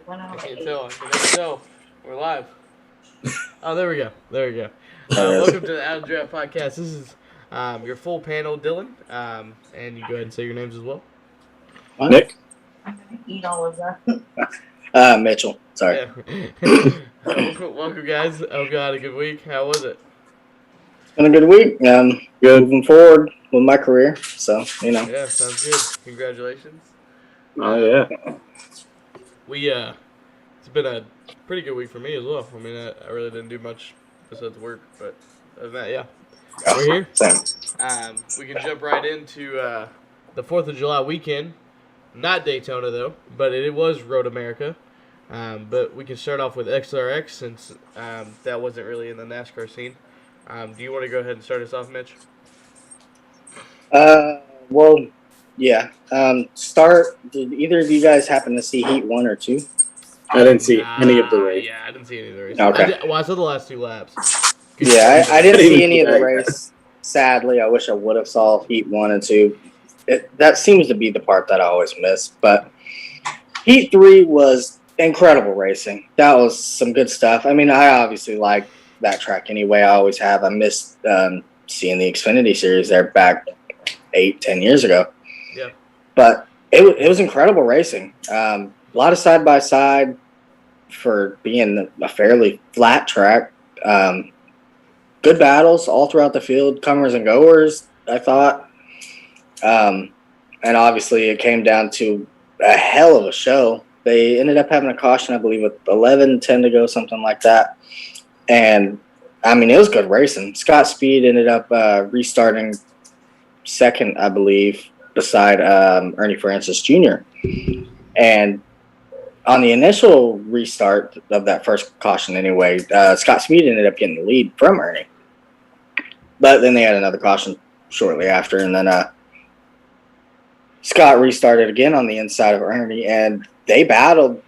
I can't tell. I can never tell. We're live. Oh, there we go. Welcome to the Out of Draft Podcast. This is your full panel, Dylan. And you go ahead and say your names as well. Nick. I'm going to eat all of that. Mitchell. Sorry. Yeah. Welcome, guys. Hope you had a good week. How was it? It's been a good week. Good. Moving forward with my career. So, Yeah, sounds good. Congratulations. Oh, yeah. It's been a pretty good week for me as well. I mean, I really didn't do much besides work, but other than that, yeah. We're here. Same. We can jump right into the 4th of July weekend. Not Daytona, though, but it was Road America. But we can start off with XRX since that wasn't really in the NASCAR scene. Do you want to go ahead and start us off, Mitch? Well, yeah. Did either of you guys happen to see Heat 1 or 2? I didn't see any of the race. Yeah, I didn't see any of the race. Okay. I saw the last 2 laps. Yeah, I didn't see any of the race. Sadly, I wish I would have saw Heat 1 and 2. That seems to be the part that I always miss. But Heat 3 was incredible racing. That was some good stuff. I mean, I obviously like that track anyway. I always have. I missed seeing the Xfinity Series there back 8-10 years ago. Yeah. But it was incredible racing. A lot of side-by-side for being a fairly flat track. Good battles all throughout the field, comers and goers, I thought. And obviously it came down to a hell of a show. They ended up having a caution, I believe, with 11-10 to go, something like that. And, I mean, it was good racing. Scott Speed ended up restarting second, I believe, beside Ernie Francis Jr. And on the initial restart of that first caution anyway, Scott Speed ended up getting the lead from Ernie. But then they had another caution shortly after, and then Scott restarted again on the inside of Ernie, and they battled,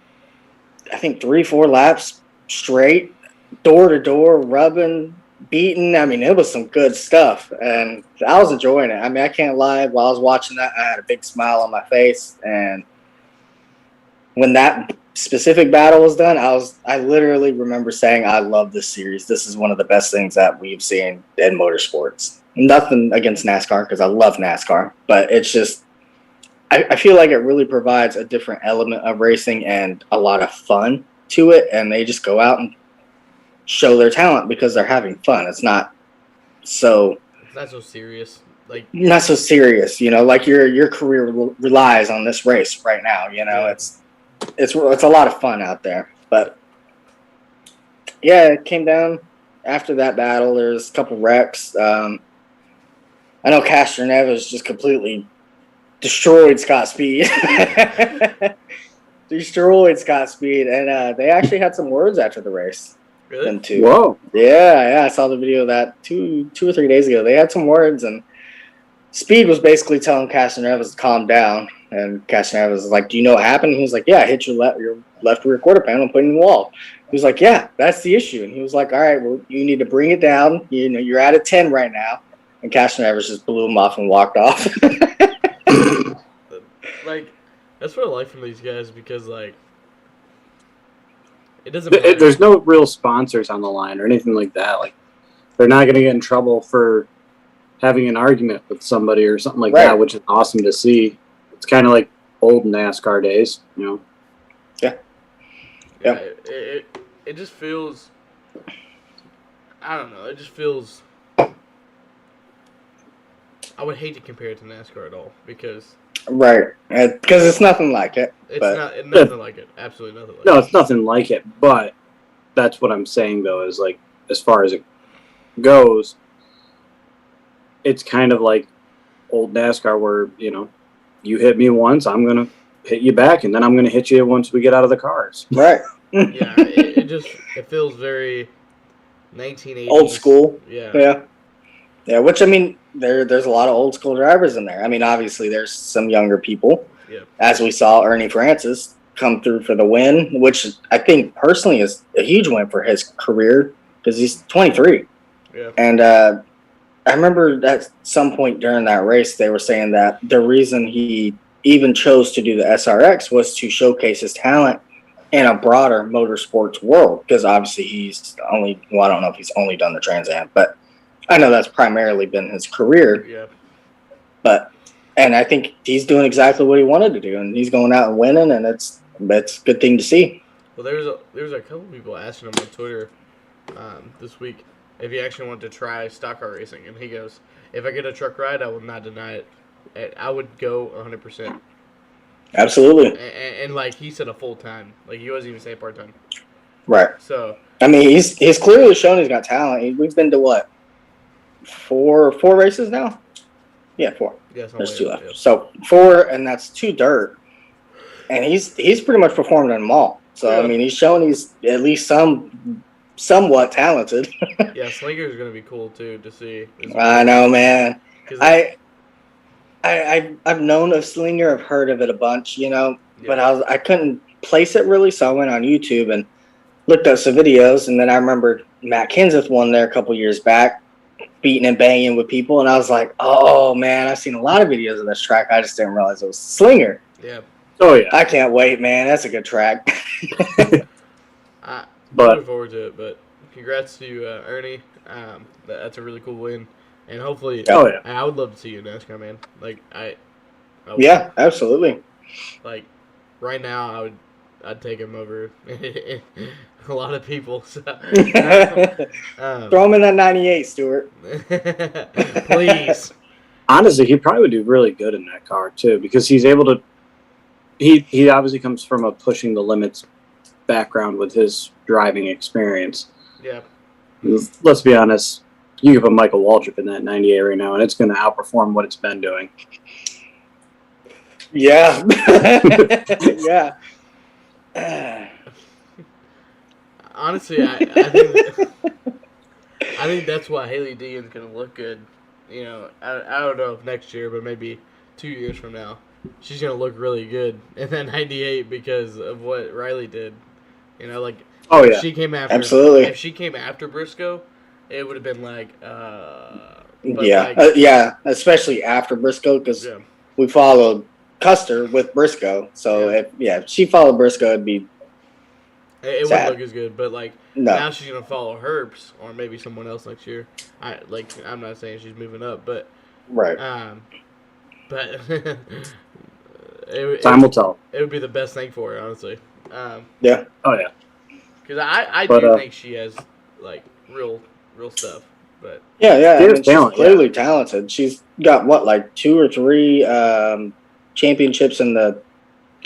I think, 3-4 laps straight, door-to-door, rubbing, beating. I mean, it was some good stuff, and I was enjoying it. I mean, I can't lie. While I was watching that, I had a big smile on my face, and when that specific battle was done, I literally remember saying, I love this series. This is one of the best things that we've seen in motorsports. Nothing against NASCAR, because I love NASCAR, but it's just, I feel like it really provides a different element of racing and a lot of fun to it, and they just go out and show their talent because they're having fun. It's not so serious. Not so serious, like your career relies on this race right now, Yeah. It's a lot of fun out there. But yeah, it came down after that battle. There's a couple wrecks. I know Castroneves just completely destroyed Scott Speed. And they actually had some words after the race. Really? Whoa. Yeah, I saw the video of that 2 or 3 days ago. They had some words, and Speed was basically telling Castroneves to calm down. And Castroneves was like, do you know what happened? He was like, yeah, I hit your left rear quarter panel and put it in the wall. He was like, yeah, that's the issue. And he was like, all right, well, you need to bring it down. You're at a 10 right now. And Castroneves just blew him off and walked off. That's what I like from these guys because, it doesn't matter. There's no real sponsors on the line or anything like that. They're not going to get in trouble for having an argument with somebody or something like that, which is awesome to see. It's kind of like old NASCAR days, Yeah. It just feels, I don't know, it just feels, I would hate to compare it to NASCAR at all because. Right, because it's nothing like it. It's nothing like it. Absolutely nothing like it. No, it's nothing like it, but that's what I'm saying, though, is as far as it goes, it's kind of like old NASCAR where, you hit me once, I'm going to hit you back, and then I'm going to hit you once we get out of the cars. Right. Yeah, it feels very 1980s. Old school. Yeah. Yeah, which, I mean, there's a lot of old school drivers in there. I mean, obviously, there's some younger people. Yeah. As we saw Ernie Francis come through for the win, which I think personally is a huge win for his career because he's 23. Yeah. And I remember at some point during that race, they were saying that the reason he even chose to do the SRX was to showcase his talent in a broader motorsports world, because obviously he's only, well, I don't know if he's only done the Trans Am, but I know that's primarily been his career. Yeah. And I think he's doing exactly what he wanted to do, and he's going out and winning, and it's a good thing to see. Well, there was a couple people asking him on Twitter this week if he actually wanted to try stock car racing, and he goes, "If I get a truck ride, I will not deny it. I would go 100%." Absolutely. And like he said, a full time. Like he wasn't even saying part time. Right. So I mean, he's clearly shown he's got talent. We've been to what, four races now? Yeah, 4. yeah, There's 2 left. Yeah. So 4, and that's 2 dirt. And he's pretty much performed in them all. So Yeah. I mean, he's shown he's at least somewhat talented. Yeah, Slinker is gonna be cool too to see. I know, man. 'Cause I've known of Slinger. I've heard of it a bunch, Yeah. but I couldn't place it really, so I went on YouTube and looked up some videos, and then I remember Matt Kenseth won there a couple years back, beating and banging with people, and I was like, oh man, I've seen a lot of videos of this track. I just didn't realize it was Slinger. Yeah. Oh yeah. I can't wait, man. That's a good track. I'm But- looking forward to it. But congrats to Ernie. That's a really cool win, and hopefully, Oh yeah. I would love to see you in NASCAR, man. Like I would. Yeah, absolutely. Like right now, I'd take him over a lot of people. So, Throw him in that 98, Stuart. please. Honestly, he probably would do really good in that car too, because he's able to. He obviously comes from a pushing the limits background with his driving experience. Yeah. Let's be honest. You give a Michael Waltrip in that 98 right now, and it's going to outperform what it's been doing. Yeah. Yeah. Honestly, I think that's why Haley Deegan's gonna look good. You know, I don't know if next year, but maybe 2 years from now, she's gonna look really good in that 98 because of what Riley did. You know, like Oh if yeah. she came after Absolutely. If she came after Briscoe, it would have been like Yeah, especially after Briscoe, because yeah. we followed Custer with Briscoe. So if she followed Briscoe, it'd be It sad. wouldn't look as good, but like no. now she's gonna follow Herbst or maybe someone else next year. I'm not saying she's moving up, but Right. but Time will tell. it would be the best thing for her, honestly. Yeah. Oh yeah. Because I But, do think she has like real stuff, but Yeah. She I has mean, talent, she's clearly talented. She's got what, like 2 or 3 championships in the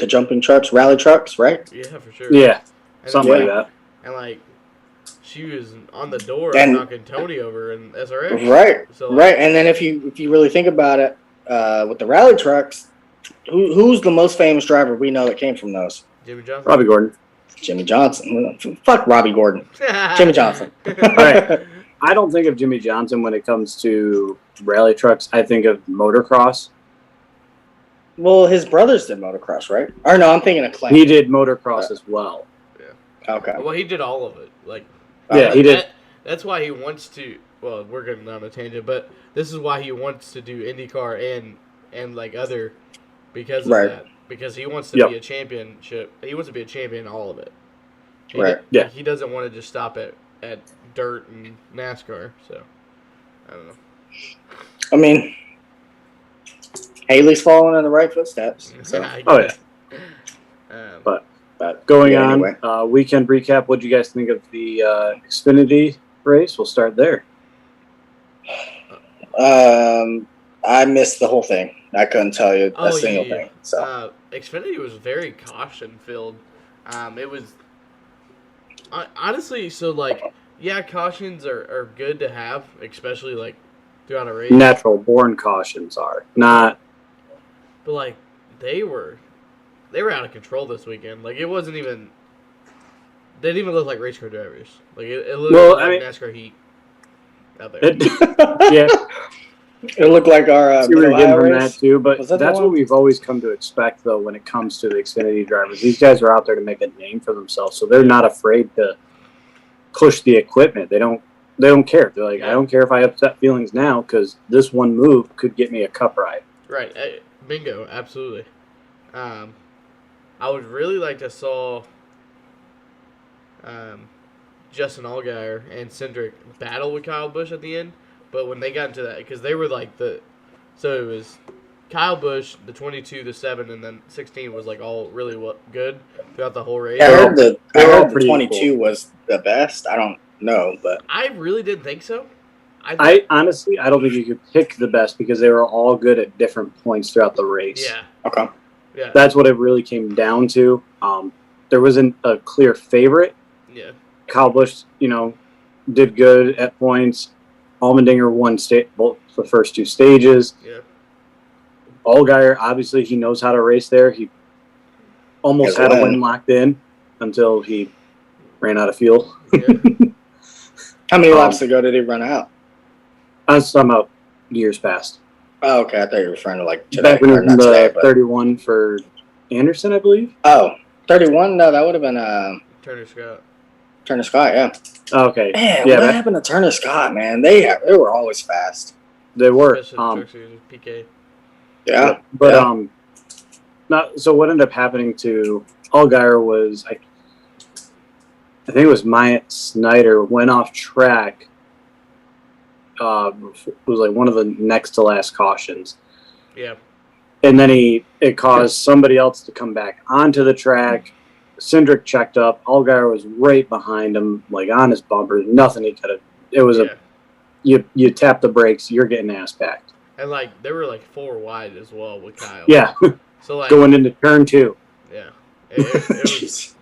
jumping trucks, rally trucks, right? yeah, for sure. Yeah. And Something like, like that. And like she was on the door And- knocking Tony over in SRX. Right. So Right. And then if you really think about it, with the rally trucks, who's the most famous driver we know that came from those? Jimmy Johnson. Robbie Gordon. Jimmy Johnson. Fuck Robbie Gordon. Jimmy Johnson. Right. I don't think of Jimmy Johnson when it comes to rally trucks. I think of motocross. Well, his brothers did motocross, right? Or no, I'm thinking of Clay. He did motocross as well. Okay. Well, he did all of it. Like Yeah, he did. That's why he wants to. Well, we're getting on a tangent, but this is why he wants to do IndyCar and like other because of Right. that. Because he wants to Yep. be a championship. He wants to be a champion in all of it. Right. Yeah. He doesn't want to just stop at dirt and NASCAR. So I don't know. I mean, Haley's following in the right footsteps. So. Oh yeah. But But Going yeah, on, anyway. weekend recap. What do you guys think of the Xfinity race? We'll start there. I missed the whole thing. I couldn't tell you a single thing. So Xfinity was very caution filled. It was honestly so like yeah, cautions are good to have, especially like throughout a race. Natural born cautions are not. But like they were out of control this weekend. Like it wasn't even. They didn't even look like race car drivers. Like it looked Well, like I mean- NASCAR heat out there. Yeah, it looked like our we were getting Mid-Ohio from race. that too. But Was that the that's one? what we've always come to expect, though, when it comes to the Xfinity drivers. These guys are out there to make a name for themselves, so they're not afraid to push the equipment. They don't care. They're like, I don't care if I upset feelings now because this one move could get me a cup ride. Right. Bingo. Absolutely. I would really like to saw Justin Allgaier and Cindric battle with Kyle Busch at the end, but when they got into that, because they were like so it was Kyle Busch, the 22, the 7, and then 16 was like all really good throughout the whole race. Yeah, I heard the pretty 22 was the best. I don't know, but I really didn't think so. I honestly, I don't think you could pick the best because they were all good at different points throughout the race. Yeah. okay. Yeah. That's what it really came down to. There wasn't a clear favorite. Yeah. Kyle Busch, did good at points. Allmendinger won both the first two stages. Yeah. Allgaier, obviously, he knows how to race there. He almost had a win locked in until he ran out of fuel. Yeah. How many laps ago did he run out? I was talking about years past. Oh, okay. I thought you were referring to like today. Back when Or it not was today, but 31 for Anderson, I believe. oh, 31? No, that would have been Turner Scott. Turner Scott, yeah. Okay. Man, Yeah, what happened to Turner Scott, man? They were always fast. They were. Especially the truck series with PK. Yeah. But so what ended up happening to Allgaier was I think it was Myatt Snyder went off track. It was like one of the next to last cautions. Yeah. And then it caused somebody else to come back onto the track. Cindric checked up. Allgaier was right behind him, like on his bumper. Nothing he could have. It was you tap the brakes, you're getting ass backed. And like they were like 4 wide as well with Kyle. Yeah. So like Going into turn 2. Yeah. It was,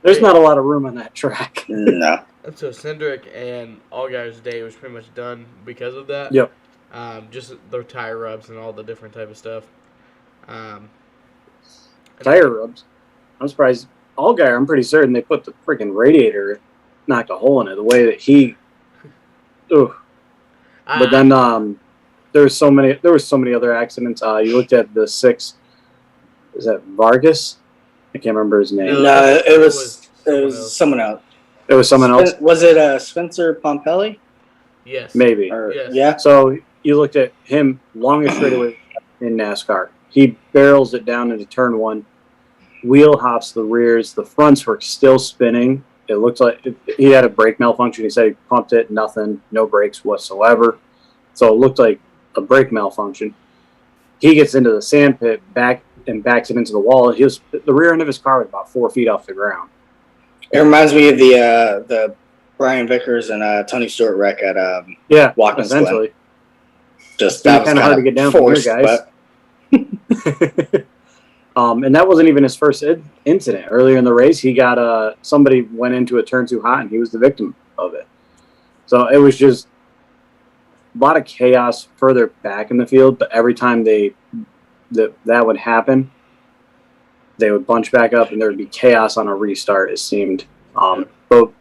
There's not a lot of room on that track. No. and so Cindric and Allgaier's day was pretty much done because of that. Yep. Just their tire rubs and all the different type of stuff. Tire rubs. I'm surprised. Allgaier, I'm pretty certain they put the freaking radiator, knocked a hole in it. The way that he, ooh. But then there were so many other accidents. You looked at the 6. Is that Vargas? I can't remember his name. No, it was someone else. It was someone else. Was it Spencer Pompelli? Yes. Maybe. Or, Yes. Yeah. So you looked at him, longest straightaway in NASCAR. He barrels it down into turn 1. Wheel hops the rears. The fronts were still spinning. It looked like he had a brake malfunction. He said he pumped it, nothing, no brakes whatsoever. So it looked like a brake malfunction. He gets into the sand pit, backs it into the wall. The rear end of his car was about 4 feet off the ground. It reminds me of the Brian Vickers and Tony Stewart wreck at Watkins Glen. essentially. Just that was kind of hard to get down forced, from here, guys. And that wasn't even his first incident. Earlier in the race, he got somebody went into a turn too hot, and he was the victim of it. So it was just a lot of chaos further back in the field. But every time that would happen, they would bunch back up, and there would be chaos on a restart. It seemed. But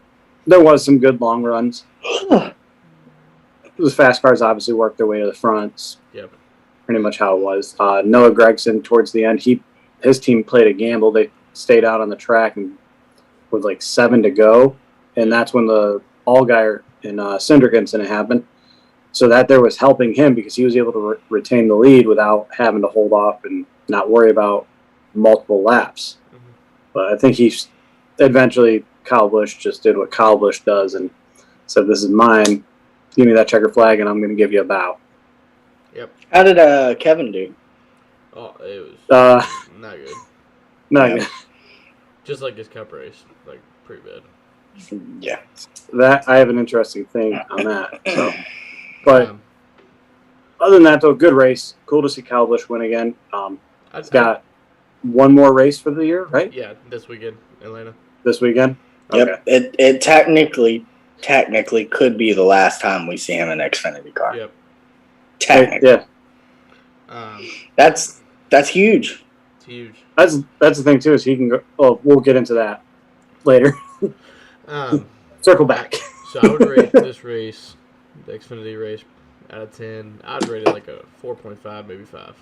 there was some good long runs. The fast cars obviously worked their way to the front. Yep. Pretty much how it was. Noah Gragson towards the end, his team played a gamble. They stayed out on the track and with like 7 to go, and that's when the Allgaier and Cindric incident happened. So that there was helping him because he was able to retain the lead without having to hold off and not worry about multiple laps. Mm-hmm. But I think eventually Kyle Busch just did what Kyle Busch does and said, "This is mine. Give me that checker flag, and I'm going to give you a bow." Yep. How did Kevin do? Oh, it was not good. Not good. Just like his cup race, like pretty bad. Yeah. That I have an interesting thing on that. So, but other than that, though, good race. Cool to see Kyle Busch win again. He's got one more race for the year, right? Yeah, this weekend, Atlanta. This weekend. Yep. Okay. It technically could be the last time we see him in an Xfinity car. Yep. Technically. Yeah. That's huge. It's huge. That's the thing too, is he can go. Oh, we'll get into that later. Circle back. So I would rate this race, the Xfinity race, out of 10. I'd rate it like a 4.5, maybe 5.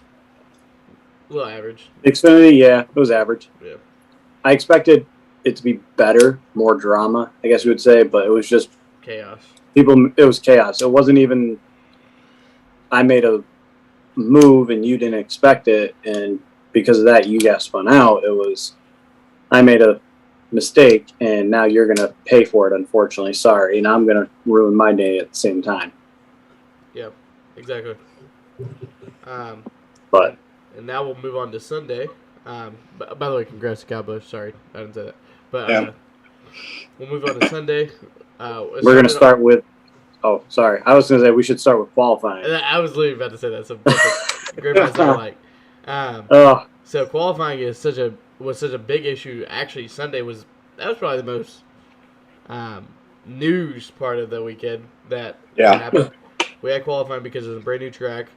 A little average. Xfinity, yeah, it was average. Yeah. I expected it to be better, more drama, I guess you would say, but it was just chaos. It was chaos. It wasn't even I made a move and you didn't expect it, and because of that you got spun out. It was I made a mistake, and now you're going to pay for it, unfortunately. Sorry. And I'm going to ruin my day at the same time. Yep, exactly. But and now we'll move on to Sunday. By the way, congrats to Cowboys. Sorry, I didn't say that. But Yeah. we'll move on to Sunday. we're going to start with. Oh, sorry. I was going to say we should start with qualifying. I was literally about to say that. So perfect. Great minds are alike. So qualifying was such a big issue. Actually, Sunday was probably the most news part of the weekend that happened. We had qualifying because it was a brand new track.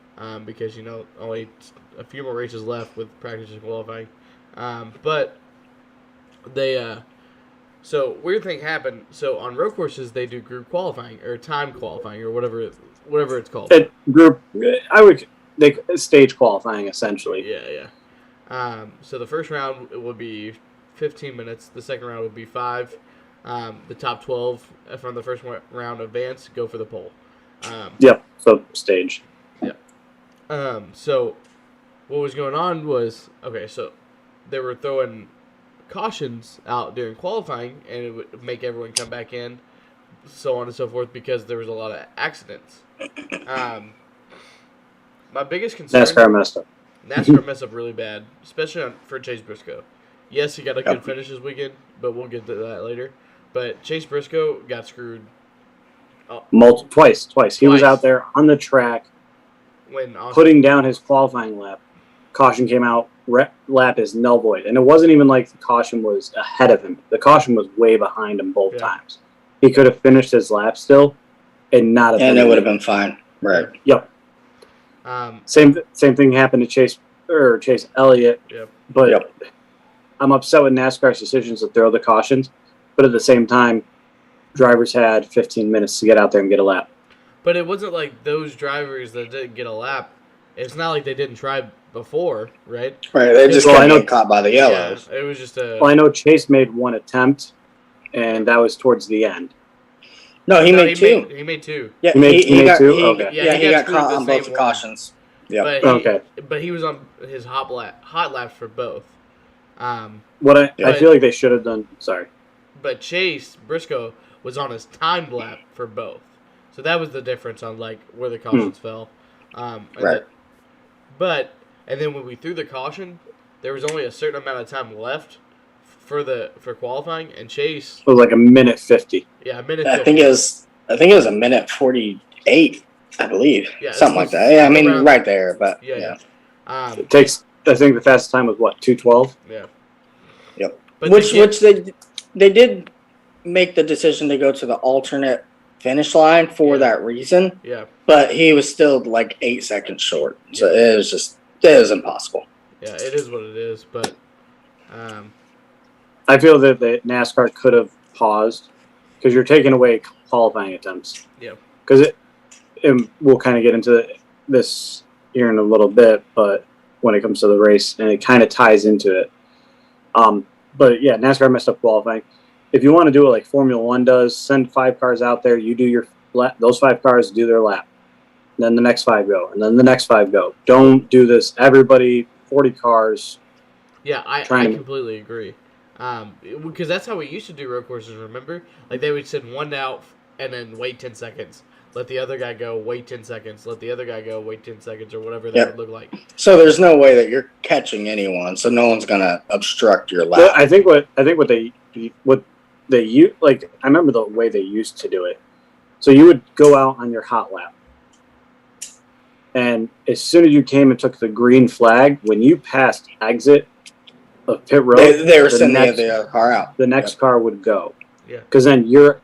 Because only a few more races left with practice and qualifying. But they so weird thing happened. So on road courses they do group qualifying or time qualifying or whatever it's called. Stage qualifying essentially. Yeah. So the first round would be 15 minutes. The second round would be 5. The top 12 from the first round advance go for the pole. Yep. So stage. So what was going on was, so they were throwing cautions out during qualifying, and it would make everyone come back in, so on and so forth, because there was a lot of accidents. My biggest concern... NASCAR messed up. NASCAR messed up really bad, especially for Chase Briscoe. Yes, he got a good finish this weekend, but we'll get to that later. But Chase Briscoe got screwed. Twice. He was out there on the track putting down his qualifying lap. Caution came out. Lap is null void. And it wasn't even like the caution was ahead of him. The caution was way behind him both times. He could have finished his lap still and not have and it would have been fine. Right. Yep. Same thing happened to Chase Elliott. Yep. But I'm upset with NASCAR's decisions to throw the cautions. But at the same time, drivers had 15 minutes to get out there and get a lap. But it wasn't like those drivers that didn't get a lap. It's not like they didn't try before, right? Right. They just got caught by the yellows. Yeah, it was just a... Well, I know Chase made one attempt, and that was towards the end. No, he made two. He made two. Yeah, he made two? Okay. Yeah, he got caught on both the cautions. Yeah. But he was on his hot laps for both. I feel like they should have done... Sorry. But Chase Briscoe was on his timed lap for both. So that was the difference on where the cautions fell. Right. And then when we threw the caution, there was only a certain amount of time left for qualifying, and Chase... It was like a minute 50. Yeah, a minute 50. I think it was a minute 48, I believe. Yeah, something like that. Yeah, I mean, right there, but yeah. It takes... I think the fastest time was, 2:12? Yeah. Yep. Which they did make the decision to go to the alternate finish line for that reason. Yeah. But he was still 8 seconds short. So it was impossible. Yeah, it is what it is, but I feel that the NASCAR could have paused because you're taking away qualifying attempts. Yeah. Because we'll kind of get into this here in a little bit, but when it comes to the race, and it kind of ties into it. But yeah, NASCAR messed up qualifying. If you want to do it like Formula One does, send 5 cars out there. You do your lap. Those 5 cars do their lap. And then the next 5 go, and then the next 5 go. Don't do this. Everybody, 40 cars. Yeah, I completely agree. Because that's how we used to do road courses. Remember, they would send one out and then wait 10 seconds. Let the other guy go, wait 10 seconds. Let the other guy go, wait 10 seconds, or whatever that would look like. So there's no way that you're catching anyone, so no one's gonna obstruct your lap. Well, I think what they use, I remember the way they used to do it. So you would go out on your hot lap, and as soon as you came and took the green flag, when you passed exit of pit road, they were sending the other car out. The next car would go. Yeah. Because then you're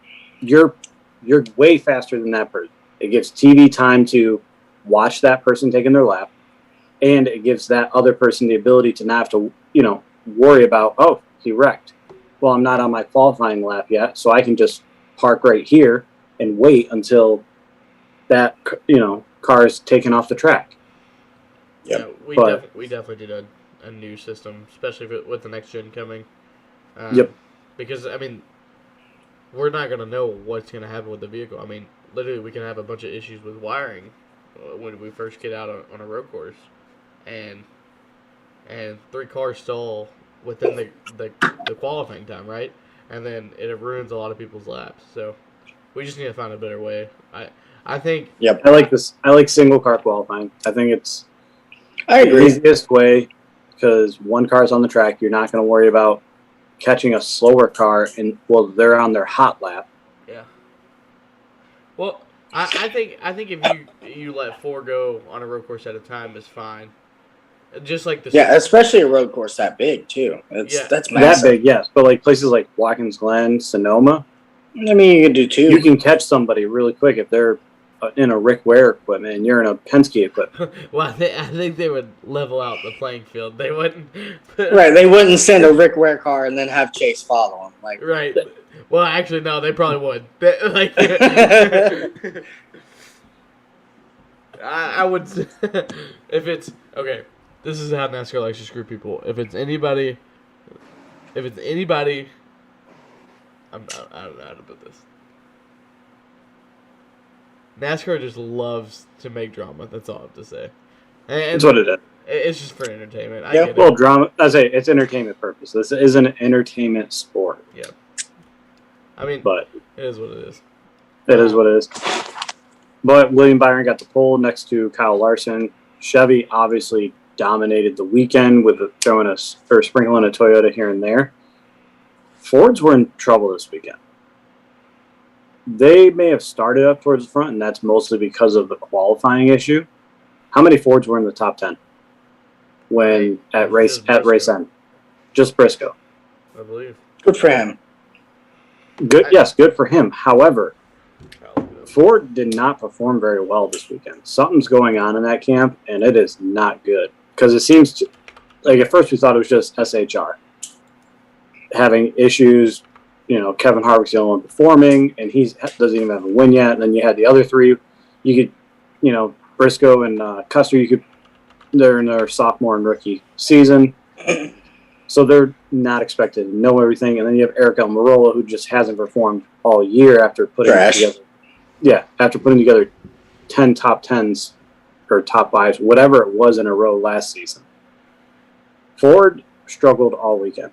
way faster than that person. It gives TV time to watch that person taking their lap, and it gives that other person the ability to not have to, worry about, oh, he wrecked. Well, I'm not on my qualifying lap yet, so I can just park right here and wait until that, car is taken off the track. Yeah, we definitely did a new system, especially with the next gen coming. Yep. Because, we're not going to know what's going to happen with the vehicle. Literally, we can have a bunch of issues with wiring when we first get out on a road course. And 3 cars stall within the qualifying time, right? And then it ruins a lot of people's laps. So we just need to find a better way. I think. Yep. I like this. I like single car qualifying. I think it's I the agree. easiest way because one car's on the track. You're not going to worry about catching a slower car and they're on their hot lap. Yeah. Well, I think if you let 4 go on a road course at a time is fine. Just like the Yeah, especially a road course that big too. That's That massive. big, yes. But like places like Watkins Glen, Sonoma, I mean, you can do 2. you can catch somebody really quick if they're in a Rick Ware equipment and you're in a Penske equipment. Well, I think they would level out the playing field. They wouldn't. Right, they wouldn't send a Rick Ware car and then have Chase follow him. Like, Right. Well, actually, no, they probably would. Like, I would. If it's okay, this is how NASCAR likes to screw people. If it's anybody, I don't know how to put this. NASCAR just loves to make drama. That's all I have to say. And That's what it is. it's just for entertainment. I Yeah, get Well, it. drama, I say it's entertainment purpose. This is an entertainment sport, I mean, but it is what it is. it is what it is. But William Byron got the pole next to Kyle Larson. Chevy obviously dominated the weekend with sprinkling a Toyota here and there. Fords were in trouble this weekend. They may have started up towards the front, and that's mostly because of the qualifying issue. How many Fords were in the top 10 when at race end? Just Briscoe. I believe. good for him. Good, yes, good for him. However, Ford did not perform very well this weekend. Something's going on in that camp, and it is not good. Because it seems like at first we thought it was just SHR having issues. You know, Kevin Harvick's the only one performing, and he doesn't even have a win yet. And then you had the other 3. You could, Briscoe and Custer, they're in their sophomore and rookie season. So they're not expected to know everything. And then you have Eric Almirola, who just hasn't performed all year after putting together 10 top 10s or top 5s, whatever it was in a row last season. Ford struggled all weekend.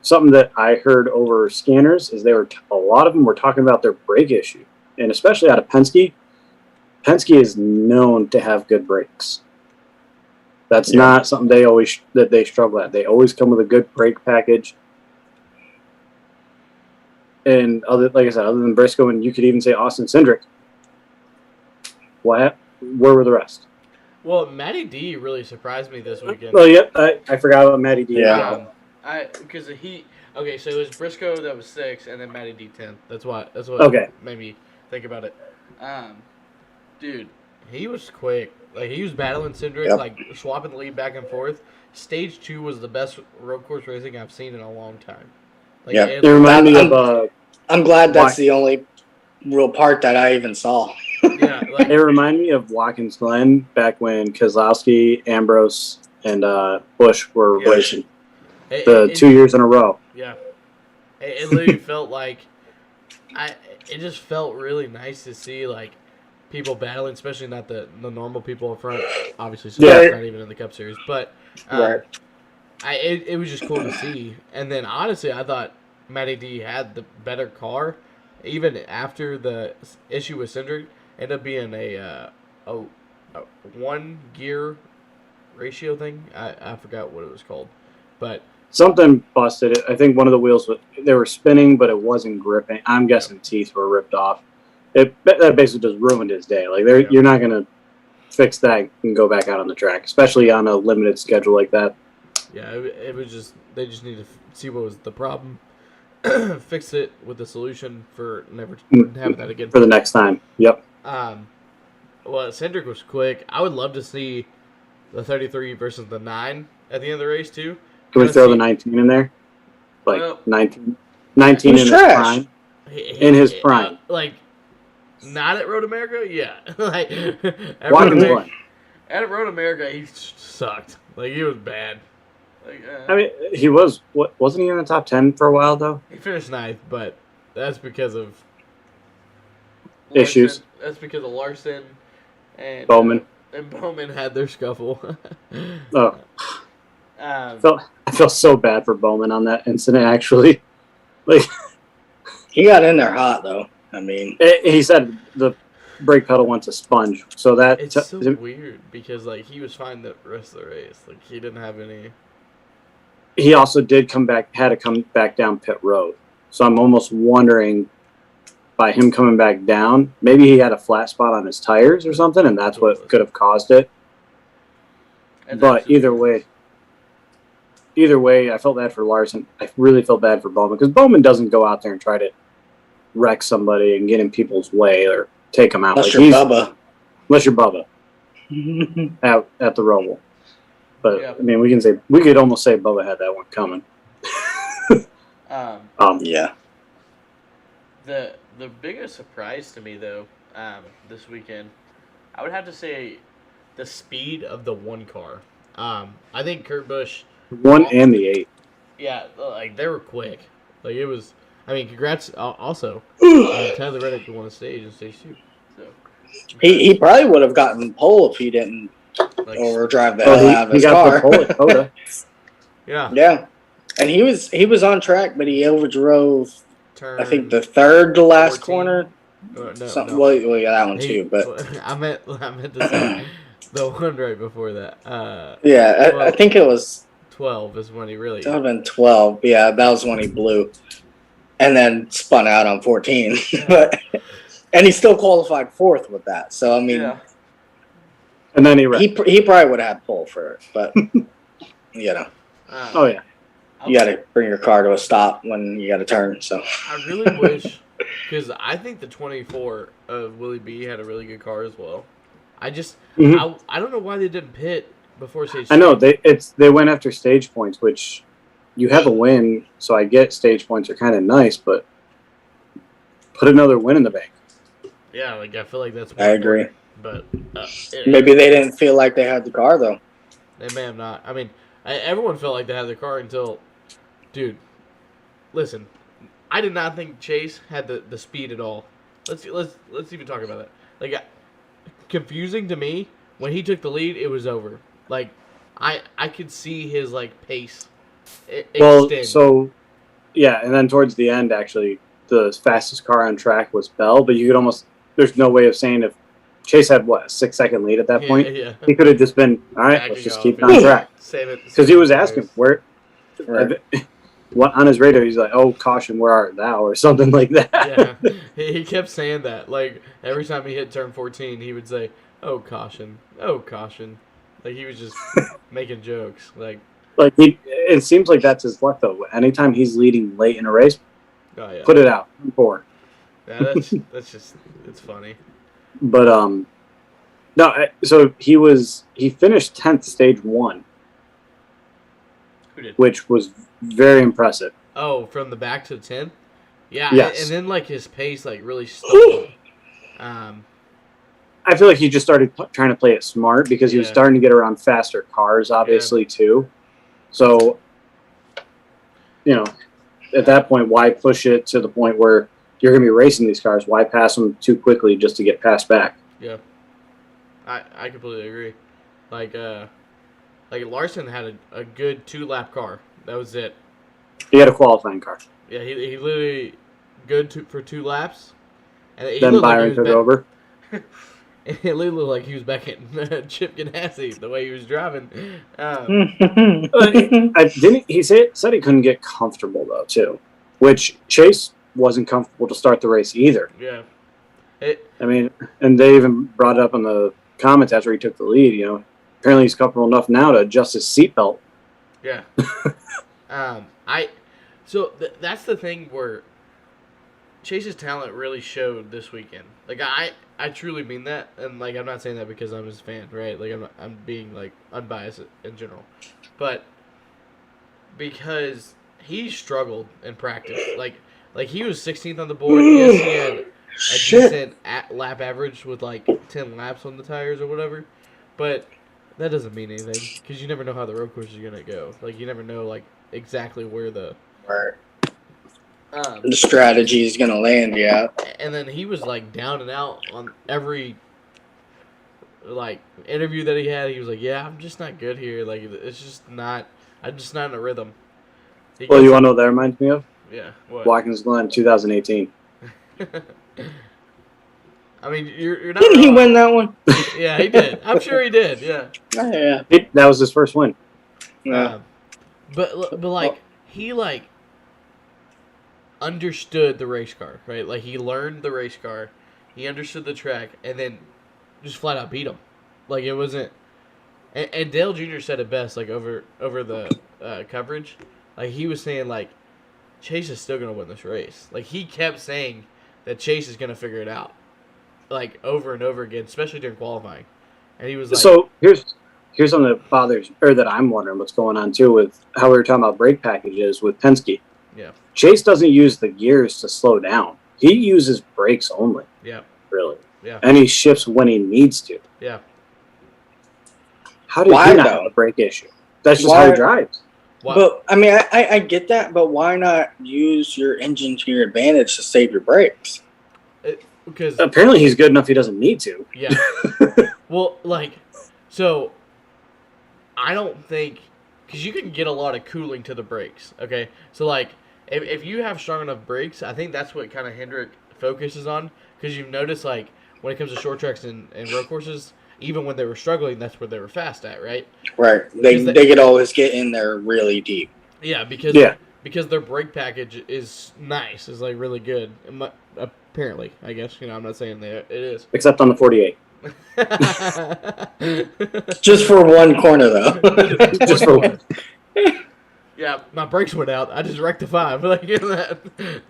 Something that I heard over scanners is a lot of them were talking about their brake issue, and especially out of Penske. Penske is known to have good brakes. That's not something they struggle at. They always come with a good brake package. And like I said, other than Briscoe, and you could even say Austin Cindric. Where were the rest? Well, Matty D really surprised me this weekend. Well, yeah, I forgot about Matty D. Yeah. Because okay, so it was Briscoe that was 6, and then Matty D 10. That's what made me think about it. Dude, he was quick. Like, he was battling Cindric, like swapping the lead back and forth. Stage 2 was the best road course racing I've seen in a long time. Like, Yep. It reminded me of. I'm glad that's the only real part that I even saw. Yeah, like, It reminded me of Watkins Glen back when Keselowski, Ambrose, and Busch were racing. 2 years in a row. Yeah. It literally felt like it just felt really nice to see, like, people battling, especially not the normal people up front. Obviously, so not even in the Cup Series, but it was just cool to see. And then honestly, I thought Matty D had the better car, even after the issue with Cindric. Ended up being a 1-gear ratio thing. I forgot what it was called, but something busted it. I think one of the wheels they were spinning, but it wasn't gripping. I'm guessing teeth were ripped off. That basically just ruined his day. Like you're not gonna fix that and go back out on the track, especially on a limited schedule like that. Yeah, it was just they just need to see what was the problem, fix it with the solution for never having that again for the next time. Yep. Well, Cindric was quick. I would love to see the 33 versus the 9 at the end of the race too. Can we throw the 19 in there? Like 19 in his prime. In his prime. Like, not at Road America? Yeah. Like, at Road America, he sucked. Like, he was bad. Like, I mean, he was. Wasn't he in the top 10 for a while, though? He finished 9th, but that's because of issues. That's because of Larson and Bowman. And Bowman had their scuffle. Oh. I feel so bad for Bowman on that incident. Actually, like He got in there hot though. I mean, he said the brake pedal went to sponge. So that It's so weird because like he was fine the rest of the race. Like he didn't have any. he also did had to come back down pit road. So I'm almost wondering, by him coming back down, maybe he had a flat spot on his tires or something, and that's what could have caused it. And But either way, I felt bad for Larson. I really felt bad for Bowman because Bowman doesn't go out there and try to wreck somebody and get in people's way or take them out. unless you're Bubba. Unless you're Bubba at the Roval. But Yeah. I mean, we could almost say Bubba had that one coming. Yeah. The biggest surprise to me though, this weekend, I would have to say, the speed of the one car. I think Kurt Busch. 1 and the 8. Yeah, like they were quick. Like it was. I mean, congrats. Also, Tyler Reddick won a stage in stage 2. So He probably would have gotten pole if he didn't like, overdrive the hell out of his got car. the pole at Coda. yeah. Yeah. And he was on track, but he overdrove. Turn. I think the third to last 14. corner. No. Well, yeah, that one too. But I meant to say the one right before that. yeah, I think it was 12 is when he really. It would have been 12. Yeah, that was when he blew, and then spun out on 14. And he still qualified 4th with that. So I mean, Yeah. And then he probably would have had pole for it, but you know, Oh yeah. you got to bring your car to a stop when you got to turn. So I really wish, because I think the 24 of Willie B had a really good car as well. I just I don't know why they didn't pit before stage. I know they went after stage points, which you have a win, so I get stage points are kind of nice, but put another win in the bank. Yeah, like I feel like that's. I agree. But maybe they didn't feel like they had the car though. They may have not. I mean, everyone felt like they had the car until, dude. Listen, I did not think Chase had the speed at all. Let's even talk about that. Like, confusing to me when he took the lead. It was over. Like, I could see his like pace. Extend. So yeah, and then towards the end, actually, the fastest car on track was Bell, but you could almost. There's no way of saying if Chase had, what, a 6-second lead at that point? Yeah. He could have just been, all right, let's just keep on track. Save it. Because he was asking, where, Right. on his radio, he's like, oh, caution, where art thou? Or something like that. Yeah, he kept saying that. Like, every time he hit turn 14, he would say, oh, caution. Oh, caution. Like, he was just making jokes. Like it seems like that's his luck, though. Anytime he's leading late in a race, oh, yeah. put it out. 4. Yeah, that's just, it's funny. But no. So he finished 10th, stage 1, Who did? which was very impressive. Oh, from the back to the 10th? Yeah, Yes. and then like his pace like really stalled. I feel like he just started trying to play it smart because he was Yeah. starting to get around faster cars, obviously too. So, at that point, why push it to the point where you're going to be racing these cars? Why pass them too quickly just to get passed back? Yeah, I completely agree. Like Larson had a good 2-lap car. That was it. He had a qualifying car. Yeah, he literally good for 2 laps. And he Then looked Byron like took over. It literally looked like he was back at Chip Ganassi, the way he was driving. He said he couldn't get comfortable, though, too. Which Chase wasn't comfortable to start the race either. Yeah. I mean, and they even brought it up in the comments after he took the lead, Apparently he's comfortable enough now to adjust his seatbelt. Yeah. That's the thing where Chase's talent really showed this weekend. Like I truly mean that, and like I'm not saying that because I'm his fan, right? Like I'm being like unbiased in general, but because he struggled in practice, like he was 16th on the board. Yes, he had a decent lap average with like 10 laps on the tires or whatever, but that doesn't mean anything because you never know how the road course is gonna go. Like you never know like exactly where the strategy is gonna land. Yeah. And then he was like down and out on every like interview that he had. He was like, "Yeah, I'm just not good here. Like it's just not. I'm just not in a rhythm. Well, you want to know what that reminds me of? Yeah. What? Watkins Glen 2018. I mean, you're not Didn't he wrong. win that one? Yeah, he did. I'm sure he did. Yeah. Oh, yeah. That was his first win. Yeah. But like he like understood the race car, right? Like he learned the race car, he understood the track, and then just flat out beat him. Like it wasn't. And Dale Jr. said it best, like over the coverage. Like he was saying, like Chase is still gonna win this race. Like he kept saying that Chase is gonna figure it out, like over and over again, especially during qualifying. And he was like, So here's something that bothers, or that I'm wondering what's going on too with how we were talking about brake packages with Penske. yeah, Chase doesn't use the gears to slow down. He uses brakes only. yeah, Really. yeah, And he shifts when he needs to. yeah. How did Why, he not though? have a brake issue? That's just Why? how he drives. Why- But I mean, I get that, but why not use your engine to your advantage to save your brakes? Because Apparently he's good enough he doesn't need to. yeah. Well, like, so I don't think because you can get a lot of cooling to the brakes. Okay, so like if you have strong enough brakes, I think that's what kind of Hendrick focuses on. Because you've noticed like when it comes to short tracks and road courses, even when they were struggling, that's where they were fast at, right? Right. They could always get in there really deep. Yeah, because their brake package is nice, is like really good. Apparently, I guess I'm not saying that it is. Except on the 48. Just for one corner, though. Just for one. Yeah, my brakes went out. I just wrecked the 5. Like that.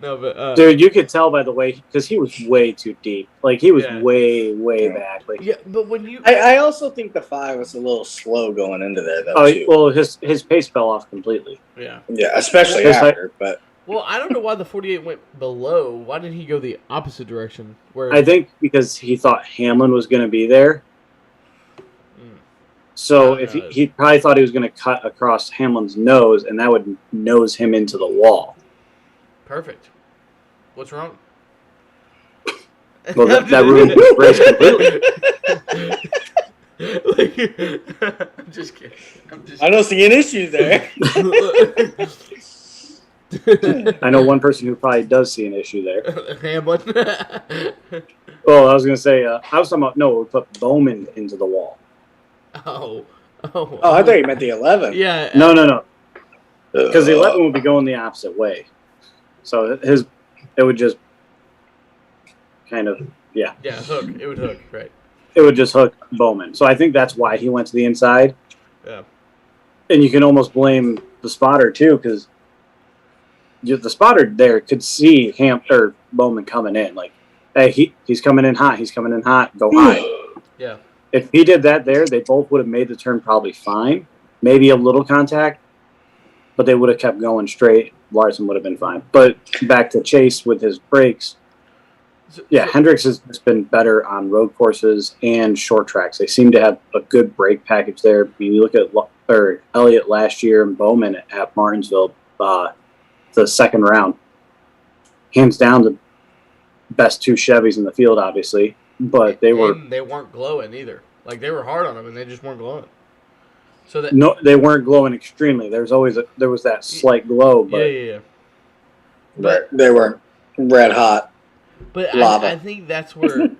No, but Dude, you could tell by the way, because he was way too deep. Like he was Yeah. way back. Like yeah, but when you I also think the 5 was a little slow going into there, though. oh Too. well, his pace fell off completely. yeah. Yeah, especially Just like- after. But Well, I don't know why the 48 went below. Why didn't he go the opposite direction? Where I think because he thought Hamlin was going to be there. So if he probably thought he was going to cut across Hamlin's nose, and that would nose him into the wall. Perfect. What's wrong? Well, that ruined the race completely. I'm just kidding. I don't see an issue there. I know one person who probably does see an issue there. Hamlin. Well, I was going to say, I was talking about, no, we put Bowman into the wall. Oh, I thought you meant the 11. Yeah. No. Because the 11 would be going the opposite way. So it would just kind of, Yeah, hook. It would hook, right? it would just hook Bowman. So I think that's why he went to the inside. Yeah. And you can almost blame the spotter too, because the spotter there could see Bowman coming in. Like, hey, he's coming in hot. He's coming in hot. Go high. Yeah. If he did that there, they both would have made the turn probably fine. Maybe a little contact, but they would have kept going straight. Larson would have been fine. But back to Chase with his brakes. Hendricks has been better on road courses and short tracks. They seem to have a good brake package there. I mean, you look at Elliott last year and Bowman at Martinsville, the second round. Hands down the best 2 Chevys in the field, obviously. But they weren't glowing either. Like they were hard on them, and they just weren't glowing. So that no, they weren't glowing extremely. There was that slight glow, but yeah. But they were red hot. But lava. I think that's where.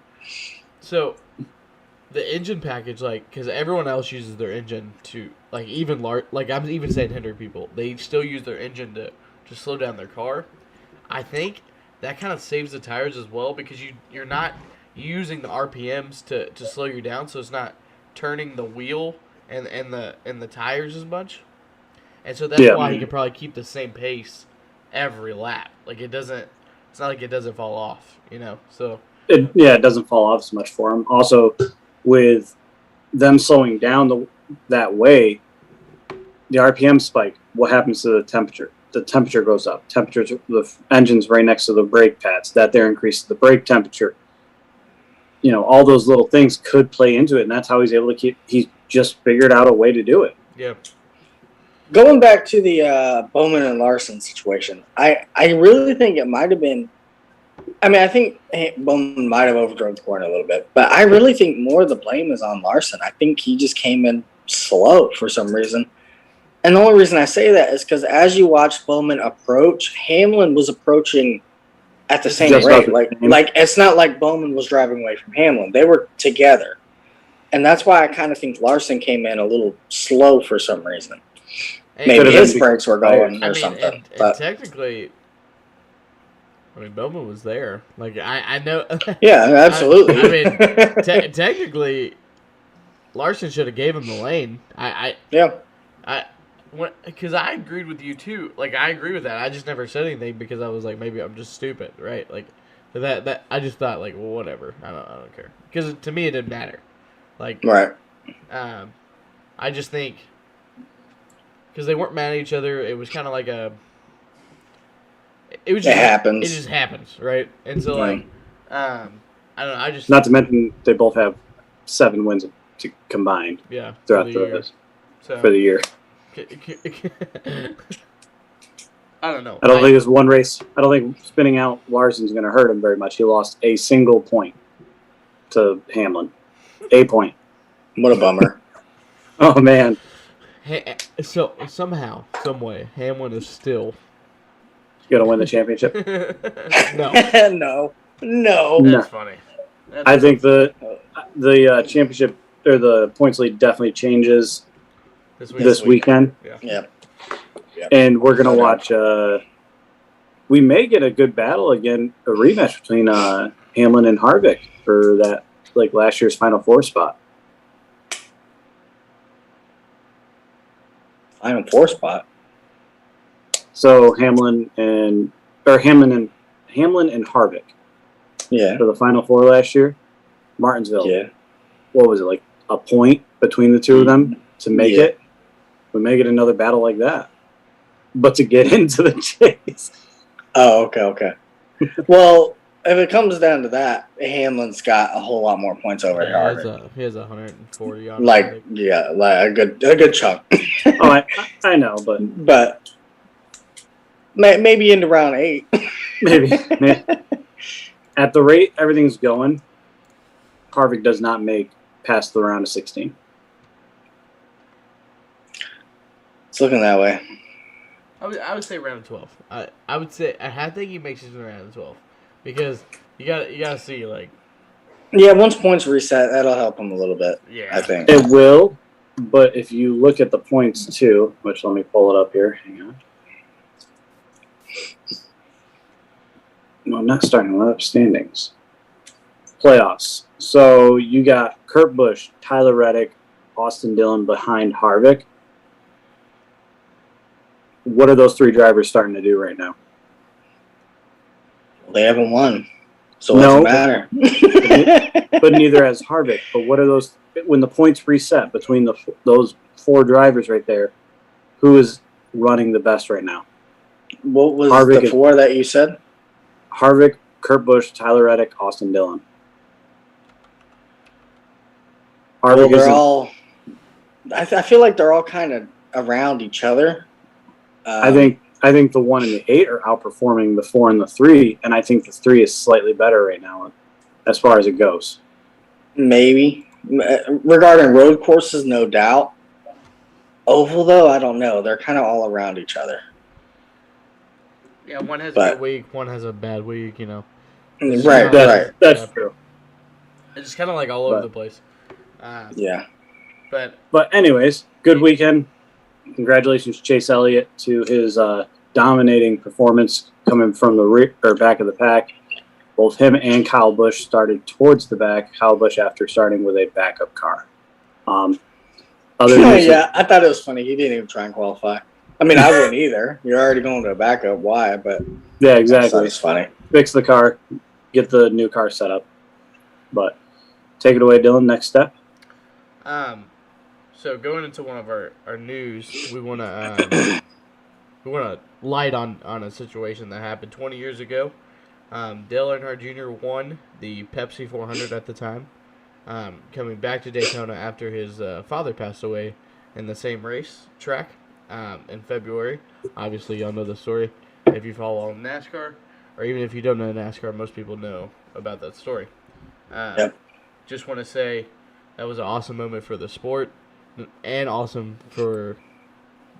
So, the engine package, like, because everyone else uses their engine to, like, even like I'm even saying Hendrick people, they still use their engine to slow down their car. I think that kind of saves the tires as well because you're not using the RPMs to slow you down, so it's not turning the wheel and the tires as much. And so that's why he can probably keep the same pace every lap. Like it's not like it doesn't fall off, So it doesn't fall off as much for him. Also, with them slowing down that way, the RPM spike. What happens to the temperature? The temperature goes up. The engine's right next to the brake pads. That there increases the brake temperature. All those little things could play into it, and that's how he's able to he's just figured out a way to do it. Yeah. Going back to the Bowman and Larson situation, I really think it might have been. I mean, I think Bowman might have overdrove the corner a little bit, but I really think more of the blame is on Larson. I think he just came in slow for some reason. And the only reason I say that is because as you watch Bowman approach, Hamlin was approaching at the same Just rate. about the same. Like it's not like Bowman was driving away from Hamlin. They were together. And that's why I kind of think Larson came in a little slow for some reason. And, Maybe Could've his been brakes were going I or mean, something. and But technically, I mean, Bowman was there. Like I know. yeah, absolutely. I mean, technically, Larson should have gave him the lane. yeah. Because I agreed with you too. Like I agree with that. I just never said anything because I was like, maybe I'm just stupid, right? Like that I just thought like, well, whatever. I don't care because to me it didn't matter. Like Right. I just think because they weren't mad at each other. It was kind of like a. It was. Just, It happens. It just happens, right? And so like, I don't know. I just Not to mention they both have 7 wins combined yeah throughout for the year. for the year. I don't know. I don't think this one race. I don't think spinning out Larson's going to hurt him very much. He lost a single point to Hamlin. A point. What a bummer. Oh man. So somehow, some way, Hamlin is still Going to win the championship. no. No. That's funny. I think the championship or the points lead definitely changes this weekend. Yeah. And we're going to watch. We may get a good battle again, a rematch between Hamlin and Harvick for that, like last year's Final Four spot. Final 4 spot. So Hamlin and Harvick Yeah. for the Final Four last year. Martinsville. Yeah. What was it, like a point between the two of them to make it? We may get another battle like that. But to get into the chase. Oh, okay. Well, if it comes down to that, Hamlin's got a whole lot more points over Harvick. He has 140 on Like a good chunk. Oh, I know, But maybe into round 8. maybe. At the rate everything's going, Harvick does not make past the round of 16. It's looking that way. I would say round 12. I would say I think he makes it to round 12 because you gotta see like. Yeah, once points reset, that'll help him a little bit. Yeah, I think. It will, but if you look at the points too, which let me pull it up here. Hang on. No, not starting with standings. Playoffs. So you got Kurt Busch, Tyler Reddick, Austin Dillon behind Harvick. What are those 3 drivers starting to do right now? They haven't won, so it No. doesn't matter. But neither has Harvick. But what are those? When the points reset between those 4 drivers right there, who is running the best right now? What was Harvick the 4 that you said? Harvick, Kurt Busch, Tyler Reddick, Austin Dillon. Well, they're all. I feel like they're all kind of around each other. I think the 1 and the 8 are outperforming the 4 and the 3, and I think the 3 is slightly better right now, as far as it goes. Maybe regarding road courses, no doubt. Oval though, I don't know. They're kind of all around each other. Yeah, one has a good week, one has a bad week. You know. Right. That's true. It's just kind of like all over the place. Yeah. But anyways, good weekend. Congratulations, Chase Elliott, to his dominating performance coming from the rear or back of the pack. Both him and Kyle Busch started towards the back. Kyle Busch after starting with a backup car. Yeah, I thought it was funny. He didn't even try and qualify. I mean, I wouldn't either. You're already going to a backup. Why? But yeah, exactly. It's funny. Fix the car, get the new car set up. But take it away, Dylan. Next step. So going into one of our news, we want to light on a situation that happened 20 years ago. Dale Earnhardt Jr. won the Pepsi 400 at the time, coming back to Daytona after his father passed away in the same race track in February. Obviously, y'all know the story. If you follow NASCAR, or even if you don't know NASCAR, most people know about that story. Yep. Just want to say that was an awesome moment for the sport and awesome for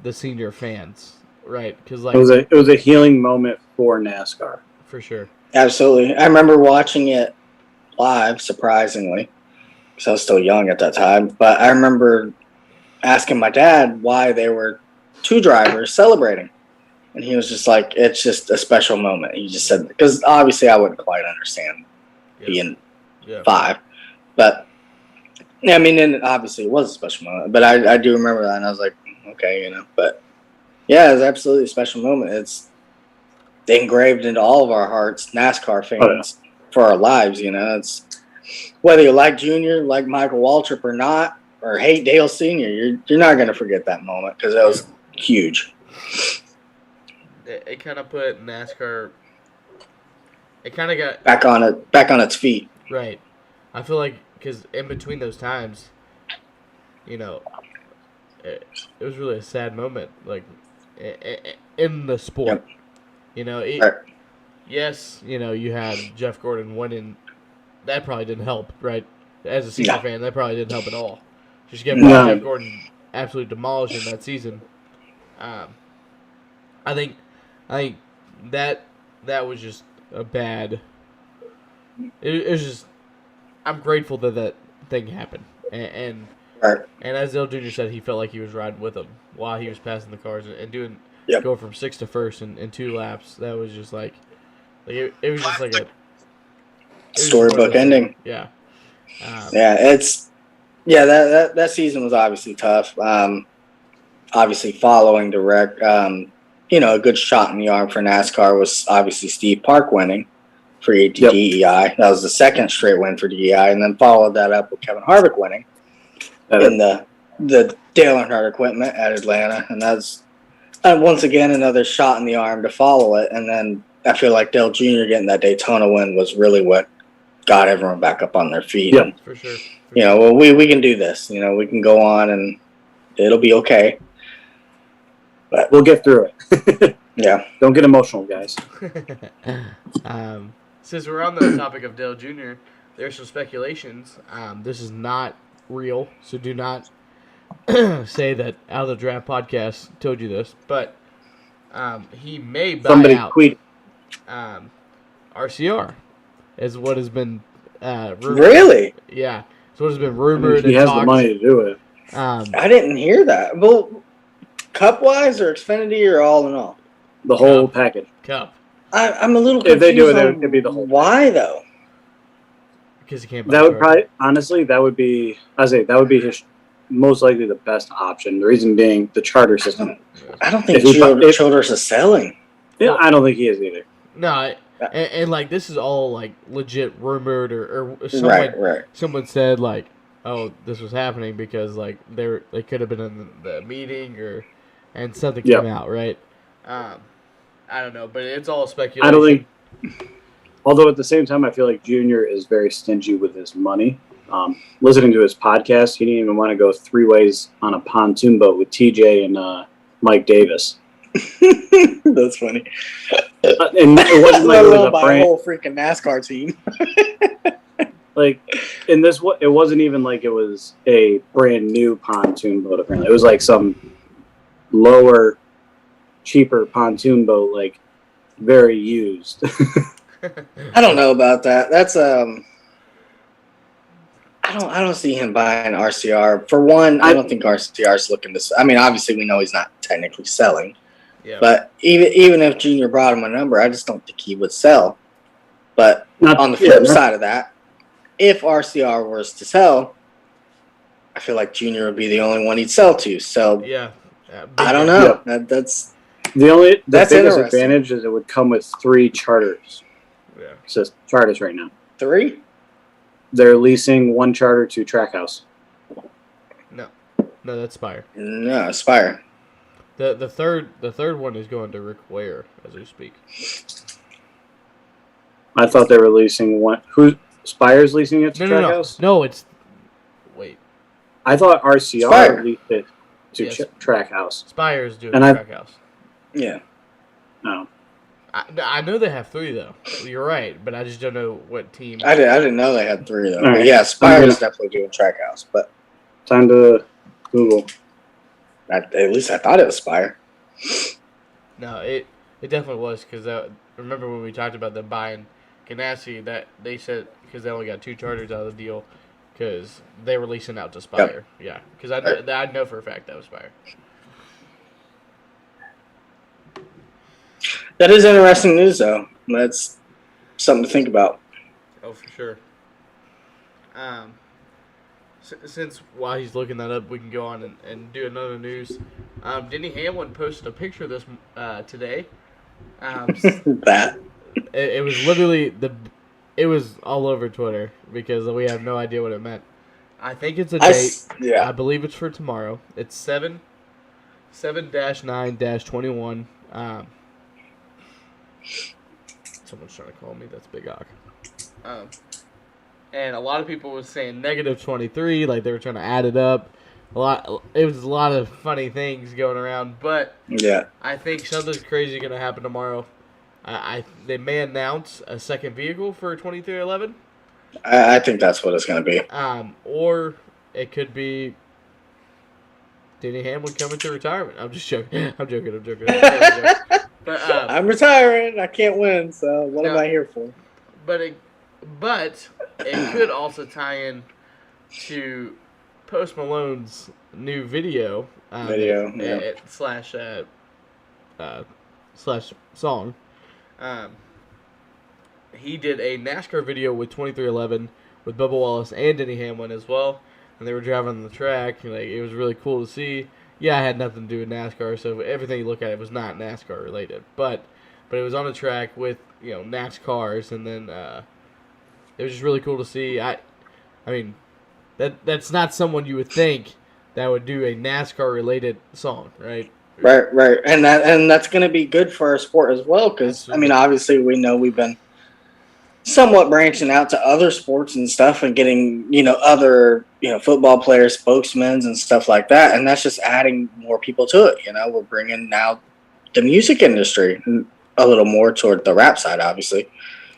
the senior fans, right? Because It was a healing moment for NASCAR. for sure. Absolutely. I remember watching it live, surprisingly, because I was still young at that time. But I remember asking my dad why there were two drivers celebrating. And he was just like, it's just a special moment. He just said, because obviously I wouldn't quite understand being 5. But, I mean, and obviously it was a special moment. But I do remember that, and I was like, okay, you know. But, yeah, it was absolutely a special moment. It's engraved into all of our hearts, NASCAR fans, for our lives, you know. It's whether you like Junior, like Michael Waltrip or not, or hate Dale Sr., you're not going to forget that moment because that was huge. It kind of put NASCAR. It kind of got back on its feet. Right. I feel like because in between those times, you know, it was really a sad moment, like in the sport. Yep. You know, Right. yes, you know, you had Jeff Gordon winning. That probably didn't help, right? As a senior fan, that probably didn't help at all. Just getting Jeff Gordon absolutely demolishing that season. I think that was just a bad. It was just. I'm grateful that thing happened, and as Dale Jr. said, he felt like he was riding with him while he was passing the cars and doing going from 6th to 1st in 2 laps. That was just like it was just like a storybook ending. Yeah. That season was obviously tough. Obviously, following the wreck, you know, a good shot in the arm for NASCAR was obviously Steve Park winning for DEI. That was the second straight win for DEI, and then followed that up with Kevin Harvick winning in the Dale Earnhardt equipment at Atlanta, and that's once again another shot in the arm to follow it. And then I feel like Dale Jr. getting that Daytona win was really what got everyone back up on their feet. Yeah, for sure. You know, well, we can do this. You know, we can go on and it'll be okay. But we'll get through it. Yeah. Don't get emotional, guys. Since we're on the topic of Dale Jr., there's some speculations. This is not real, so do not say that Out of the Draft podcast told you this, but he may buy out RCR, is what has been rumored. Really? Yeah. So what has been rumored. He has the money to do it. I didn't hear that. Well, Cup-wise or Xfinity or all in all? The whole package. Cup. I'm a little confused. If they do it, it would be the whole. Why though? Because he can't. That would probably, honestly, that would be his most likely the best option. The reason being the charter system. I don't think Childress is selling. Yeah, I don't think he is either. No, and like this is all like legit rumored or someone said like, oh, this was happening because like they could have been in the meeting and something came out, right? I don't know, but it's all speculation. I don't think. Although at the same time, I feel like Junior is very stingy with his money. Listening to his podcast, he didn't even want to go 3 ways on a pontoon boat with TJ and Mike Davis. That's funny. And it wasn't like it was a whole freaking NASCAR team. Like in this, it wasn't even like it was a brand new pontoon boat. Apparently, it was like some lower, cheaper pontoon boat, like very used. I don't know about that. That's I don't see him buying RCR. For one, I don't think RCR is looking to. I mean, obviously we know he's not technically selling. Yeah. But even if Junior brought him a number, I just don't think he would sell. But on the flip side of that, if RCR was to sell, I feel like Junior would be the only one he'd sell to. So I don't know. Yeah. That's the biggest advantage is it would come with 3 charters. Yeah, it says charters right now. 3? They're leasing 1 charter to Trackhouse. No, that's Spire. No, Spire. The third one is going to Rick Ware as we speak. I thought they were leasing one. Who Spire's leasing it to Trackhouse? No, it's wait. I thought RCR leased it to Trackhouse. Spire's doing Trackhouse. Yeah. No. I know they have 3 though. You're right, but I just don't know what team. I didn't know they had 3 though. Right. Yeah, Spire is definitely doing Trackhouse, but time to Google. At least I thought it was Spire. No, it definitely was because remember when we talked about them buying Ganassi, that they said because they only got 2 charters out of the deal because they were leasing out to Spire. Yep. Yeah, because I know for a fact that was Spire. That is interesting news, though. That's something to think about. Oh, for sure. Since while he's looking that up, we can go on and do another news. Denny Hamlin posted a picture of this today. That. It was literally it was all over Twitter because we have no idea what it meant. I think it's a date. I believe it's for tomorrow. It's 7-9-21. Someone's trying to call me. That's Big Ock. And a lot of people were saying -23, like they were trying to add it up. It was a lot of funny things going around, but yeah, I think something's crazy going to happen tomorrow. They may announce a second vehicle for 2311. I think that's what it's going to be. Or it could be Denny Hamlin coming to retirement. I'm just joking. I'm joking. But I'm retiring. I can't win, so what am I here for? But it could also tie in to Post Malone's new video. Slash song. He did a NASCAR video with 2311 with Bubba Wallace and Denny Hamlin as well, and they were driving on the track. Like, it was really cool to see. Yeah, I had nothing to do with NASCAR, so everything you look at it was not NASCAR related, but it was on the track with NASCARs, and then it was just really cool to see. I mean, that's not someone you would think that would do a NASCAR related song, right? Right, and that's going to be good for our sport as well, because I mean, obviously we know we've been somewhat branching out to other sports and stuff, and getting other football players, spokesmen, and stuff like that, and that's just adding more people to it. We're bringing now the music industry a little more toward the rap side, obviously.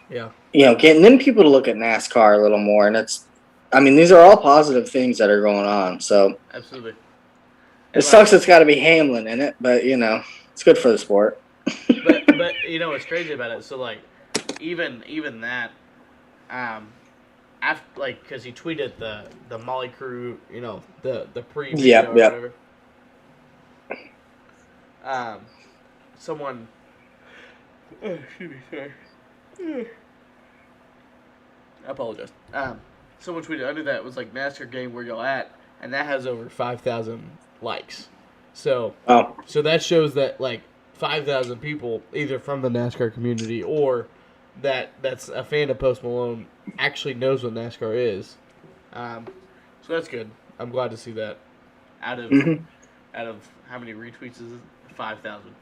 Yeah. Getting them people to look at NASCAR a little more, and these are all positive things that are going on. So absolutely. It sucks it's got to be Hamlin in it, but, it's good for the sport. but what's crazy about it, so, like, even that, after, like, because he tweeted the Molly Crew, the pre-video or whatever. Someone, excuse me, sorry. I apologize. Someone tweeted under that was like NASCAR game where y'all at, and that has over 5,000 likes. So that shows that like 5,000 people either from the NASCAR community or that's a fan of Post Malone actually knows what NASCAR is. So that's good. I'm glad to see that. Out of how many retweets is it? 5,000.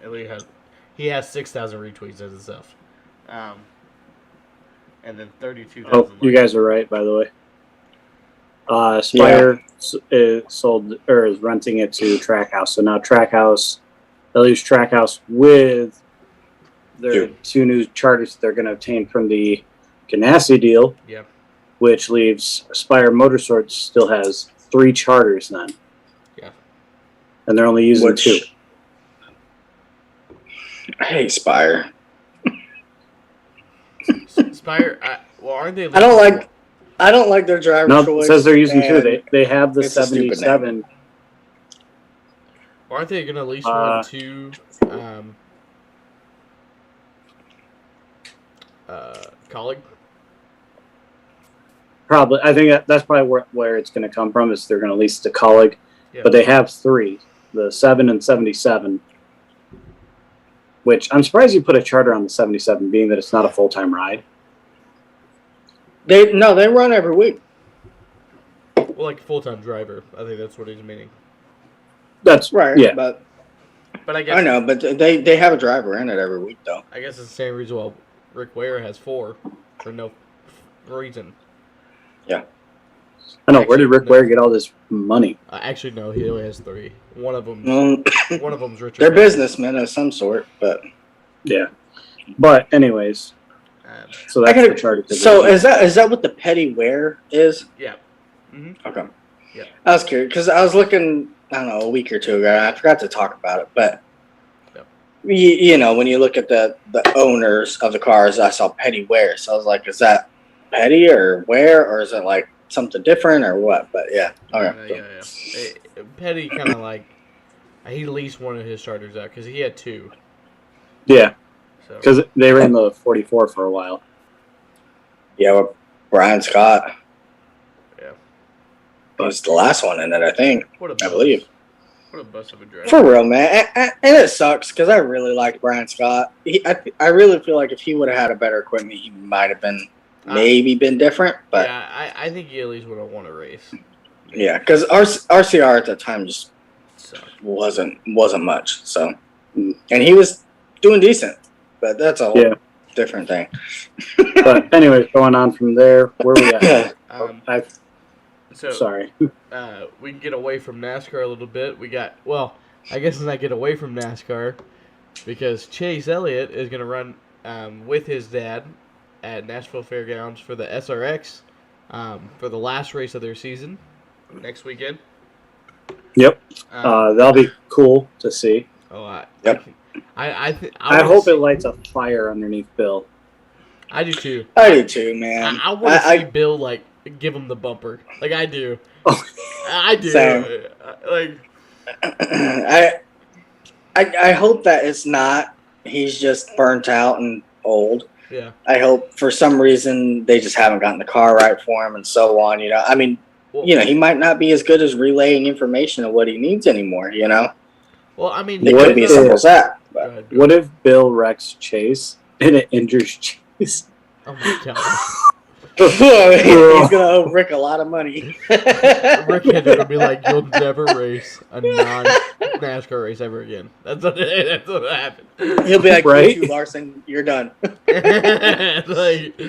He has 6,000 retweets as himself. And then 32,000. Oh, you guys are right, by the way. Spire is renting it to Trackhouse. So now Trackhouse, they'll use Trackhouse with their 2 new charters they're going to obtain from the Ganassi deal. Yep. Which leaves Spire Motorsports still has 3 charters then. Yeah. And they're only using 2. I hate Spire. Spire, aren't they? I don't like their driver choice. No, it says they're using 2. They have the 77. Aren't they going to lease one to Colleague? Probably. I think that's probably where it's going to come from, is they're going to lease to Colleague. Yeah. But they have 3, the 7 and 77. Which I'm surprised you put a charter on the 77, being that it's not a full-time ride. They run every week. Well, like a full-time driver. I think that's what he's meaning. That's right. Yeah, but I guess I know, but they have a driver in it every week, though. I guess it's the same reason why Rick Ware has 4 for no reason. Yeah. I know. Where did Rick Ware get all this money? Actually, no. He only has 3. One of them's Richard. They're businessmen of some sort, but yeah. But anyways, so that's the chart. So is that what the petty wear is? Yeah. Mm-hmm. Okay. Yeah. I was curious because I was looking don't know, a week or two ago. I forgot to talk about it, but Yep. you know, when you look at the owners of the cars, I saw Petty Ware. So I was like, is that Petty or Ware, or is it like something different or what? But yeah, okay. Yeah. Petty kind of like he leased one of his starters out because he had two. Yeah, So because they ran the 44 for a while. Yeah, with Brian Scott. Yeah. He was the last one in it, I think. what a I bust. believe. What a bust of a draft. For real, man. And it sucks because I really like Brian Scott. I really feel like if he would have had a better equipment, he might have been been different. But yeah, I think he at least would have won a race. yeah, because RCR at that time just Sucked. wasn't much. So, and he was doing decent, but that's a whole different thing. But anyways, going on from there, where we at? Sorry. We can get away from NASCAR a little bit. I guess not get away from NASCAR because Chase Elliott is going to run with his dad at Nashville Fairgrounds for the SRX for the last race of their season next weekend. Yep. That'll be cool to see. Yep. I hope it lights a fire underneath Bill. I do too. I do too, man. I want to see Bill like give him the bumper, like I do. I do. Same. Like I hope that it's not. He's just burnt out and old. Yeah. I hope for some reason they just haven't gotten the car right for him and so on. You know, I mean, he might not be as good as relaying information of what he needs anymore. You know. Well, I mean, it could be as simple as that. But. What if Bill wrecks Chase and it injures Chase? Oh my god. He's gonna owe Rick a lot of money. Rick Hendrick will be like, "You'll never race a non-NASCAR race ever again." That's what happened. He'll be like, right? "You, Larson, you're done." like,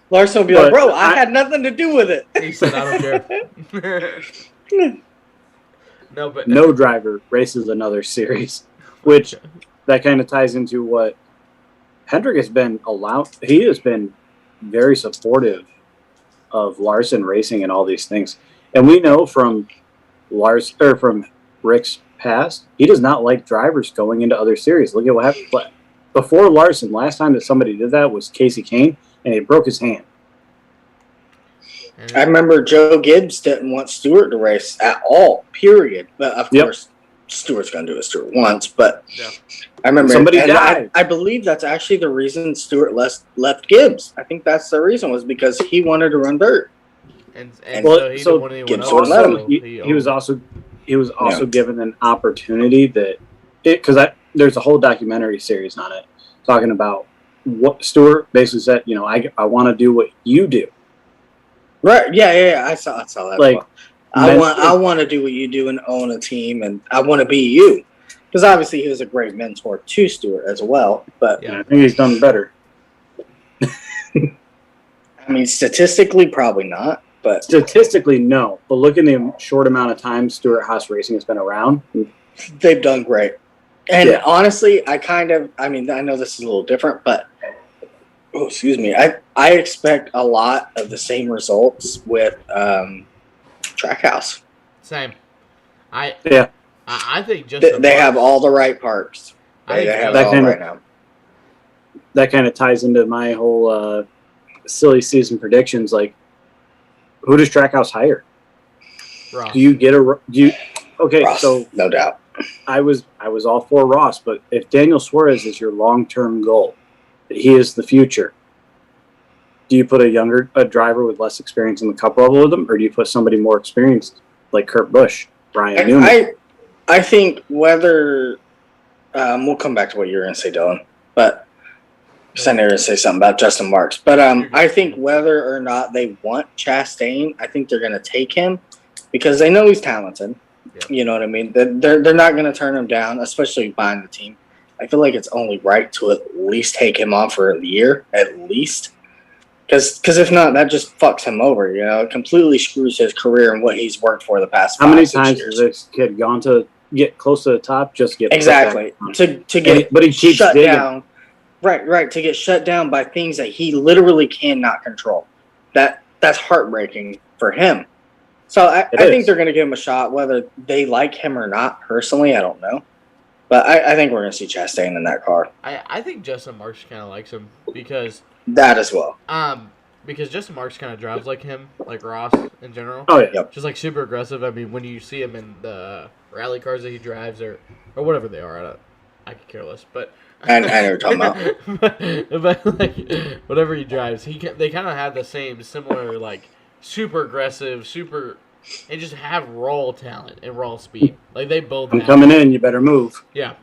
Larson will be like, "Bro, I had nothing to do with it." He said, "I don't care." No driver races another series, which that kind of ties into what Hendrick has been allowed. He has been very supportive of Larson racing and all these things, and we know from Rick's past, he does not like drivers going into other series. Look at what happened before Larson. Last time that somebody did that was Casey Kane, and he broke his hand. I remember Joe Gibbs didn't want Stewart to race at all, period. But of course, Stewart's going to do it Stewart once. But I remember somebody died. I believe that's actually the reason Stewart left Gibbs. I think that's the reason was because he wanted to run dirt. So Gibbs wouldn't let him. He was also given an opportunity because there's a whole documentary series on it talking about what Stewart basically said. You know, I want to do what you do. Right? Yeah. I saw that. Like, I want to do what you do and own a team, and I want to be you. Because obviously he was a great mentor to Stewart as well. But I think he's done better. I mean, statistically, probably not. But statistically, no. But look at the short amount of time Stewart Haas Racing has been around. They've done great. And honestly, I know this is a little different, but excuse me. I expect a lot of the same results with Trackhouse. Same. I think they have all the right parts. They have it all right now. That kind of ties into my whole silly season predictions. Like, who does Trackhouse hire? Ross. Do you get okay? Ross, so no doubt. I was all for Ross, but if Daniel Suarez is your long-term goal, that he is the future, do you put a driver with less experience in the Cup level with him, or do you put somebody more experienced like Kurt Busch, Brian Newman? I think whether we'll come back to what you were going to say, Dylan, but I know you're going to say something about Justin Marks. But I think whether or not they want Chastain, I think they're going to take him because they know he's talented. Yeah. You know what I mean? They're not going to turn him down, especially buying the team. I feel like it's only right to at least take him on for a year, at least. Because if not, that just fucks him over. You know, it completely screws his career and what he's worked for the past 5 How 6 many times years. has this kid gone to get close to the top, just get exactly to get but he keeps shut digging. down? Right, to get shut down by things that he literally cannot control. That's heartbreaking for him. So I think is. they're going to give him a shot, whether they like him or not. Personally, I don't know, but I think we're going to see Chastain in that car. I think Justin Marks kind of likes him because That as well. Justin Marks kind of drives like him, like Ross in general. Oh yeah. Yep. Just like super aggressive. I mean, when you see him in the rally cars that he drives or whatever they are, I could care less. But I know what you're talking about. but like whatever he drives, they kind of have the similar like super aggressive, and just have raw talent and raw speed. Like they both. I'm have coming in. You better move. Yeah.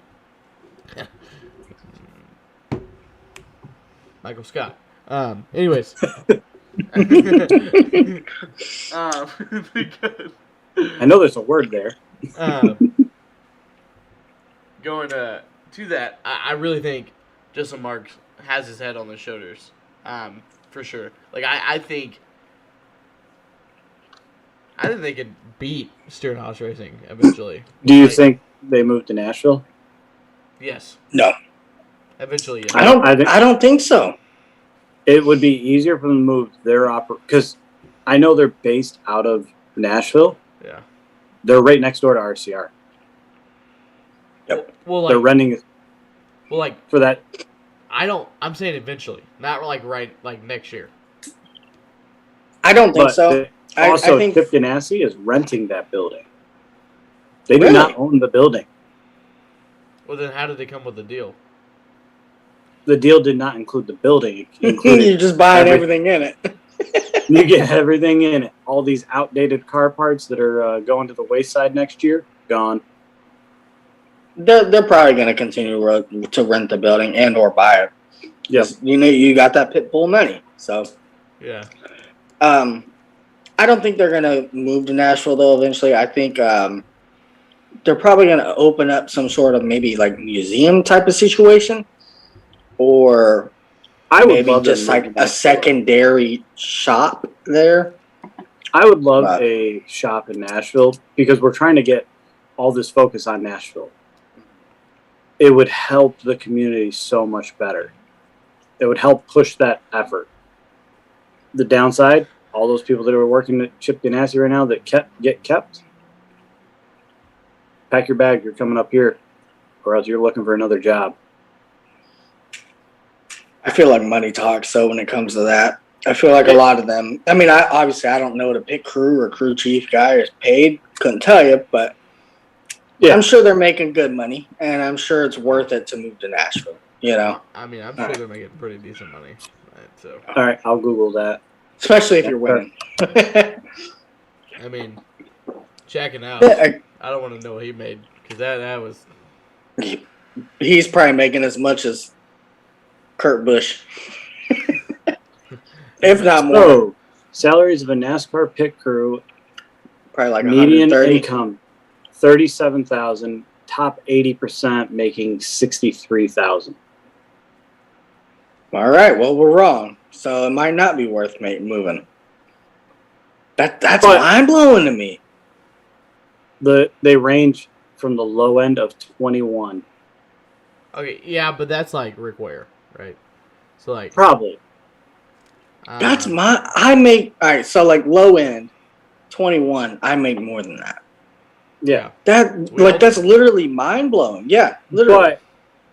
Michael Scott. Anyways. I know there's a word there. Going to that, I really think Justin Marks has his head on the shoulders, for sure. Like I think they could beat Stewart Haas Racing eventually. Do you think they moved to Nashville? Yes. No. Eventually, yes. I don't think so. It would be easier for them to move their because I know they're based out of Nashville. Yeah. They're right next door to RCR. Yep. Well, they're renting. Well, like for that. I'm saying eventually, not like next year. I don't think so. Also, I think Chip Ganassi is renting that building. They do Really? not own the building. Well, then how did they come with the deal? The deal did not include the building. It included you're just buying everything in it. You get everything in it. All these outdated car parts that are going to the wayside next year, gone. They're probably going to continue to rent the building and or buy it. Yes. You got that pit bull money. So yeah. I don't think they're going to move to Nashville though. Eventually, I think they're probably going to open up some sort of maybe like museum type of situation, or I would maybe love just like a secondary shop there. I would love a shop in Nashville because we're trying to get all this focus on Nashville. It would help the community so much better. It would help push that effort. The downside, all those people that are working at Chip Ganassi right now that get kept, pack your bag, you're coming up here, or else you're looking for another job. I feel like money talks. So when it comes to that, I feel like a lot of them. I mean, I don't know what a pit crew or crew chief guy is paid. Couldn't tell you, but yeah, I'm sure they're making good money, and I'm sure it's worth it to move to Nashville. You know, I mean, I'm sure they're making pretty decent money. Right, so, all right, I'll Google that. Especially if you're winning. I mean, checking out. I don't want to know what he made because that was. He's probably making as much as Kurt Busch, if not more. So, salaries of a NASCAR pit crew, probably like median 130. income, $37,000. Top 80% making $63,000. All right, well, we're wrong. So it might not be worth moving. That's mind blowing to me. They range from the low end of 21. Okay, yeah, but that's like Rick Ware, right? So like probably. That's I make all right. So like low end, 21. I make more than that. Yeah, that's literally mind blowing. Yeah, literally.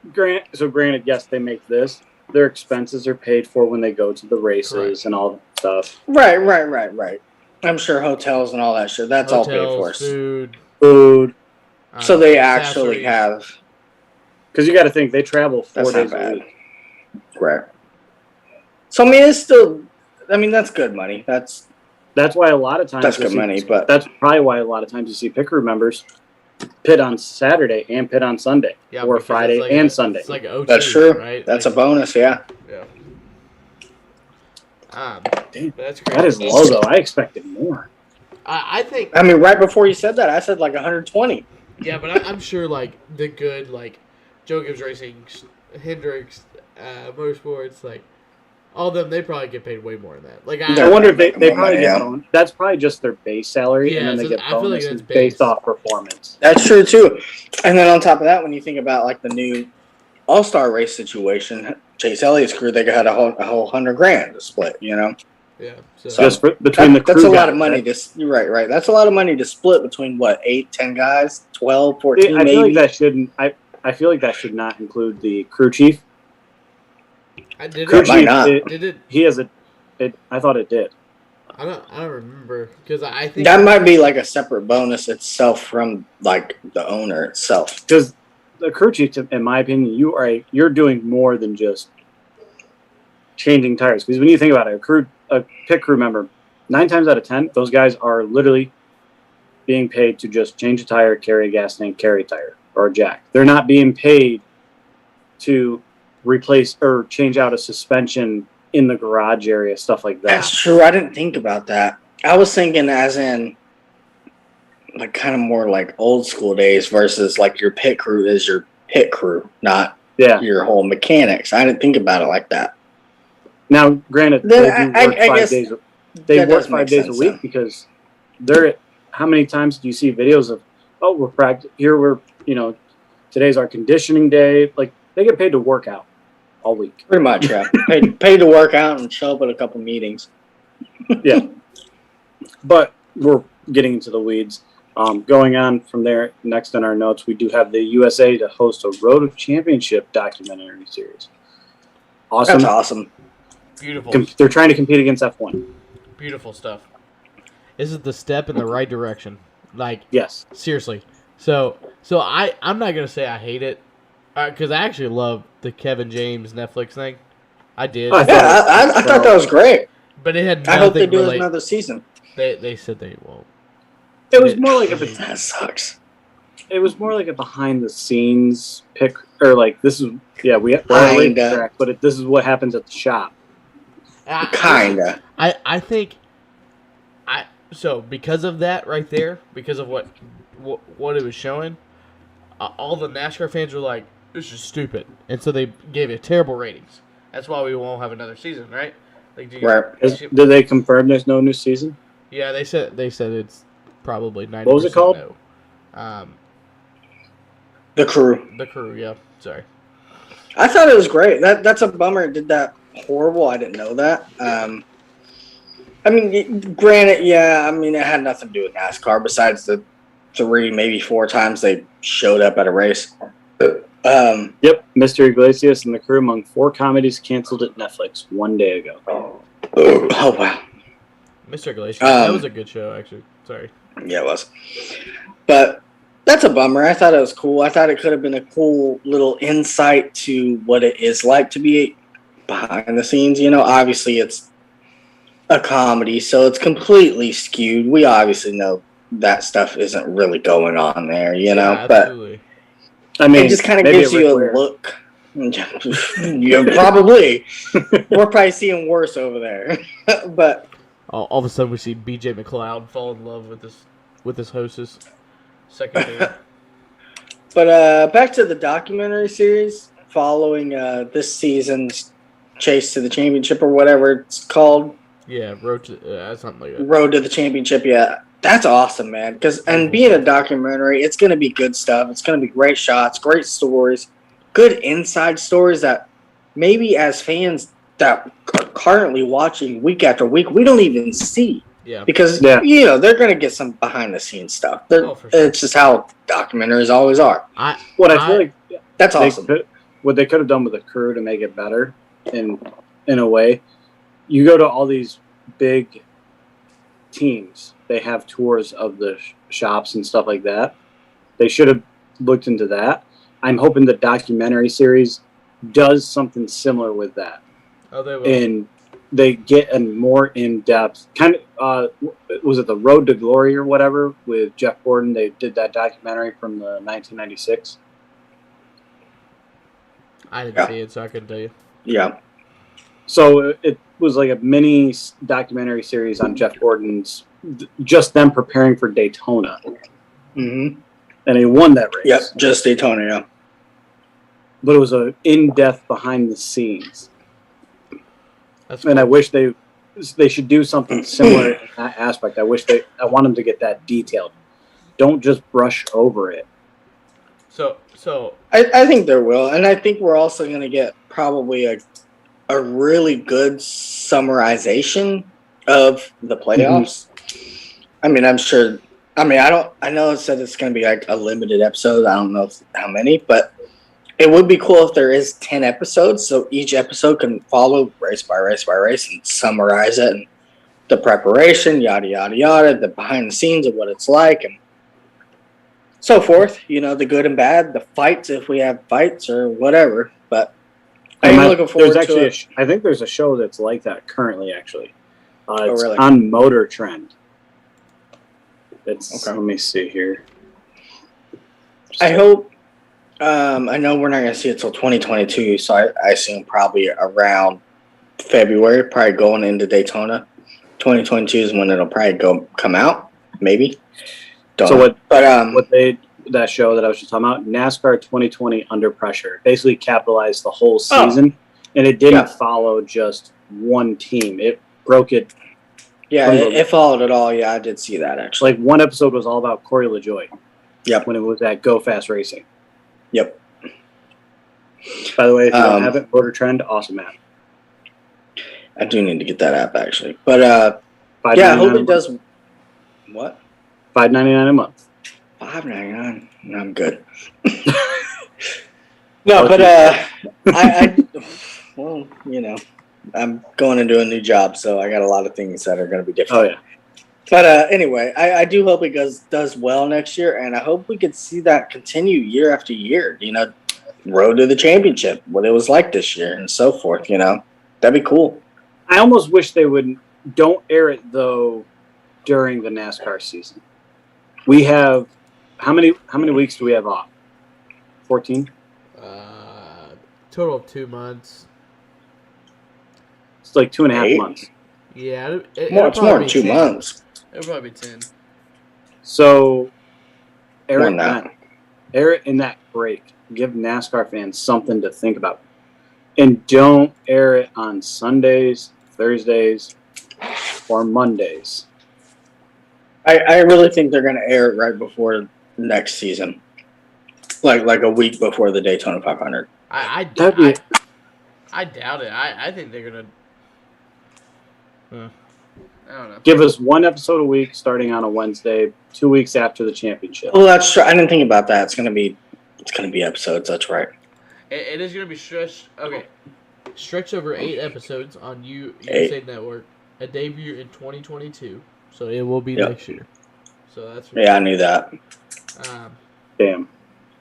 But granted, yes, they make this. Their expenses are paid for when they go to the races and all that stuff. Right. I'm sure hotels and all that shit. That's all paid for. Food. So they actually have. Because you got to think they travel 4 days a week. Right. So I mean, it's still. I mean, that's good money. That's why a lot of times that's good money. But that's probably why a lot of times you see pit crew members pit on Saturday and pit on Sunday, or Friday and Sunday. It's like OT, that's true. Right? That's a bonus. Yeah. Damn, that's great. That is low though. I expected more. I think. I mean, right before you said that, I said like 120. Yeah, but I'm sure like the good like Joe Gibbs Racing, Hendricks, Motorsports, like all of them, they probably get paid way more than that. Like I wonder if they probably get that's probably just their base salary, and then they get bonuses based off performance. That's true too. And then on top of that, when you think about like the new All-Star race situation, Chase Elliott's crew, they got a whole $100,000 to split. You know. Yeah. So Just between the crew that's a lot guys, of money. right? You're right. That's a lot of money to split between what 8, 10 guys, 12, 14 I feel maybe. like that shouldn't. I feel like that should not include the crew chief. I did Crew it. might chief. not. Did it? He has a. I thought it did. I don't remember because I think That might be like a separate bonus itself from like the owner itself. Because the crew chief, in my opinion, you're doing more than just changing tires. Because when you think about it, a pit crew member, 9 times out of 10, those guys are literally being paid to just change a tire, carry a gas tank, carry a tire, or a jack. They're not being paid to replace or change out a suspension in the garage area, stuff like that. That's true. I didn't think about that. I was thinking as in like kind of more like old school days versus like your pit crew is your pit crew, not your whole mechanics. I didn't think about it like that. Now, granted, Then they do work 5 days. They work 5 days a week then. because they're. How many times do you see videos of? Oh, we're practicing here. We're today's our conditioning day. Like they get paid to work out all week. Pretty much, yeah. paid to work out and show up at a couple meetings. Yeah, but we're getting into the weeds. Going on from there, next in our notes, we do have the USA to host a Road of Championship documentary series. Awesome. That's awesome. beautiful. They're trying to compete against F1. Beautiful stuff. This is the step in the right direction. Like, Yes. seriously. So I'm not gonna say I hate it, because I actually love the Kevin James Netflix thing. I did. I I thought that was great. But it had I nothing hope they do relate- another season. They said they won't. It was more like That sucks. it was more like a behind the scenes pick, or like this is we're late Kinda. track, but this is what happens at the shop. Kinda. I think so because of that right there, because of what it was showing, all the NASCAR fans were like, "This is stupid," and so they gave it terrible ratings. That's why we won't have another season, right? Like, Right. Did they confirm there's no new season? Yeah, they said it's probably 90%. What was it called? No. The crew. The crew. Yeah, sorry. I thought it was great. That's a bummer. It did that horrible. I didn't know that. I mean, granted, yeah. I mean, it had nothing to do with NASCAR besides the 3, maybe 4 times they showed up at a race. Yep, Mr. Iglesias and the crew among 4 comedies canceled at Netflix 1 day ago. Oh wow. Mr. Glacier. That was a good show, actually. Sorry. Yeah, it was. But that's a bummer. I thought it was cool. I thought it could have been a cool little insight to what it is like to be behind the scenes. You know, obviously it's a comedy, so it's completely skewed. We obviously know that stuff isn't really going on there, you know. Yeah, absolutely. I mean, it just kind of maybe gives you a Ric Flair. look. Yeah, probably. We're probably seeing worse over there. But All of a sudden, we see B.J. McLeod fall in love with his hostess. Second game. But back to the documentary series following this season's Chase to the Championship or whatever it's called. Yeah, road to something like that. Road to the Championship, yeah. That's awesome, man. And being a documentary, it's going to be good stuff. It's going to be great shots, great stories, good inside stories that maybe as fans that are currently watching week after week, we don't even see. Yeah. Because, you know, they're going to get some behind-the-scenes stuff. Oh, for sure. It's just how documentaries always are. I feel like That's awesome. What they could have done with the crew to make it better, in a way, you go to all these big teams. They have tours of the shops and stuff like that. They should have looked into that. I'm hoping the documentary series does something similar with that. Oh, they will. And they get a more in-depth kind of was it the Road to Glory or whatever with Jeff Gordon? They did that documentary from the 1996. I didn't see it, so I couldn't tell you. Yeah. So it was like a mini documentary series on Jeff Gordon's, just them preparing for Daytona. Mm-hmm. And he won that race. Yep, just Daytona, yeah. But it was a in-depth behind the scenes. That's And cool. I wish they should do something similar in that aspect. I want them to get that detailed. Don't just brush over it. So I think there will. And I think we're also going to get probably a really good summarization of the playoffs. I mean, I'm sure. I mean, I know it said it's going to be like a limited episode. I don't know how many, but it would be cool if there is 10 episodes, so each episode can follow race by race by race and summarize it and the preparation, yada yada yada, the behind the scenes of what it's like, and so forth. You know, the good and bad, the fights if we have fights or whatever. But I'm looking forward to it. I think there's a show that's like that currently. Actually, it's really? on Motor Trend. It's Let me see here. I hope. I know we're not going to see it till 2022, so I assume probably around February, probably going into Daytona. 2022 is when it'll probably come out, maybe. Don't know. That show that I was just talking about, NASCAR 2020 Under Pressure, basically capitalized the whole season, and it didn't follow just one team. It broke it. Yeah, it followed it all. Yeah, I did see that actually. Like one episode was all about Corey LaJoie. Yep. When it was at Go Fast Racing. Yep. By the way, if you don't have it, Motor Trend, awesome app. I do need to get that app actually, but I hope it does. What? $5.99 a month. $5.99. I'm good. No, but well, you know, I'm going into a new job, so I got a lot of things that are going to be different. Oh yeah. But anyway, I do hope it does well next year, and I hope we could see that continue year after year. You know, road to the championship, what it was like this year, and so forth. You know, that'd be cool. I almost wish they don't air it though during the NASCAR season. We have how many weeks do we have off? 14. Total of 2 months. It's like 2.5 months. Yeah, it's more than 2 months. It'll probably be 10. So, air it in that break. Give NASCAR fans something to think about. And don't air it on Sundays, Thursdays, or Mondays. I really think they're going to air it right before next season. Like a week before the Daytona 500. I doubt it. I think they're going to... I don't know. Give us one episode a week starting on a Wednesday, 2 weeks after the championship. Oh, that's true. I didn't think about that. It's gonna be episodes. That's right. It is gonna be stretched. Okay, stretched over 8 episodes on USA Network. A debut in 2022, so it will be next year. So that's I knew that. Damn,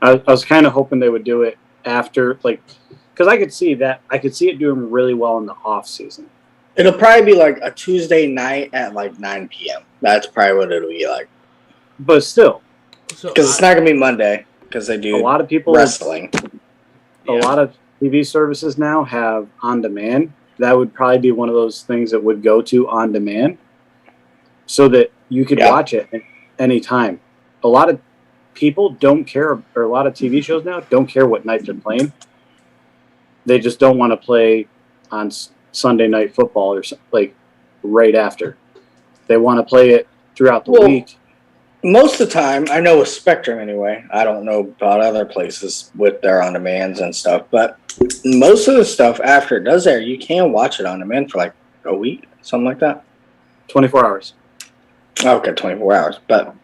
I was kind of hoping they would do it after, because I could see it doing really well in the off season. It'll probably be like a Tuesday night at like 9 p.m. That's probably what it'll be like. But still. Because it's not going to be Monday because they do a lot of people wrestling. A lot of TV services now have on demand. That would probably be one of those things that would go to on demand so that you could watch it at any time. A lot of people don't care, or a lot of TV shows now don't care what night they're playing. They just don't want to play on Sunday Night Football or right after. They want to play it throughout the week. Most of the time, I know with Spectrum anyway. I don't know about other places with their on demands and stuff, but most of the stuff after it does air, you can watch it on demand for like a week, something like that. 24 hours. Okay, 24 hours, but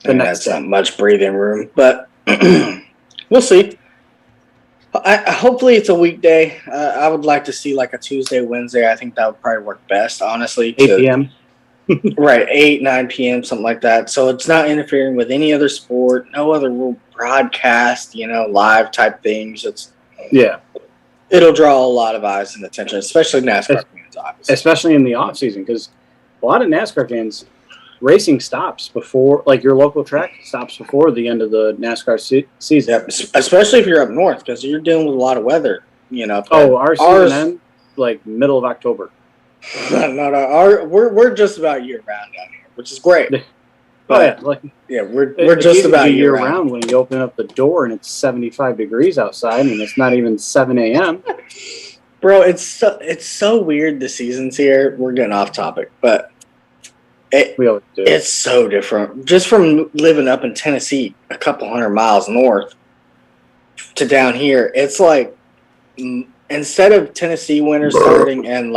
that's not much breathing room. But we'll see. Hopefully it's a weekday. I would like to see like a Tuesday, Wednesday. I think that would probably work best, honestly. 8 p.m. Right, 8, 9 p.m., something like that. So it's not interfering with any other sport, no other broadcast, live type things. It'll draw a lot of eyes and attention, especially NASCAR fans, obviously. Especially in the off season, because a lot of NASCAR fans, racing stops before, your local track stops before the end of the NASCAR season. Yep, especially if you're up north, because you're dealing with a lot of weather. Our season ends middle of October. We're just about year round down here, which is great. But, we're just about year round when you open up the door and it's 75 degrees outside and it's not even 7 a.m. Bro, it's so weird. The season's here. We're getting off topic, but it's so different. Just from living up in Tennessee, a couple 100 miles north to down here, it's like instead of Tennessee winter starting in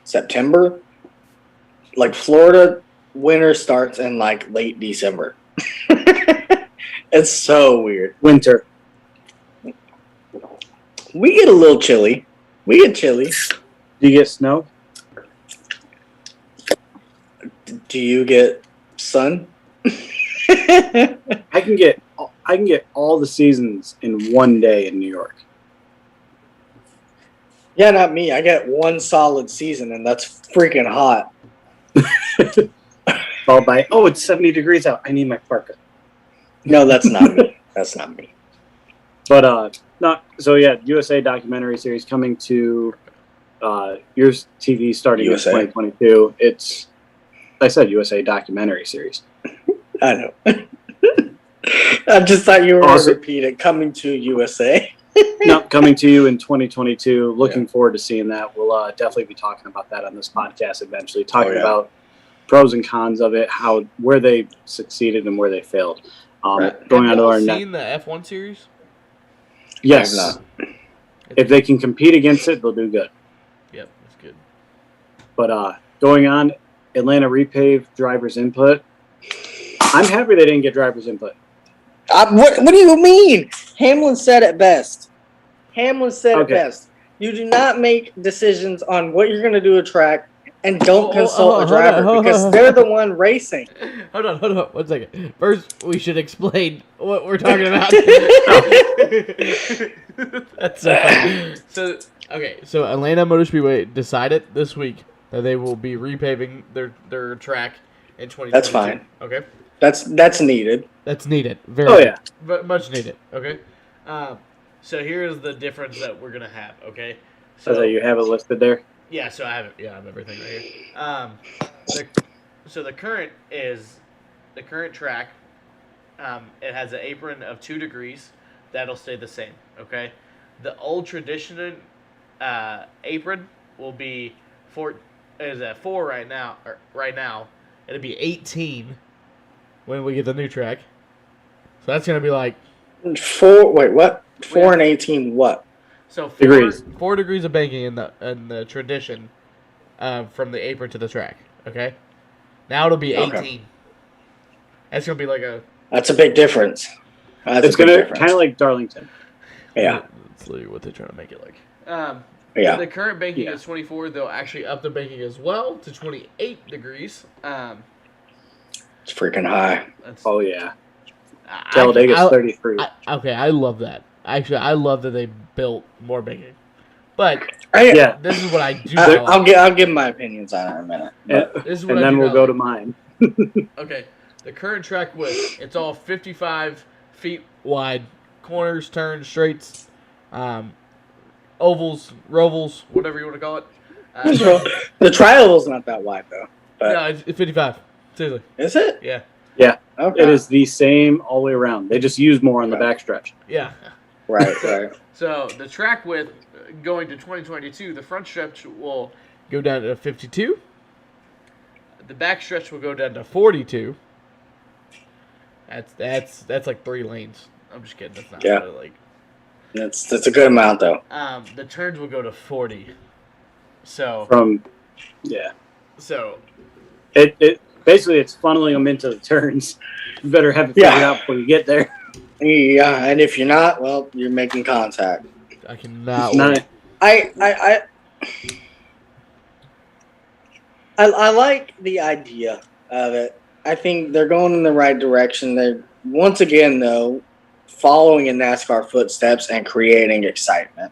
September. Like Florida winter starts in like late December. It's so weird. Winter. We get a little chilly. We get chilly. Do you get snow? Do you get sun? I can get all the seasons in one day in New York. Yeah, not me. I get one solid season, and that's freaking hot. Followed by, oh, it's 70 degrees out. I need my parka. No, that's not me. That's not me. But so yeah, USA documentary series coming to your TV starting USA. in 2022. I said USA documentary series. I know. I just thought you were going to Also- repeat it. Coming to USA. No, coming to you in 2022. Looking forward to seeing that. We'll definitely be talking about that on this podcast eventually. Talking about pros and cons of it, where they succeeded and where they failed. Right. Going on to our seen the F1 series? yes, I have if they can compete against it, they'll do good. Yep, that's good. But going on, Atlanta repave drivers input. I'm happy they didn't get drivers input. What do you mean? Hamlin said it best. Hamlin said it Okay. best. You do not make decisions on what you're going to do a track and don't consult a driver because they're the one racing. Hold on, 1 second. First, we should explain what we're talking about. That's so funny. So Atlanta Motor Speedway decided this week that they will be repaving their track in 2022. That's fine. Okay. That's needed. That's needed. Very Oh yeah, but much needed. Okay. So here's the difference that we're gonna have. Okay. so that you have it listed there. Yeah, so I have it. Yeah, I have everything right here. The current track. It has an apron of 2 degrees. That'll stay the same. Okay. The old traditional apron will be 4. Is at 4 right now. It'll be 18 when we get the new track. So that's gonna be like 4. Wait, what? 4 and 18. What? so 4 degrees of banking in the tradition from the apron to the track. Okay. Now it'll be 18. Okay. That's gonna be like a. That's a big difference. It's gonna kind of like Darlington. Yeah. That's literally what they're trying to make it like. Yeah. The current banking Yeah. is 24. They'll actually up the banking as well to 28 degrees. It's freaking high. That's, Oh yeah, I- Talladega's I- 33. Okay, I love that. Actually, I love that they built more banking. But Yeah, this is what I do. I'll give my opinions on it in a minute. and, This is what and I then do we'll not go like. to mine. Okay, the current track width, it's all 55 feet wide. Corners, turns, straights, ovals, rovals, whatever you want to call it. The trial's not that wide though. But No, it's 55. Seriously. is it? Yeah. Okay. It is the same all the way around. They just use more on the backstretch. Yeah. Right. So the track width going to 2022, the front stretch will go down to 52. The back stretch will go down to 42. That's like 3 lanes. I'm just kidding. That's not Yeah. really like. That's a good amount though. The turns will go to 40. So so It basically it's funneling them into the turns. You better have it figured out before you get there. Yeah, and if you're not, well, you're making contact. I cannot It's not- wait. I like the idea of it. I think they're going in the right direction. They're once again though following in NASCAR footsteps and creating excitement.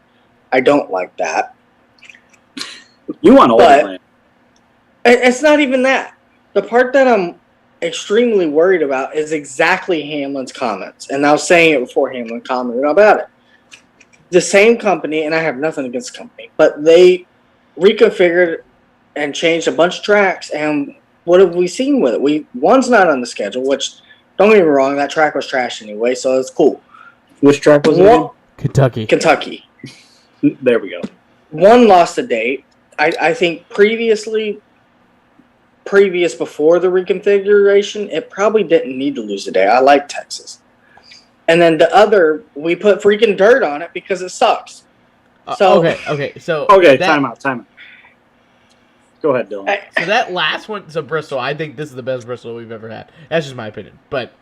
I don't like that. You want all the But- land. It's not even that. The part that I'm extremely worried about is exactly Hamlin's comments. And I was saying it before Hamlin commented about it. The same company, and I have nothing against the company, but they reconfigured and changed a bunch of tracks. And what have we seen with it? One's not on the schedule, which, don't get me wrong, that track was trash anyway, so it's cool. Which track was it? One, Kentucky. Kentucky. Again? There we go. One lost a date. I think previous before the reconfiguration, it probably didn't need to lose a day. I like Texas. And then the other, we put freaking dirt on it because it sucks. So okay. So Okay, that- time out. Go ahead, Dylan. So that last one, so Bristol, I think this is the best Bristol we've ever had. That's just my opinion. But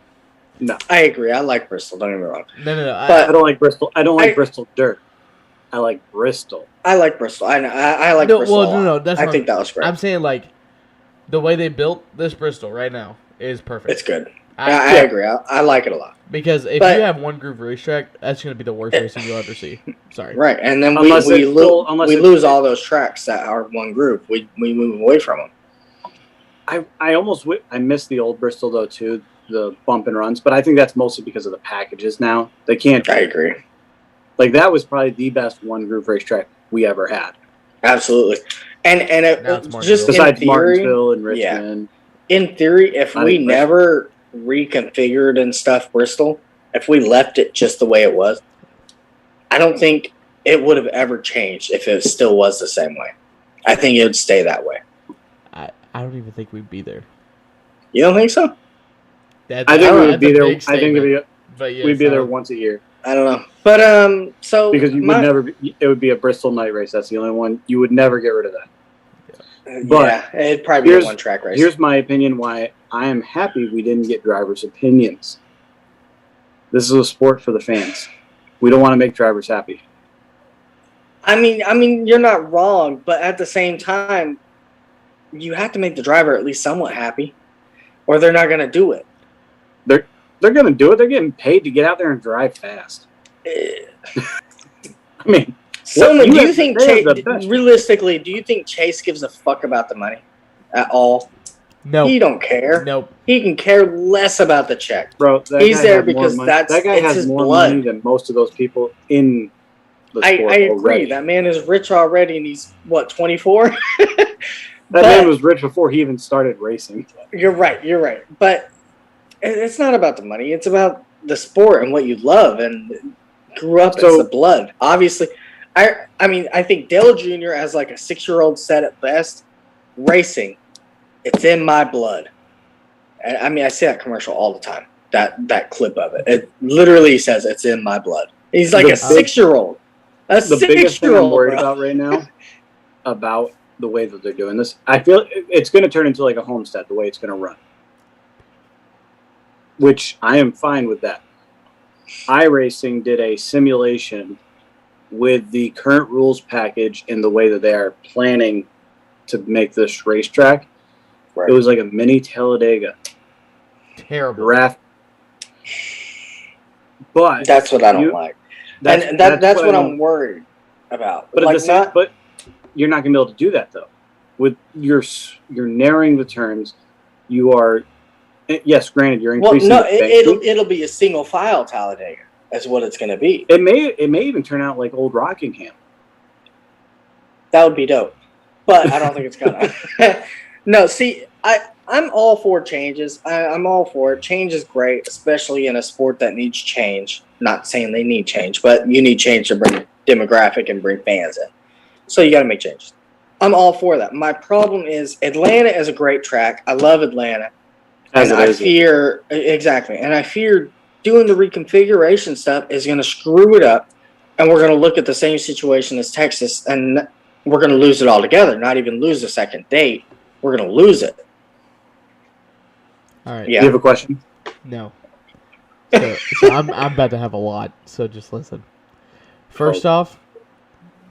No, I agree. I like Bristol. Don't get me wrong. no. But- I don't like Bristol. I don't like Bristol dirt. I like Bristol. I like Bristol. I like No, Bristol. well, a lot. no. That's I what think that was great. I'm saying, like, the way they built this Bristol right now is perfect. It's good. I agree. I like it a lot. Because if But- you have one groove racetrack, that's going to be the worst racing you'll ever see. Sorry. Right, and then Unless we it's still- lose all those tracks that are one group. We move away from them. I miss the old Bristol though too, the bump and runs, but I think that's mostly because of the packages now. They can't. I agree. Like that was probably the best one groove racetrack we ever had, Absolutely. And Now it's it, Martinsville. just in besides theory, Martinsville and Richmond. in theory, if I we think Bristol. never reconfigured and stuff Bristol, if we left it just the way it was, I don't think it would have ever changed if it still was the same way. I think it would stay that way. I don't even think we'd be there. You don't think so? That's, I think we would that's be a there. big I think statement, but yes, we'd be there once a year I don't know. But so because you would never. It would be a Bristol night race. That's the only one. You would never get rid of that. But yeah, it'd probably be a one track race. Here's my opinion why I am happy we didn't get drivers' opinions. This is a sport for the fans. We don't want to make drivers happy. I mean, you're not wrong, but at the same time, you have to make the driver at least somewhat happy, or they're not going to do it. They're going to do it. They're getting paid to get out there and drive fast. I mean, So, What- do you you have- think they have Chase, the best. realistically, do you think Chase gives a fuck about the money at all? No. He don't care. Nope. He can care less about the check. bro, that He's guy there has more because money. that guy has his more blood. money than most of those people in the I sport agree. already. That man is rich already, and he's, what, 24? That man was rich before he even started racing. You're right. But it's not about the money. It's about the sport and what you love and grew up. So- It's the blood. Obviously, I mean, I think Dale Jr. as like a 6-year-old said it best, racing, it's in my blood. And I mean, I see that commercial all the time, that clip of it. It literally says it's in my blood. He's like The a 6-year-old. A The biggest thing I'm 6-year-old, worried bro. about right now, about the way that they're doing this, I feel it's going to turn into like a homestead, the way it's going to run. Which I am fine with that. iRacing did a simulation with the current rules package in the way that they are planning to make this racetrack. Right. It was like a mini Talladega Terrible. draft. But That's what I don't you- like. And that's what I'm worried about. But like at the same, but you're not going to be able to do that though. With you're narrowing the turns, you are. Yes, granted, you're well, increasing. no, the banking. it'll be a single file Talladega. That's what it's going to be. It may even turn out like old Rockingham. That would be dope, but I don't think it's gonna. No, see, I'm all for changes. I'm all for it. Change is great, especially in a sport that needs change. Not saying they need change, but you need change to bring demographic and bring fans in. So you got to make changes. I'm all for that. My problem is Atlanta is a great track. I love Atlanta. As And it I is. fear exactly, and I fear doing the reconfiguration stuff is going to screw it up, and we're going to look at the same situation as Texas, and we're going to lose it altogether. Not even lose the second date, we're going to lose it. All right. Yeah. You have a question? No. So I'm about to have a lot, so just listen. First off,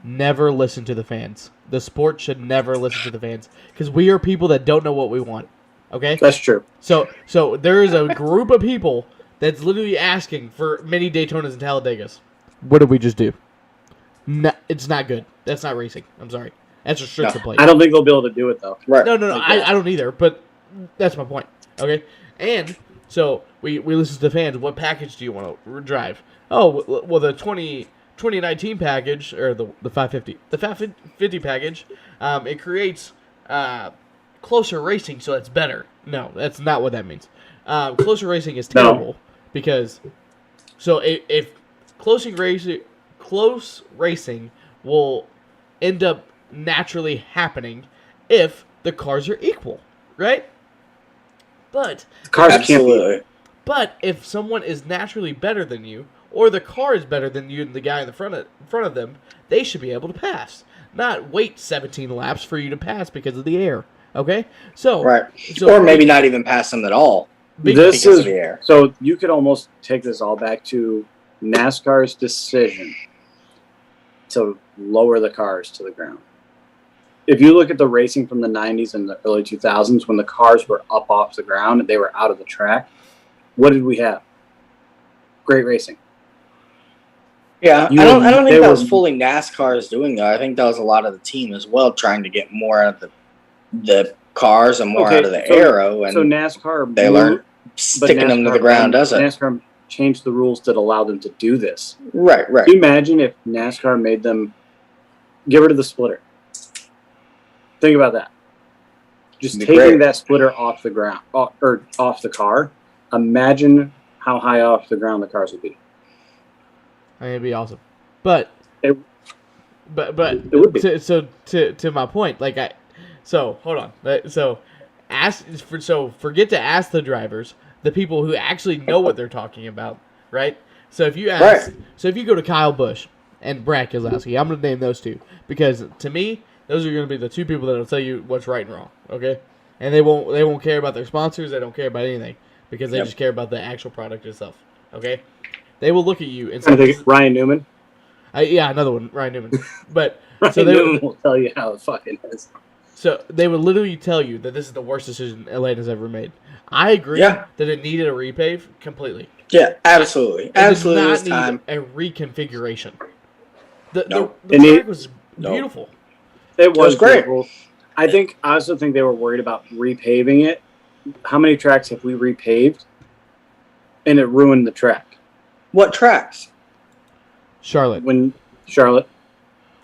never listen to the fans. The sport should never listen to the fans because we are people that don't know what we want. Okay? That's true. So there is a group of people that's literally asking for mini Daytonas and Talladegas. What did we just do? No, it's not good. That's not racing. I'm sorry. That's restriction plate. I don't think they'll be able to do it though. Right? No. Like that. I don't either, but that's my point. Okay? And so we listen to the fans. What package do you want to drive? Oh, well, the 2019 package, or the 550. The 550 package, it creates closer racing, so it's better. No, that's not what that means. Closer racing is terrible because if close racing will end up naturally happening if the cars are equal, right? But Cars can't be. Absolutely. but if someone is naturally better than you, or the car is better than you and the guy in the front of them, they should be able to pass. not wait 17 laps for you to pass because of the air. Okay, so Right. so Or maybe not even pass them at all. This because is of the air. so you could almost take this all back to NASCAR's decision to lower the cars to the ground. If you look at the racing from the 90s and the early 2000s, when the cars were up off the ground and they were out of the track, what did we have? Great racing. Yeah, I don't think they that were- was fully NASCAR's doing that. I think that was a lot of the team as well, trying to get more out of the cars and more out of the aero, and So NASCAR they blew- learned sticking them to the NASCAR ground then- doesn't. NASCAR changed the rules that allowed them to do this. Right. Can you imagine if NASCAR made them get rid of the splitter? Think about that. Just Be taking great. that splitter off the ground or off the car. Imagine how high off the ground the cars would be. I mean, it'd be awesome, but It- but It would be. to my point, like hold on, forget to ask the drivers, the people who actually know what they're talking about, right? So if you ask, Right. so if you go to Kyle Busch and Brad Keselowski, I'm gonna name those two because to me, those are gonna be the two people that will tell you what's right and wrong, okay? And they won't care about their sponsors, they don't care about anything because they Yep. just care about the actual product itself, okay? They will look at you and I say, think Ryan Newman. yeah, another one, Ryan Newman. But Ryan they Newman will tell you how it fucking is. so they would literally tell you that this is the worst decision Atlanta's ever made. I agree Yeah. that it needed a repave completely. Yeah, absolutely. It Absolutely, it was did not time. need a reconfiguration. The Nope. the It track was Nope. beautiful. It was great. beautiful. I also think they were worried about repaving it. How many tracks have we repaved and it ruined the track? What tracks? Charlotte, When Charlotte,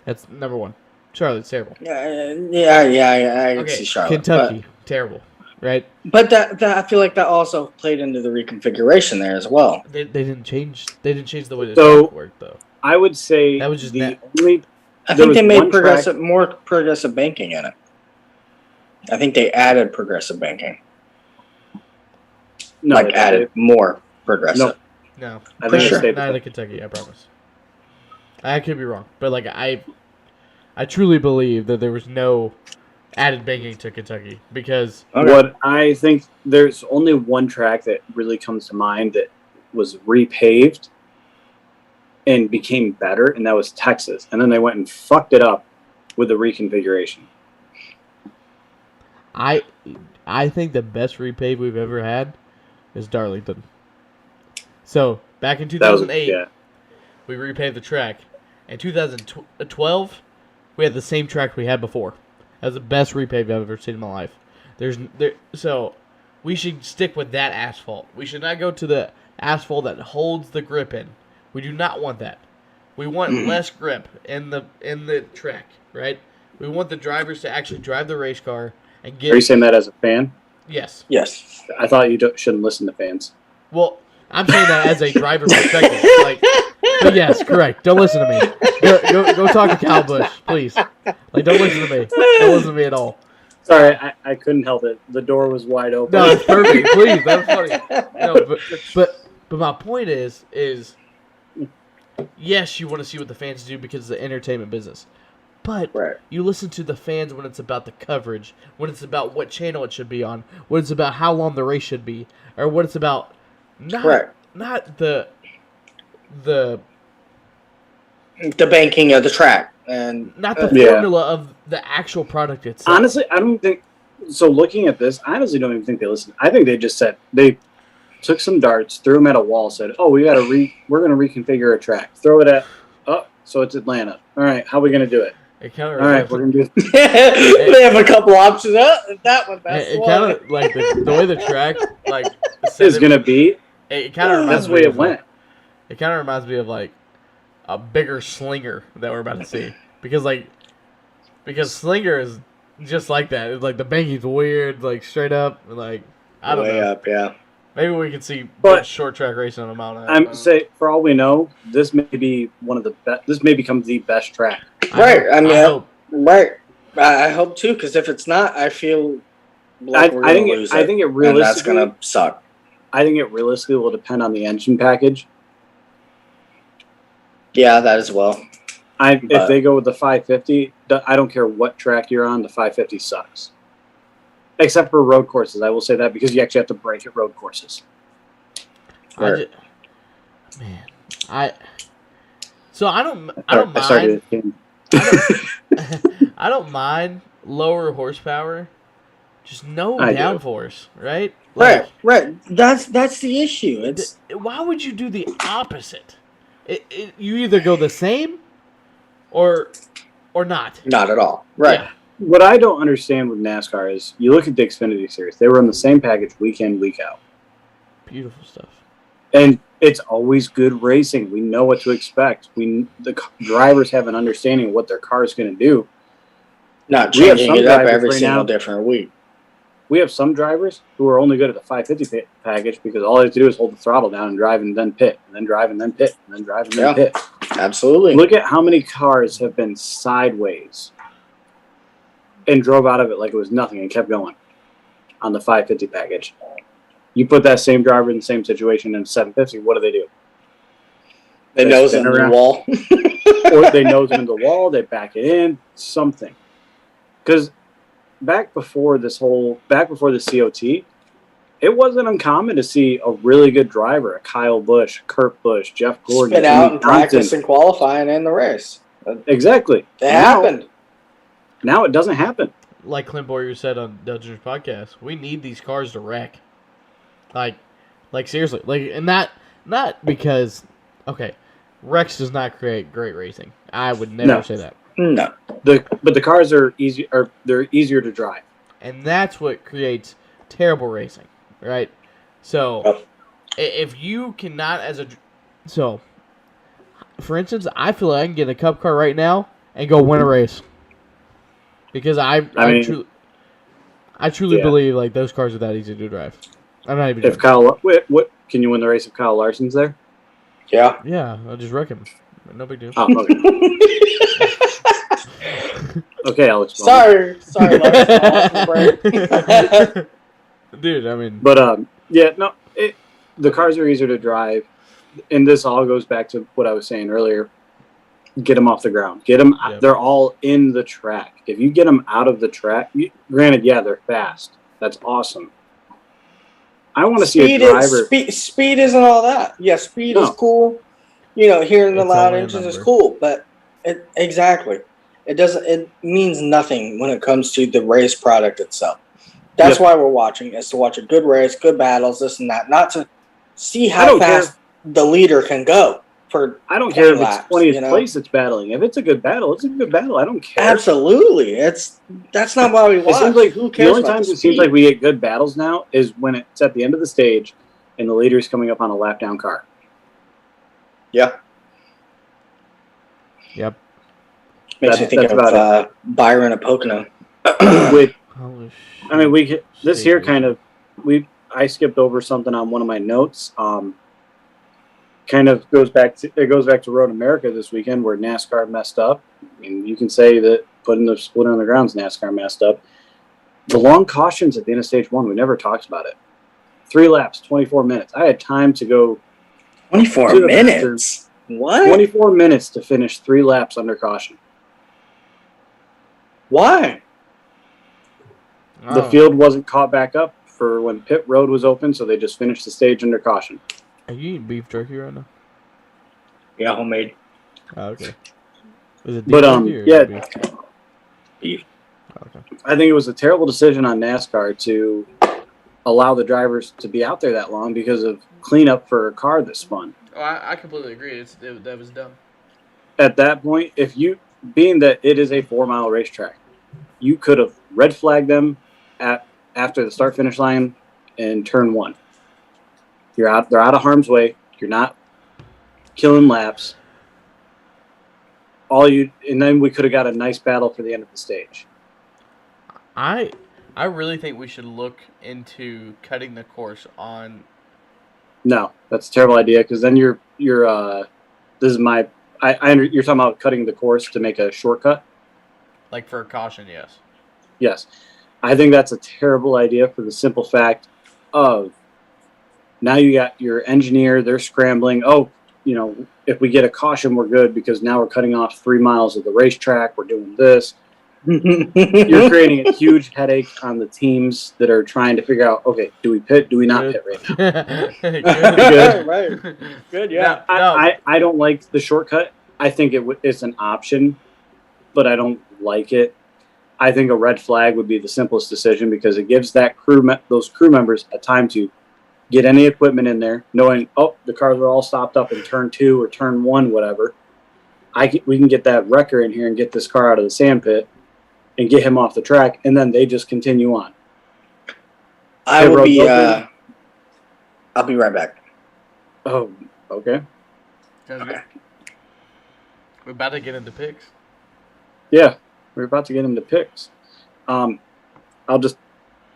that's number one. Charlotte's terrible. Yeah. I can see Charlotte. Kentucky, terrible, right? But that I feel like that also played into the reconfiguration there as well. They didn't change. They didn't change the way the So- track worked though. I would say That was just the that- only I There think they was made one more progressive banking in it. I think they added progressive banking. no, like they- added more progressive. No, I For think sure. it stayed the not same. in Kentucky. I promise. I could be wrong, but like I truly believe that there was no added banking to Kentucky because Okay. What I think there's only one track that really comes to mind that was repaved and became better, and that was Texas. And then they went and fucked it up with the reconfiguration. I think the best repave we've ever had is Darlington. So back in That was 2008, yeah. we repaved the track. In 2012, we had the same track we had before. That was the best repave I've ever seen in my life. So we should stick with that asphalt. We should not go to the asphalt that holds the grip in. We do not want that. We want less grip in the track, right? We want the drivers to actually drive the race car and Are you get. saying that as a fan? Yes. Yes. I thought you shouldn't listen to fans. Well, I'm saying that as a driver perspective. Like, but yes, correct. Don't listen to me. Go talk to Kyle Busch, please. Like, don't listen to me. Don't listen to me at all. Sorry, I couldn't help it. The door was wide open. No, it's perfect. Please, that was funny. No, but my point is yes, you want to see what the fans do because it's the entertainment business. But Right. you listen to the fans when it's about the coverage, when it's about what channel it should be on, when it's about how long the race should be, or what it's about not the The banking of the track and not the Yeah. formula of the actual product itself. Honestly, I don't think so. Looking at this, I honestly don't even think they listened. I think they just said they took some darts, threw them at a wall, said, "Oh, we're going to reconfigure a track. Throw it at so it's Atlanta. All right, how are we going to do it? It kind of All right, we're going to do it." they have a couple options. That one, that's it one. kind of like the way the track like It's going to be. It kind of That's reminds the me way it of, went. It kind of reminds me of like a bigger Slinger that we're about to see because Slinger is just like that. It's like the banking's weird, like straight up, like I don't Way know. up, yeah. Maybe we could see But- short track racing on a mountain. I'm say for all we know, this may be one of the best. This may become the best track. Right. I mean, hope. right. I hope too, because if it's not, I feel like we're I going to think lose I think it and that's realistically. going to suck. I think it realistically will depend on the engine package. Yeah, that as well. If they go with the 550, I don't care what track you're on. The 550 sucks, except for road courses. I will say that because you actually have to brake at road courses. I don't mind. I don't mind lower horsepower, just no downforce, right? Like, right. That's the issue. Why would you do the opposite? You either go the same, or not. Not at all. Right. Yeah. What I don't understand with NASCAR is you look at the Xfinity Series. They run the same package week in, week out. Beautiful stuff. And it's always good racing. We know what to expect. The drivers have an understanding of what their car is going to do. Not changing it up every single different week. We have some drivers who are only good at the 550 package because all they have to do is hold the throttle down and drive and then pit, and then drive and then pit, and then drive and then pit. Absolutely. Look at how many cars have been sideways and drove out of it like it was nothing and kept going on the 550 package. You put that same driver in the same situation in 750, what do? They nose into the wall. Or they nose into the wall, they back it in, something. Because back before the COT, it wasn't uncommon to see a really good driver, a Kyle Busch, Kurt Busch, Jeff Gordon, spin out and practice and qualify and end the race. Exactly. It happened. Now it doesn't happen. Like Clint Boyer said on Dudgener's podcast, we need these cars to wreck. Like seriously, and not because Rex does not create great racing. I would never say that. No. But the cars are they're easier to drive. And that's what creates terrible racing, right? So if you cannot for instance, I feel like I can get in a Cup car right now and go win a race. Because I truly believe like those cars are that easy to drive. I'm not even. If what can you win the race if Kyle Larson's there? Yeah. Yeah, I'll just wreck him. No big deal. Oh, okay. Okay, Alex. Sorry, Larson. Dude, I mean. But the cars are easier to drive, and this all goes back to what I was saying earlier. Get them off the ground. Get them. Yep. They're all in the track. If you get them out of the track, granted, they're fast. That's awesome. I want to see a driver. Speed isn't all that. Yeah, speed is cool. Hearing the loud engines is cool, but exactly, it means nothing when it comes to the race product itself. That's why we're watching, is to watch a good race, good battles, this and that, not to see how fast the leader can go. I don't care if it's 20th place it's battling. If it's a good battle, it's a good battle. I don't care. Absolutely. That's not why we watch. It seems like who cares? The only times it seems like we get good battles now is when it's at the end of the stage and the leader's coming up on a lap down car. Yeah. Yep. Makes me think of Byron at Pocono. This here kind of I skipped over something on one of my notes. Kind of goes back to Road America this weekend where NASCAR messed up. I mean, you can say that putting the splitter on the grounds, NASCAR messed up. The long cautions at the end of stage one, we never talked about it. 3 laps, 24 minutes. I had time to go. 24 minutes? What? 24 minutes to finish 3 laps under caution. Why? The field wasn't caught back up for when pit road was open, so they just finished the stage under caution. Are you eating beef jerky right now? Yeah, homemade. Oh, okay. Was it beef jerky or beef? Oh, okay. I think it was a terrible decision on NASCAR to allow the drivers to be out there that long because of cleanup for a car that spun. Oh, I completely agree. That was dumb. At that point, being that it is a 4-mile racetrack, you could have red flagged them after the start-finish line in turn 1. They're out of harm's way. You're not killing laps. And then we could have got a nice battle for the end of the stage. I really think we should look into cutting the course on. No, that's a terrible idea because then you're this is my you're talking about cutting the course to make a shortcut. Like for a caution, yes. Yes, I think that's a terrible idea for the simple fact of. Now you got your engineer, they're scrambling. Oh, if we get a caution, we're good because now we're cutting off 3 miles of the racetrack. We're doing this. You're creating a huge headache on the teams that are trying to figure out, okay, do we pit? Do we not pit right now? Good. Right. Good, yeah. No. I don't like the shortcut. I think it's an option, but I don't like it. I think a red flag would be the simplest decision because it gives those crew members a time to get any equipment in there, knowing, the cars are all stopped up in turn 2 or turn 1, whatever. We can get that wrecker in here and get this car out of the sand pit and get him off the track, and then they just continue on. I'll be right back. Oh, okay. Okay. We're about to get into picks. Yeah, we're about to get into picks. I'll just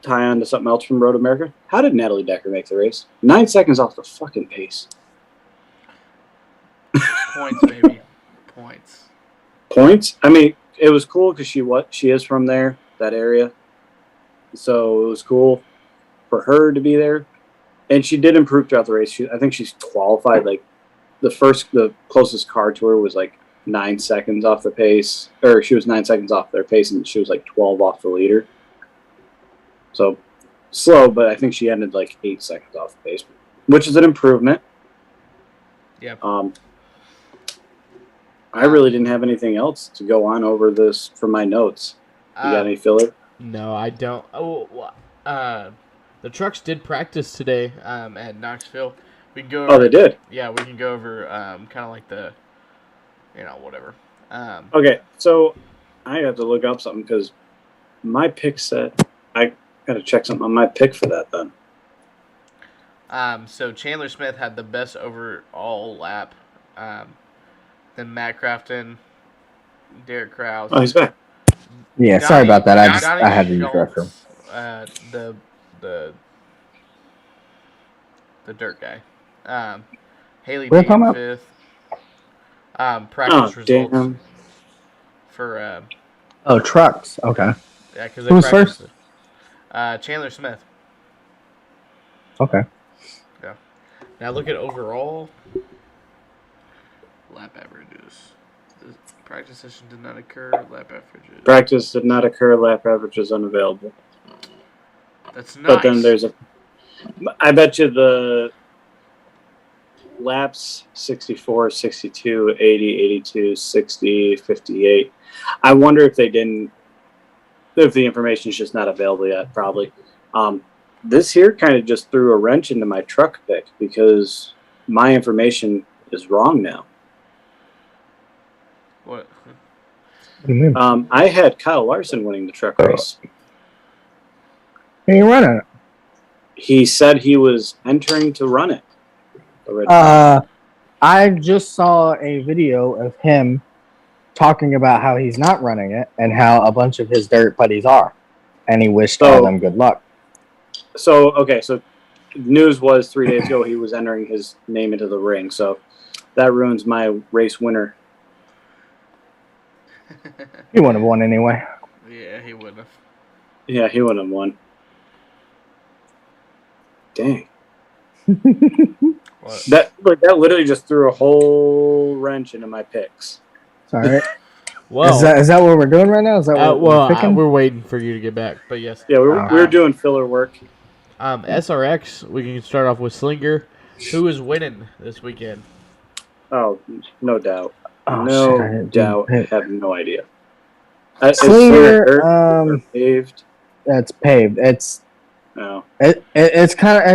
tie on to something else from Road America. How did Natalie Decker make the race? 9 seconds off the fucking pace. Points, baby. Points. Points? I mean, it was cool because she is from there, that area. So it was cool for her to be there. And she did improve throughout the race. I think she's qualified. Like, the closest car to her was like 9 seconds off the pace. Or she was 9 seconds off their pace, and she was like 12 off the leader. So slow, but I think she ended like 8 seconds off the pace, which is an improvement. Yeah. I really didn't have anything else to go on over this for my notes. You got any filler? No, I don't. The trucks did practice today at Knoxville. We can go. They did? Yeah, we can go over kind of like the, whatever. Okay, so I have to look up something because my pick set. I got to check something on my pick for that then. So Chandler Smith had the best overall lap. Then Matt Crafton, Derek Krause. Oh, he's back. Yeah, sorry about that. I had to use restroom. The dirt guy. Haley What are you Dean talking fifth. Practice results damn. for Trucks. Okay. yeah, because they Who's practiced. Chandler Smith. Okay. Yeah. Now look at overall lap averages. The practice session did not occur. Lap averages. Practice did not occur. Lap average is unavailable. That's nice. But then there's I bet you the laps 64, 62, 80, 82, 60, 58. I wonder if if the information is just not available yet, probably. This here kind of just threw a wrench into my truck pick because my information is wrong now. What? What do you mean? I had Kyle Larson winning the truck race. Can you run it? He said he was entering to run it. I just saw a video of him talking about how he's not running it and how a bunch of his dirt buddies are, and he wished all of them good luck. So news was 3 days ago he was entering his name into the ring, so that ruins my race winner. He wouldn't have won anyway. Yeah, he wouldn't have. Yeah, he wouldn't have won. Dang. What? That literally just threw a whole wrench into my picks. Sorry. Well, is that what we're doing right now? Is that what we're picking? we're waiting for you to get back, but yes. Yeah, we're doing filler work. SRX, we can start off with Slinger. Who is winning this weekend? Oh, no doubt. Oh, No shit, doubt. I have no idea. Slinger, paved. It's paved. It's No. it's kind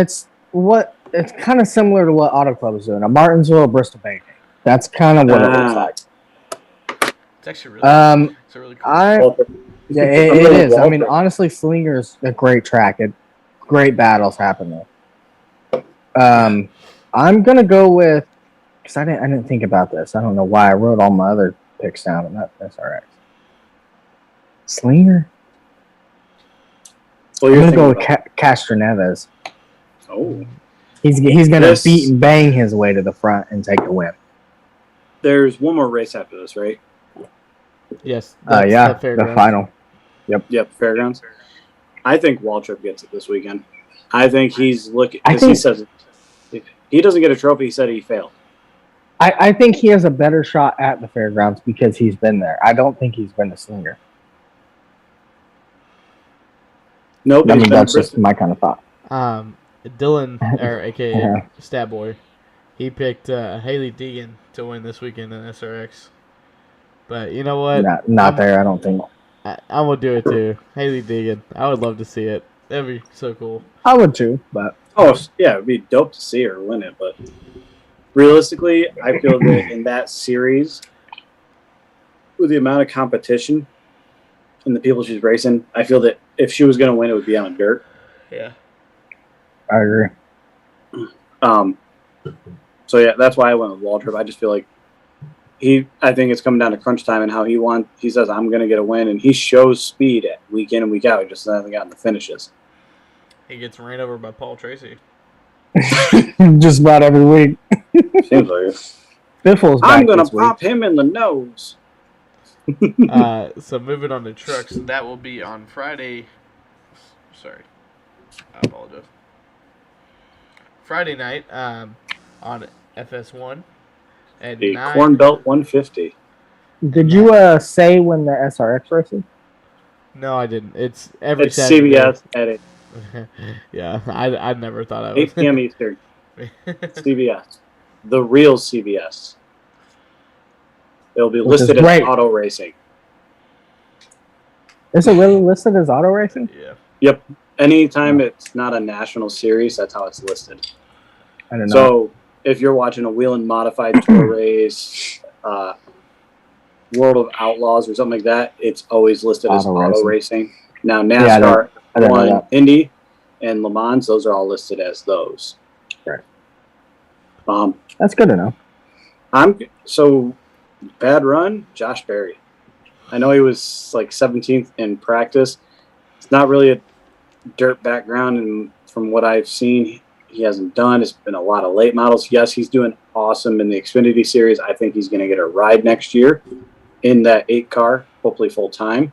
of similar to what Auto Club is doing. A Martinsville, Bristol paving. That's kind of what it looks like. It's actually really, it's a really cool. It is. I mean, honestly, Slinger's a great track. Great battles happen there. I'm gonna go with because I didn't think about this. I don't know why I wrote all my other picks down, and that's all right. Slinger. Well, I'm gonna go with Castro Neves. Oh, he's gonna beat and bang his way to the front and take the win. There's one more race after this, right? Yes. The final. Yep, Fairgrounds. I think Waltrip gets it this weekend. I think he's looking. He says if he doesn't get a trophy, he said he failed. I think he has a better shot at the fairgrounds because he's been there. I don't think he's been a slinger. Nope. I he's mean, been that's a just my kind of thought. Dylan, or aka Yeah. Stat Boy, he picked Haley Deegan to win this weekend in SRX. But you know what? Not there, I don't think. I'm gonna do it too. Haley Deegan. I would love to see it. That'd be so cool. I would too, but Oh yeah, it'd be dope to see her win it, but realistically, I feel that in that series, with the amount of competition and the people she's racing, I feel that if she was going to win, it would be on dirt. Yeah. I agree. So yeah, that's why I went with Waltrip. I just feel like I think it's coming down to crunch time and how he says, I'm going to get a win, and he shows speed week in and week out. He just hasn't gotten the finishes. He gets ran over by Paul Tracy. Just about every week. Seems like it. Biffle's back I'm going this to week. pop him in the nose. So moving on to trucks, that will be on Friday. Sorry, I apologize. Friday night on FS1 at The 9. Corn Belt 150. Did you say when the SRX racing? No, I didn't. It's every It's Saturday. CBS at 8 Yeah, I never thought I would. p.m. Eastern. CBS. The real CBS. It'll be Which is listed as great. auto racing. Is it really listed as auto racing? Yeah. Yep. Anytime it's not a national series, that's how it's listed. I don't know. So if you're watching a Whelen Modified Tour race, World of Outlaws or something like that, it's always listed as auto racing. Now NASCAR, I don't know F1, that. Indy, and Le Mans, those are all listed as those. Right. That's good to know. So bad run, Josh Berry. I know he was like 17th in practice. It's not really a dirt background, and from what I've seen, he hasn't done. It's been a lot of late models. Yes, he's doing awesome in the Xfinity Series. I think he's going to get a ride next year in that 8 car, hopefully full time.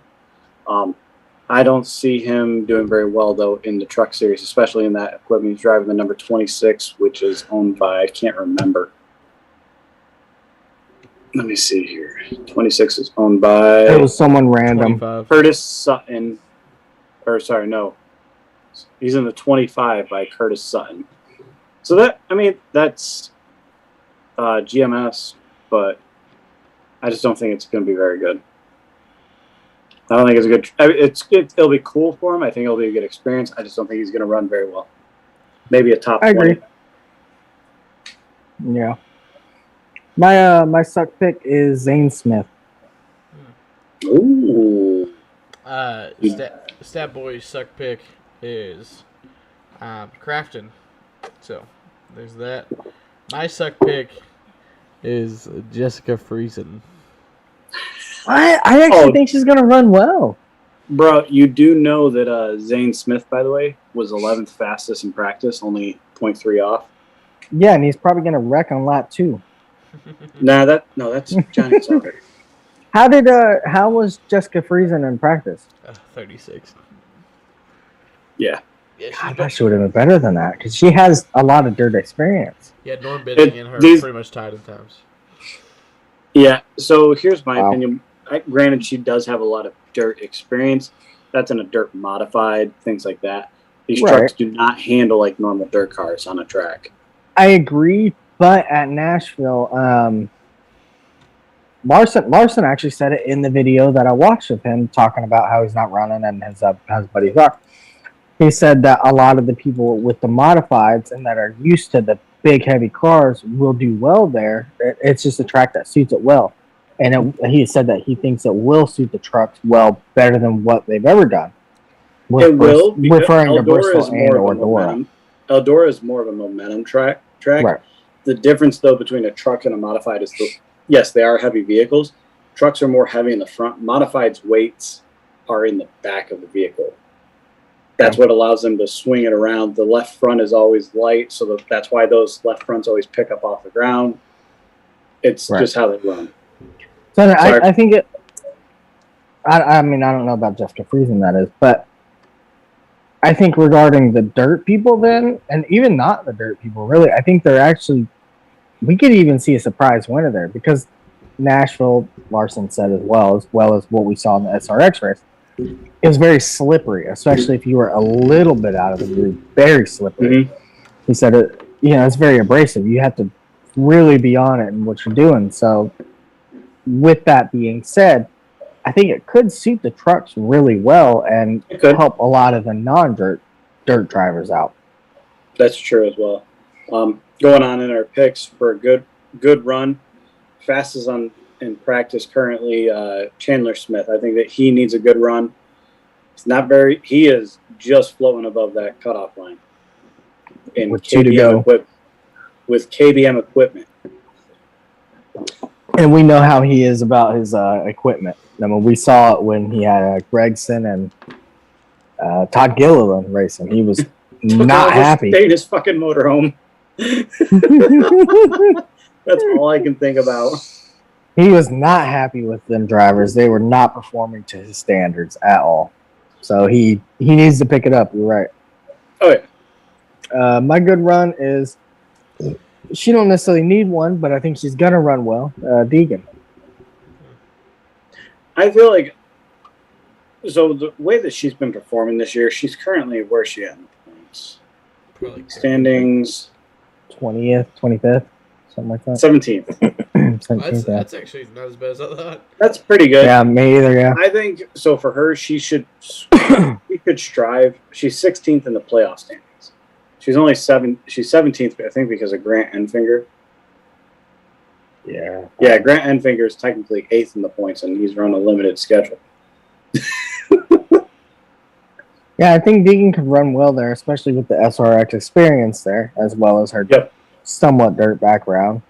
I don't see him doing very well, though, in the truck series, especially in that equipment. He's driving the number 26, which is owned by, I can't remember. Let me see here. 26 is owned by It was someone random. 25. Curtis Sutton. Or, sorry, no. He's in the 25 by Curtis Sutton. So that's GMS, but I just don't think it's going to be very good. I don't think it's a good. It'll be cool for him. I think it'll be a good experience. I just don't think he's going to run very well. Maybe a top 20. Agree. Yeah. My suck pick is Zane Smith. Ooh. Stat Boy's suck pick is Crafton. So there's that. My suck pick is Jessica Friesen. I actually think she's gonna run well. Bro, you do know that Zane Smith, by the way, was 11th fastest in practice, only 0.3 off. Yeah, and he's probably gonna wreck on lap 2. That's Johnny Sauter. How was Jessica Friesen in practice? 36. Yeah. Yeah, I thought she would have been better than that because she has a lot of dirt experience. Yeah, Norm Bidding and her pretty much tied in times. Yeah, so here's my opinion. Granted, she does have a lot of dirt experience. That's in a dirt modified, things like that. These trucks do not handle like normal dirt cars on a track. I agree, but at Nashville, Larson actually said it in the video that I watched of him talking about how he's not running and his buddies are. He said that a lot of the people with the modifieds and that are used to the big heavy cars will do well there. It's just a track that suits it well. And he said that he thinks it will suit the trucks well better than what they've ever done. It will, referring to Bristol and Eldora. Eldora is more of a momentum track. Right. The difference, though, between a truck and a modified is, yes, they are heavy vehicles. Trucks are more heavy in the front. Modified's weights are in the back of the vehicle. That's what allows them to swing it around. The left front is always light, so that's why those left fronts always pick up off the ground. It's just how they run. So I think it. I mean, I don't know about Jessica Friesen, that is, but I think regarding the dirt people, then, and even not the dirt people, really, I think they're actually we could even see a surprise winner there because Nashville, Larson said as well as what we saw in the SRX race. It was very slippery, especially if you were a little bit out of the groove. Very slippery. He said, it's very abrasive. You have to really be on it in what you're doing. So, with that being said, I think it could suit the trucks really well and help a lot of the non-dirt drivers out. That's true as well. Going on in our picks for a good run, fastest in practice currently, Chandler Smith. I think that he needs a good run. He is just floating above that cutoff line. And with 2 to go. With KBM equipment. And we know how he is about his equipment. I mean, we saw it when he had Gregson and Todd Gilliland racing. He was not happy. Stayed his fucking motorhome. That's all I can think about. He was not happy with them drivers. They were not performing to his standards at all. So he needs to pick it up. You're right. Oh, yeah. My good run is, she don't necessarily need one, but I think she's going to run well. Deegan. I feel like, so the way that she's been performing this year, she's currently, where's she at in the points? Standings. 20th, 25th, something like that. 17th. That's actually not as bad as I thought. That's pretty good. Yeah, me either, yeah. I think, so for her, she could strive. She's 16th in the playoff standings. She's only she's 17th, I think, because of Grant Enfinger. Yeah. Yeah, Grant Enfinger is technically 8th in the points, and he's run a limited schedule. Yeah, I think Deegan could run well there, especially with the SRX experience there, as well as her somewhat dirt background.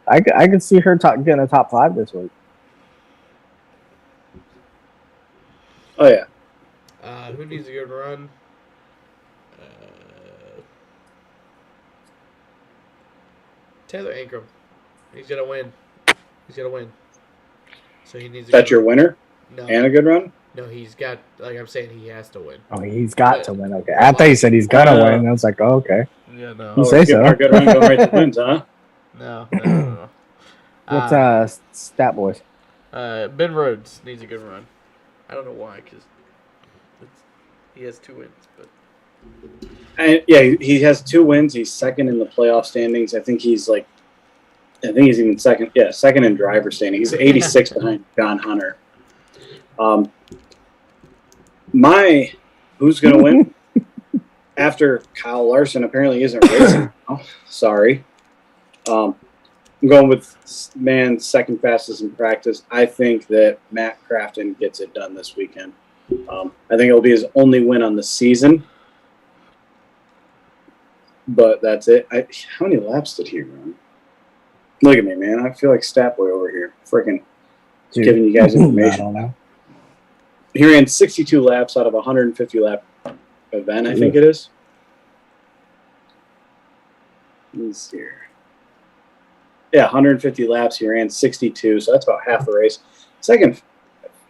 I could see her getting a top 5 this week. Oh, yeah. Who needs a good run? Taylor Ankrum. He's going to win. So he needs. That's your winner? No. And a good run? No, he's got. Like I'm saying, he has to win. Oh, he's got to win. Okay, I thought you said he's gonna win. I was like, oh, okay. Yeah, no. You say so. Our good run going right to wins, huh? No. What's stat boys? Ben Rhodes needs a good run. I don't know why, because he has 2 wins, but. He has 2 wins. He's second in the playoff standings. I think he's even second. Yeah, second in driver standing. He's 86 behind John Hunter. Who's going to win? After Kyle Larson apparently isn't racing now. Sorry. I'm going with second fastest in practice. I think that Matt Crafton gets it done this weekend. I think it'll be his only win on the season. But that's it. How many laps did he run? Look at me, man. I feel like Statboy over here. Freaking giving you guys information. I don't know. He ran 62 laps out of a 150 lap event, I think it is. Let's see here. Yeah, 150 laps. He ran 62, so that's about half the race. Second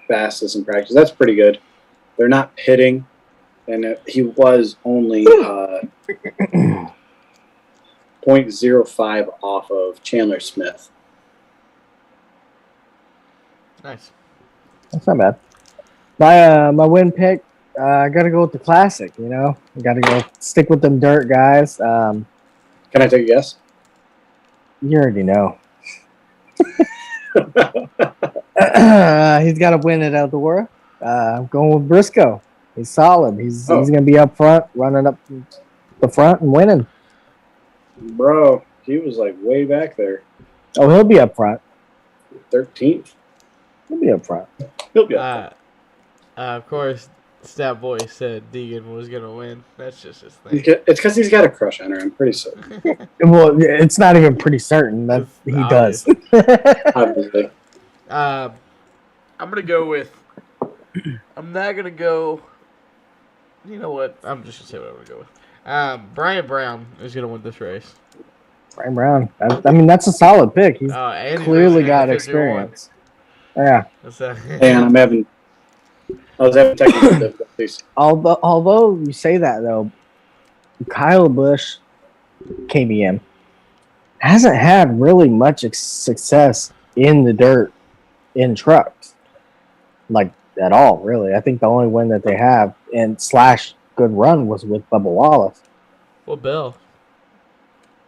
fastest in practice. That's pretty good. They're not pitting, and he was only 0.05 off of Chandler Smith. Nice. That's not bad. My win pick, I got to go with the classic, I got to go stick with them dirt guys. Can I take a guess? You already know. He's got to win it out the world. I'm going with Briscoe. He's solid. He's going to be up front, running up the front and winning. Bro, he was like way back there. Oh, he'll be up front. 13th. He'll be up front. He'll be up front. Of course, Stat Boy said Deegan was going to win. That's just his thing. It's because he's got a crush on her, I'm pretty certain. Well, it's not even pretty certain that he does. Obviously. I'm going to go with... I'm not going to go... You know what? I'm just going to say what I'm going to go with. Brian Brown is going to win this race. Brian Brown. I mean, that's a solid pick. He's clearly got experience. Yeah. And I was having technical difficulties. Although you say that, though, Kyle Busch, KBM, hasn't had really much success in the dirt in trucks, like at all. Really, I think the only win that they have and / good run was with Bubba Wallace. Well, Bell.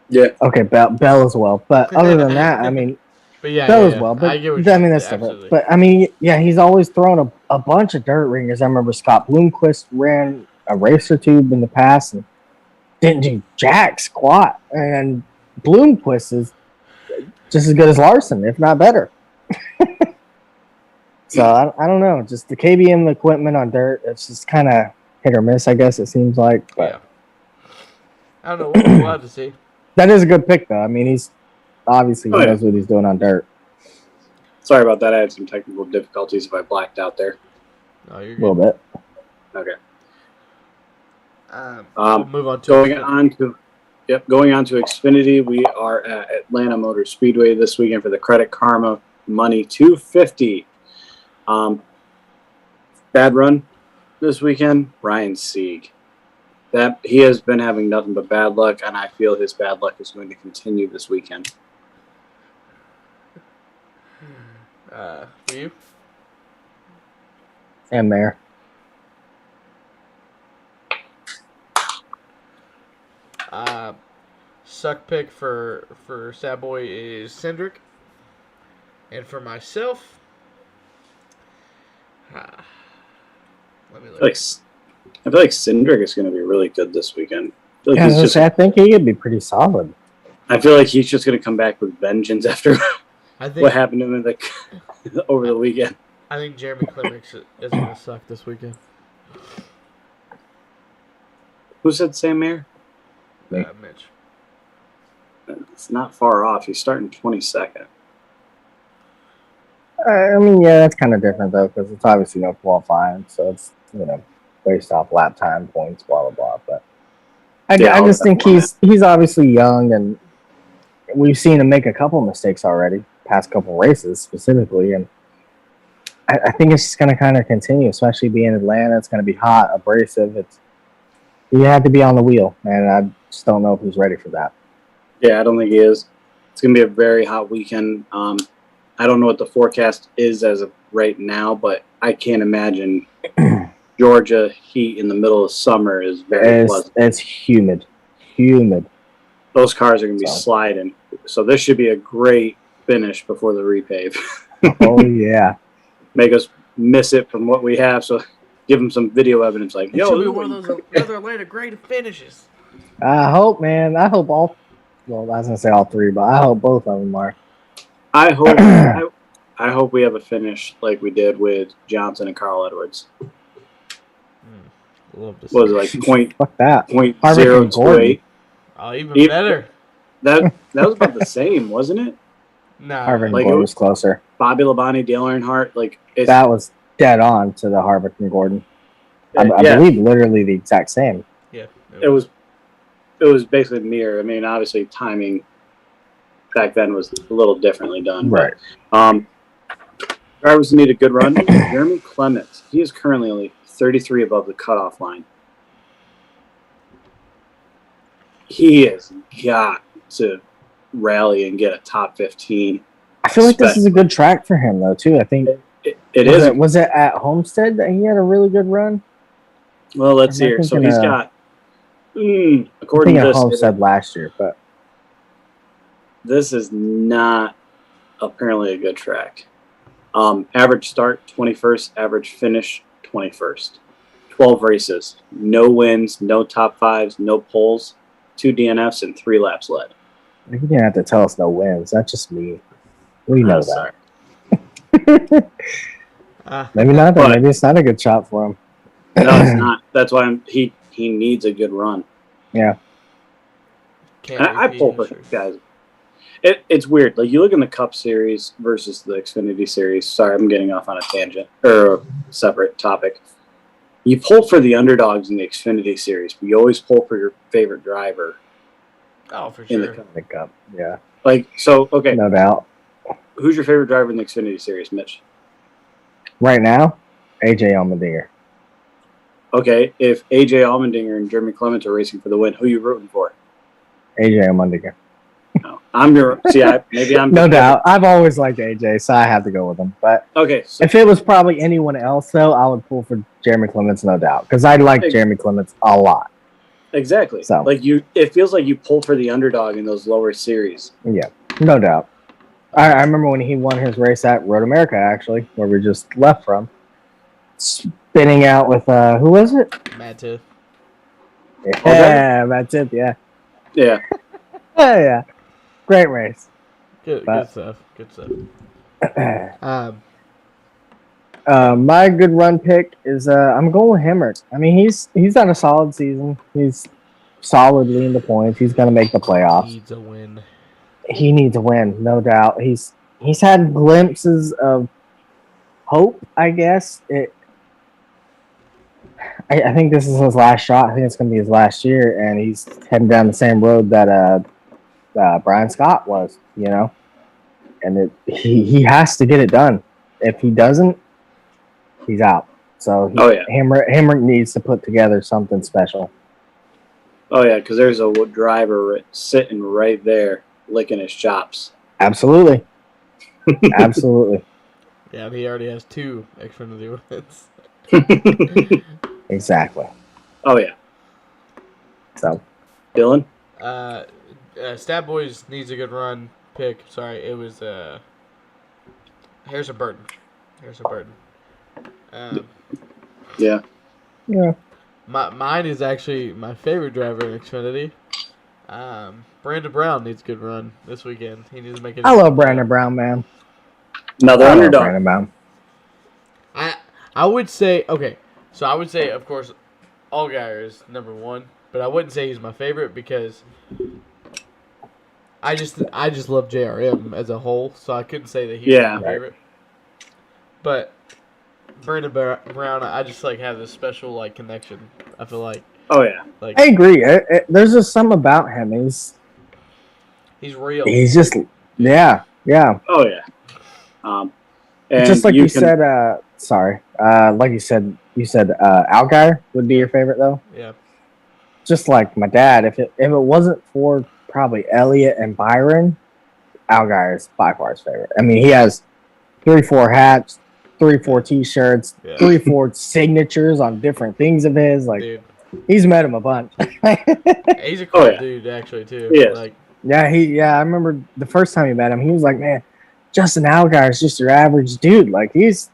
Yeah. Okay, Bell as well, but other than that, I mean, But yeah, Bell yeah, as yeah. well. But I get what I you mean, that's absolutely. different. But I mean, yeah, he's always thrown a bunch of dirt ringers. I remember Scott Bloomquist ran a racer tube in the past and didn't do jack squat. And Bloomquist is just as good as Larson, if not better. So I don't know. Just the KBM equipment on dirt, it's just kind of hit or miss, I guess it seems like. But Yeah. I don't know. We'll have to see. that is a good pick, though. I mean, he's obviously Oh, yeah. knows what he's doing on dirt. Sorry about that. I had some technical difficulties if I blacked out there. No, you're A good. little bit. Okay. We'll move on to Going on to Xfinity, we are at Atlanta Motor Speedway this weekend for the Credit Karma Money 250. Bad run this weekend, Ryan Sieg. That he has been having nothing but bad luck, and I feel his bad luck is going to continue this weekend. for you. And Mayor. Suck pick for Sad Boy is Cindric, and for myself, let me look. I feel like Cindric is going to be really good this weekend. I think he could be pretty solid. I feel like he's just going to come back with vengeance after I think what happened to him over the weekend. I think Jeremy Clements is going to suck this weekend. Who said Sam Mayer? Mitch. It's not far off. He's starting 22nd. I mean, yeah, that's kind of different, though, because it's obviously no qualifying. So it's, based off lap time points, blah, blah, blah. But I just think he's obviously young, and we've seen him make a couple mistakes already, past couple races specifically. And I think it's just going to kind of continue, especially being Atlanta. It's going to be hot, abrasive. You have to be on the wheel, and I just don't know if he's ready for that. Yeah, I don't think he is. It's going to be a very hot weekend. I don't know what the forecast is as of right now, but I can't imagine Georgia heat in the middle of summer is very pleasant. It's humid. Those cars are going to be sliding. So this should be a great finish before the repave. Oh, yeah. Make us miss it from what we have. So give them some video evidence like, It should be one of those other Atlanta great finishes. I hope, man. I hope all. Well, I was gonna say all three, but I hope both of them are. I hope I hope we have a finish like we did with Johnson and Carl Edwards. Love to see. What was it, like Fuck that. .028? Gordon. Oh, even better. That was about the same, wasn't it? Nah. Harvick and Like, Gordon was closer. Bobby Labonte, Dale Earnhardt, That was dead on to the Harvick and Gordon. I believe literally the exact same. Yeah. It was basically a mirror. I mean, obviously timing back then was a little differently done. Right. But, drivers need a good run. Jeremy Clements, he is currently only 33 above the cutoff line. He has got to rally and get a top 15. I feel like this is a good track for him, though, too. I think Was it at Homestead that he had a really good run? Well, let's see here. So he's got, according to this, Homestead last year, but this is not apparently a good track. Average start 21st, average finish 21st. 12 races, no wins, no top fives, no poles, 2 DNFs, and 3 laps led. You didn't have to tell us no wins. That's just me. We know that. Maybe not. But maybe it's not a good shot for him. No, it's not. That's why he needs a good run. Yeah. I pull for guys. It's weird. Like, you look in the Cup Series versus the Xfinity Series. Sorry, I'm getting off on a tangent or a separate topic. You pull for the underdogs in the Xfinity Series, but you always pull for your favorite driver. Oh, for in sure. The Cup, yeah. Like, so, okay. No doubt. Who's your favorite driver in the Xfinity Series, Mitch? Right now, AJ Allmendinger. Okay, if AJ Allmendinger and Jeremy Clements are racing for the win, who are you rooting for? AJ Allmendinger. No. Maybe I'm No doubt. I've always liked AJ, so I have to go with him. But okay. So, if it was probably anyone else, though, I would pull for Jeremy Clements, no doubt, because I like Jeremy Clements a lot. exactly. So it feels like you pull for the underdog in those lower series. Yeah, no doubt. I remember when he won his race at Road America, actually, where we just left from, spinning out with who was it? Matt Tiff. Yeah, that's it. Yeah, Yeah. yeah. Great race. Good stuff. Good stuff. My good run pick is I'm going with Hemrick. I mean, he's had a solid season. He's solidly in the points. He's going to make the playoffs. Needs a win. He needs a win, no doubt. He's had glimpses of hope, I guess. I think this is his last shot. I think it's going to be his last year, and he's heading down the same road that Brian Scott was, and he has to get it done. If he doesn't, he's out. So Hemrick needs to put together something special. Oh yeah, because there's a driver sitting right there licking his chops. Absolutely. Absolutely. Yeah, he already has 2 Xfinity wins. Exactly. Oh yeah. So, Dylan? Stat Boys needs a good run pick. Sorry, it was Harrison Burton. Yeah. Mine is actually my favorite driver in Xfinity. Brandon Brown needs a good run this weekend. He needs to make it. I love Brandon Brown, man. Another underdog. Brandon Brown. I would say, okay, so I would say, of course, Allgaier is number 1, but I wouldn't say he's my favorite because I just love JRM as a whole, so I couldn't say that he's my favorite. But Brandon Brown, I just have this special connection. I feel like. Oh yeah. I agree. There's just something about him. He's real. He's just yeah. Oh yeah. And just like you said. Like you said Allgaier would be your favorite though. Yeah. Just like my dad, if it wasn't for probably Elliott and Byron, Allgaier is by far his favorite. I mean, he has 3-4 hats, 3-4 t-shirts, 3-4 signatures on different things of his. Dude. He's met him a bunch. He's a cool dude, actually, too. Yeah. I remember the first time he met him, he was like, "Man, Justin Allgaier is just your average dude. He's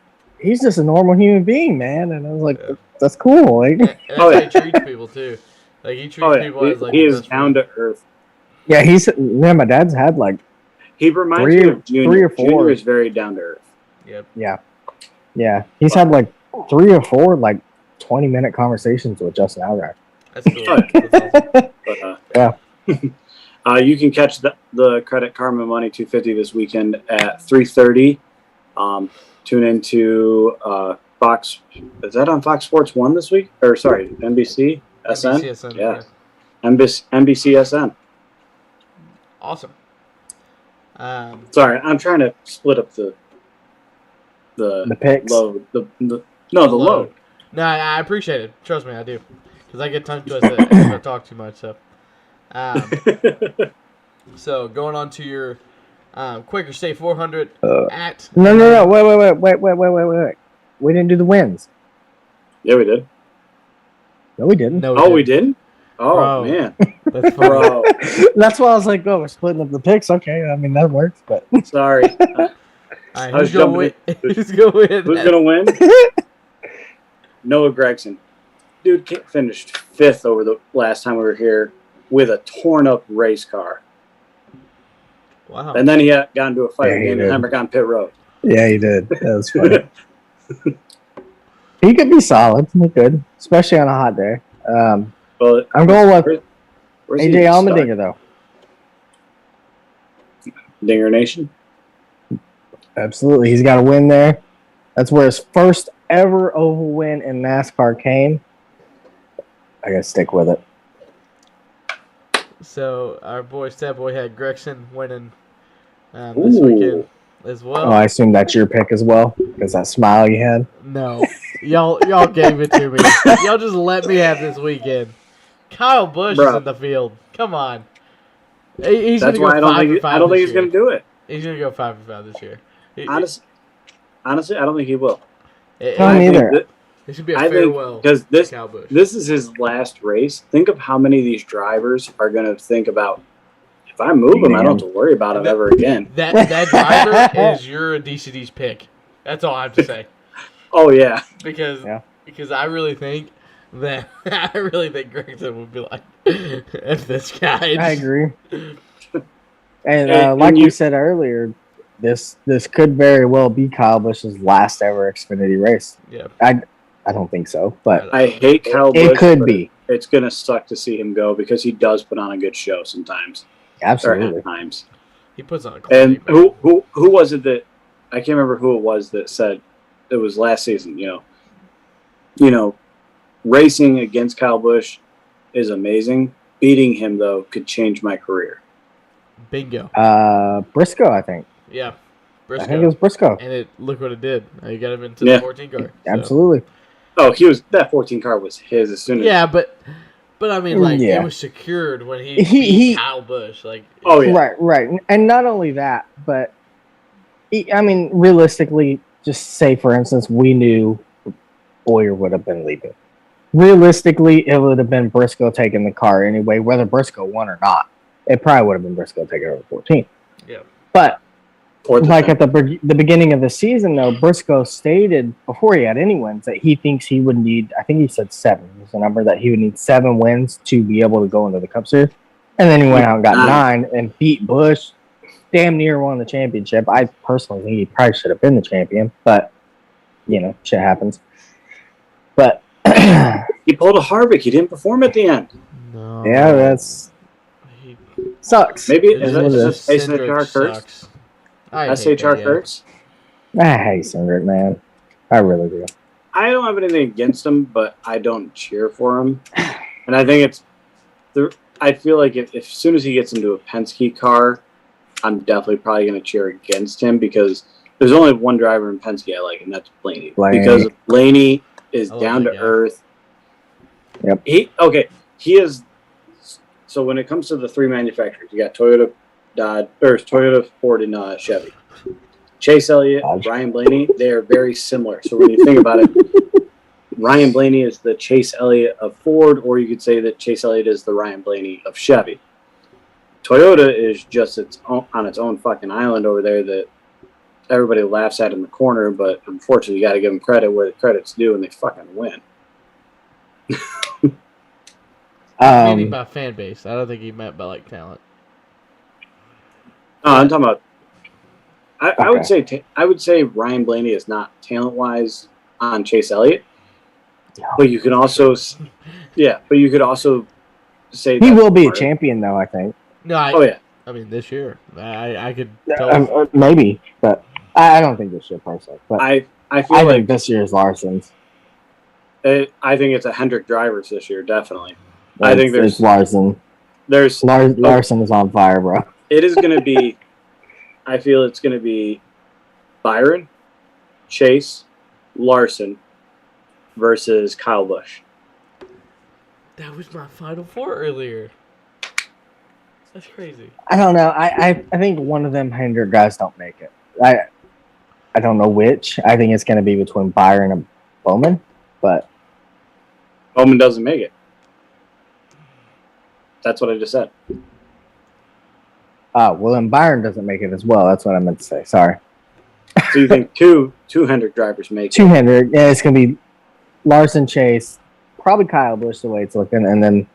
just a normal human being, man." And I was like, "That's cool." And that's how he treats people too. He treats people as he is down to earth. Yeah, my dad's had he reminds me of Junior. 3 or 4. Junior is very down to earth. Yep. Yeah. He's had 3 or 4 20-minute conversations with Justin Allgaier. That's cool. That's awesome. You can catch the Credit Karma Money 250 this weekend at 3:30. Tune into Fox. Is that on Fox Sports 1 this week? Or sorry, NBC SN? NBC SN, yeah. NBC SN. Awesome. Sorry, I'm trying to split up the picks. Load. The load. No, I appreciate it. Trust me, I do. Because I get tongue twisted if I talk too much. So, so going on to your Quaker State 400 at. No. Wait. We didn't do the wins. Yeah, we did. No, we didn't. No, we didn't? Oh, bro. Man. That's bro. That's why I was like, "Oh, we're splitting up the picks." Okay, I mean that works, but sorry. All right, who's gonna win? Who's gonna win? Noah Gregson. Dude finished 5th over the last time we were here with a torn up race car. Wow. And then he got into a fight with Damon Hemrick on pit road. Yeah, he did. That was funny. He could be solid. He could, especially on a hot day. Well, I'm going with AJ Allmendinger, though. Dinger Nation? Absolutely. He's got a win there. That's where his first ever oval win in NASCAR came. I got to stick with it. So, our boy, Stat Boy, had Gregson winning this weekend as well. Oh, I assume that's your pick as well, because that smile you had. No. Y'all gave it to me. Y'all just let me have this weekend. Kyle Busch is in the field. Come on. He's That's gonna why go I don't 5 think for I don't 5 think this he's going to year. do it. He's gonna go 5 for 5 this year. Honestly, I don't think he will. It, No, it, neither. it should be a I think farewell because to Kyle Busch. this is his last race. Think of how many of these drivers are going to think about, if I move him, I don't have to worry about him ever again. That driver is your DCD's pick. That's all I have to say. Oh yeah, Because I really think that Grayson would be like, "F this guy." I agree. And And like you- we said earlier, this could very well be Kyle Busch's last ever Xfinity race. Yeah, I don't think so, but I hate Kyle Busch. it could but be. It's going to suck to see him go because he does put on a good show sometimes, or Absolutely. at times. he puts on a quality. And who was it that I can't remember who it was that said it was last season? You know, racing against Kyle Busch is amazing. Beating him though could change my career. Bingo. Briscoe, I think. Yeah, I think it was Briscoe. And look what it did. You got him into Yeah. the 14 car. So. Absolutely. Oh, that 14 car was his as soon as. Yeah, but I mean, like Yeah. it was secured when he He- beat Kyle Busch. Like, Oh yeah. Right. And not only that, but I mean, realistically, just say for instance, we knew Boyer would have been leaving. Realistically, it would have been Briscoe taking the car anyway, whether Briscoe won or not. It probably would have been Briscoe taking over 14. Yeah. But Or the like at the beginning of the season, though, Briscoe stated before he had any wins that he thinks he would need, I think he said 7 was the number, that he would need 7 wins to be able to go into the Cup Series. And then he went out and got 9 and beat Busch, damn near won the championship. I personally think he probably should have been the champion, but, shit happens. But, he pulled a Harvick. He didn't perform at the end. No. yeah, that's He, sucks. Maybe it's is that just just SHR Cindric curse? sucks. I hate SHR that, yeah. curse. I hate Cindric, man. I really do. I don't have anything against him, but I don't cheer for him. And I think I feel like if as soon as he gets into a Penske car, I'm definitely probably going to cheer against him because there's only one driver in Penske I like, and that's Blaney. Because Blaney is I love down that to guy. earth. Yep. He is. So when it comes to the 3 manufacturers, you got Toyota, Toyota, Ford, and Chevy. Chase Elliott, Ryan Blaney, they are very similar. So when you think about it, Ryan Blaney is the Chase Elliott of Ford, or you could say that Chase Elliott is the Ryan Blaney of Chevy. Toyota is just on its own fucking island over there that everybody laughs at in the corner, but unfortunately, you got to give them credit where the credit's due, and they fucking win. Meaning by fan base. I don't think he meant by like talent. No, I'm talking about. I would say Ryan Blaney is not talent wise on Chase Elliott, but you can also, but you could also say he that's will be a part of it. champion, though, I think. No, Oh yeah, I mean this year. I could tell. Maybe, but I don't think this year personally. But I feel I like think this year is Larson's. I think it's a Hendrick drivers this year, definitely. I think It's Larson. there's Larson is on fire, bro. it is going to be. I feel it's going to be Byron, Chase, Larson versus Kyle Busch. That was my final 4 earlier. That's crazy. I don't know. I think one of them Hendrick guys don't make it. I don't know which. I think it's going to be between Byron and Bowman, but Bowman doesn't make it. That's what I just said. well, then Byron doesn't make it as well. That's what I meant to say. Sorry. So you think two Hendrick drivers make Two it? Hendrick. Yeah, it's going to be Larson, Chase, probably Kyle Busch the way it's looking, and then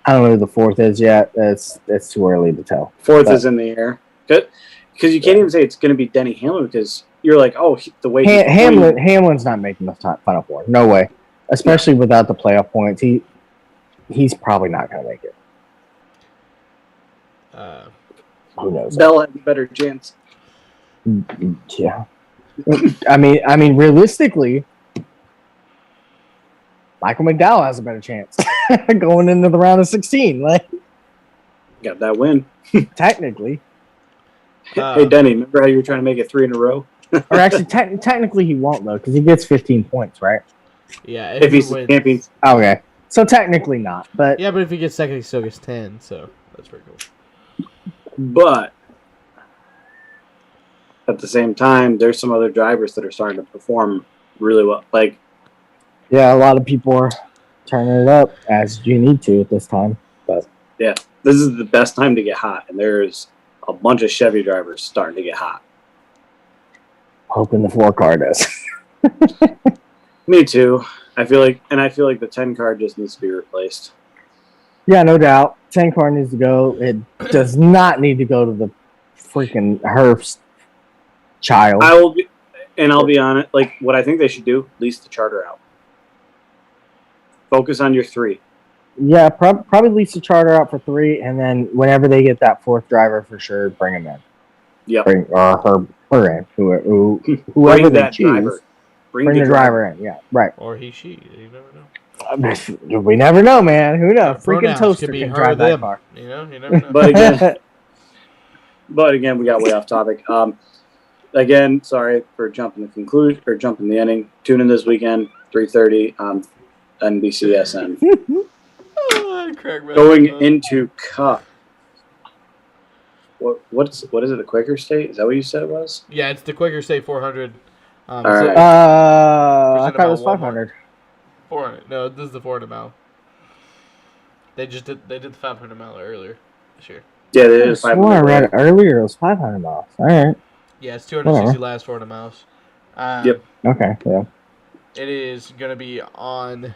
I don't know who the 4th is yet. It's too early to tell. 4th But- is in the air. Because you can't even say it's going to be Denny Hamlin because you're like, the way Hamlin's not making the Final 4. No way. Especially without the playoff points. He's probably not going to make it. Who knows? Bell has a better chance. Yeah. I mean, realistically, Michael McDowell has a better chance going into the round of 16. Like, Got that win. technically, Hey, Denny, remember how you were trying to make it 3 in a row? or actually, technically, he won't though because he gets 15 points, right? Yeah, If he's the wins. champion. Okay, so technically not, but Yeah, but if he gets second, he still gets 10. So that's pretty cool. But at the same time, there's some other drivers that are starting to perform really well. Like, Yeah, a lot of people are turning it up as you need to at this time. But yeah, this is the best time to get hot, and there's a bunch of Chevy drivers starting to get hot. hoping the 4-car does. Me too. I feel like the 10 car just needs to be replaced. Yeah, no doubt. 10-car needs to go. It does not need to go to the freaking Hearst child. I'll be honest. Like, what I think they should do: lease the charter out. Focus on your 3. Yeah, probably lease the charter out for 3, and then whenever they get that 4th driver, for sure, bring him in. Yep. Bring her in. Whoever Bring they that choose. driver. Bring the driver in. Yeah, right. Or he, she. You never know. We never know, man. Who knows? Freaking Pronouns toaster could be can her, drive that them. car. You know, you never know. But again, we got way off topic. Again, sorry for jumping the conclusion or jumping the ending. Tune in this weekend, 3:30 on NBCSN. Oh, Craig, Going into Cup. What is it? The Quaker State? Is that what you said it was? Yeah, it's the Quaker State 400. All right. I thought it was 500. 400. No, this is the 400 mile. They did the 500 mile earlier this year. Yeah, it I is swore I read it earlier. It was 500 miles. All right. Yeah, it's 260 last 400 miles. Yep. Okay. Yeah. It is going to be on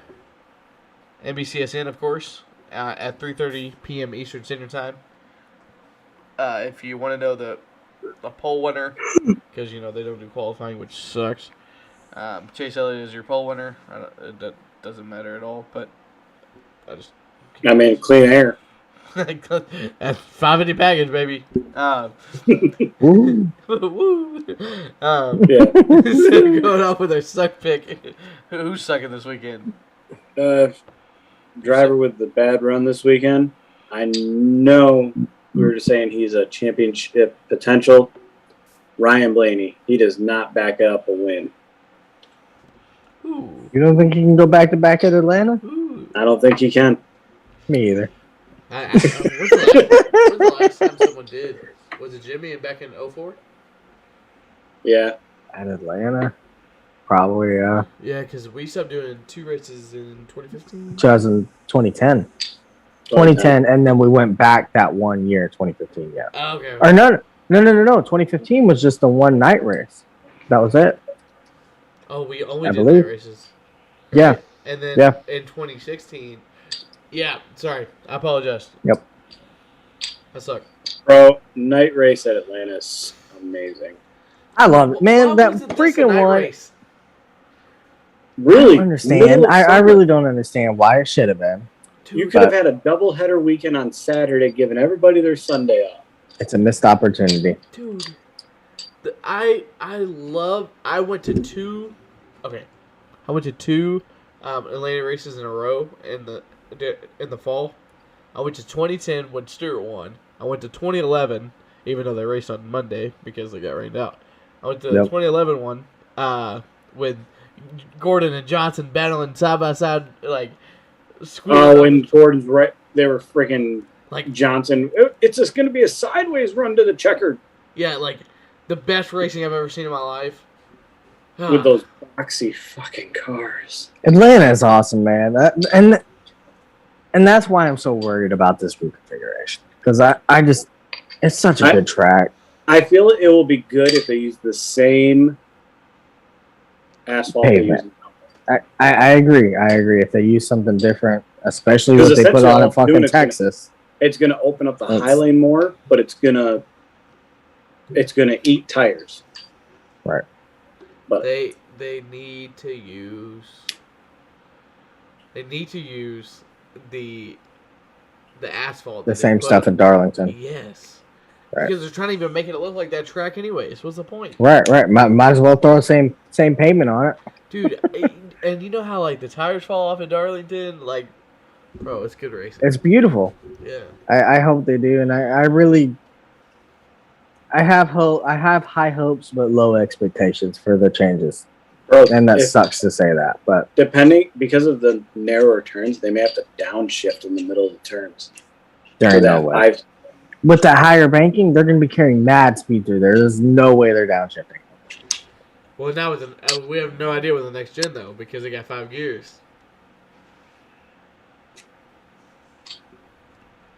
NBCSN, of course, at 3:30 p.m. Eastern Standard Time. If you want to know the pole winner, because they don't do qualifying, which sucks. Chase Elliott is your pole winner. That doesn't matter at all, but I mean, clean air. at 550 package, baby. Woo. Woo. Yeah. Instead of going off with our suck pick, who's sucking this weekend? Driver with the bad run this weekend. I know we were just saying he's a championship potential. Ryan Blaney. He does not back up a win. Ooh. You don't think he can go back to back at Atlanta? Ooh. I don't think he can. Me either. When's the last time someone did? Was it Jimmy back in 04? Yeah. At Atlanta? Probably, yeah. Yeah, because we stopped doing 2 races in 2015. 2010. 2010, and then we went back that 1 year, 2015, yeah. Oh, okay. Or no. 2015 was just the one night race. That was it. Oh, we only I did believe. night races. Yeah. And then in 2016, yeah, sorry, I apologize. Yep. I suck. Bro, night race at Atlanta is amazing. I love it, man. Why That wasn't this a freaking night one. race? Really? I don't understand. Middle of I summer. really don't understand why it should have been. You Dude, could have had a doubleheader weekend on Saturday, giving everybody their Sunday off. It's a missed opportunity. dude, I went to 2. Okay, I went to 2 Atlanta races in a row in the fall. I went to 2010 when Stewart won. I went to 2011, even though they raced on Monday because they got rained out. I went to the 2011 one with Gordon and Johnson battling side by side, like. When Gordon's right, they were freaking like Johnson. It's just going to be a sideways run to the checkered. Yeah, like the best racing I've ever seen in my life. With those boxy fucking cars. Atlanta is awesome, man. And that's why I'm so worried about this reconfiguration. Because I just, it's such a good track. I feel it will be good if they use the same asphalt they use. I agree. If they use something different, especially what they put on in fucking Texas. It's going to open up the high lane more, but it's going to eat tires. Right. But they need to use the asphalt. The same stuff in Darlington. Yes. Right. Because they're trying to even make it look like that track anyways. What's the point? Right. Might as well throw the same pavement on it. Dude, and you know how like the tires fall off in Darlington? Like, bro, it's good racing. It's beautiful. Yeah. I hope they do, and I have hope. I have high hopes but low expectations for the changes. Bro, and that sucks to say that, but because of the narrower turns, they may have to downshift in the middle of the turns. there ain't no way. with that higher banking, they're going to be carrying mad speed through there. There's no way they're downshifting. Well, now we have no idea with the next gen though because they got 5 gears.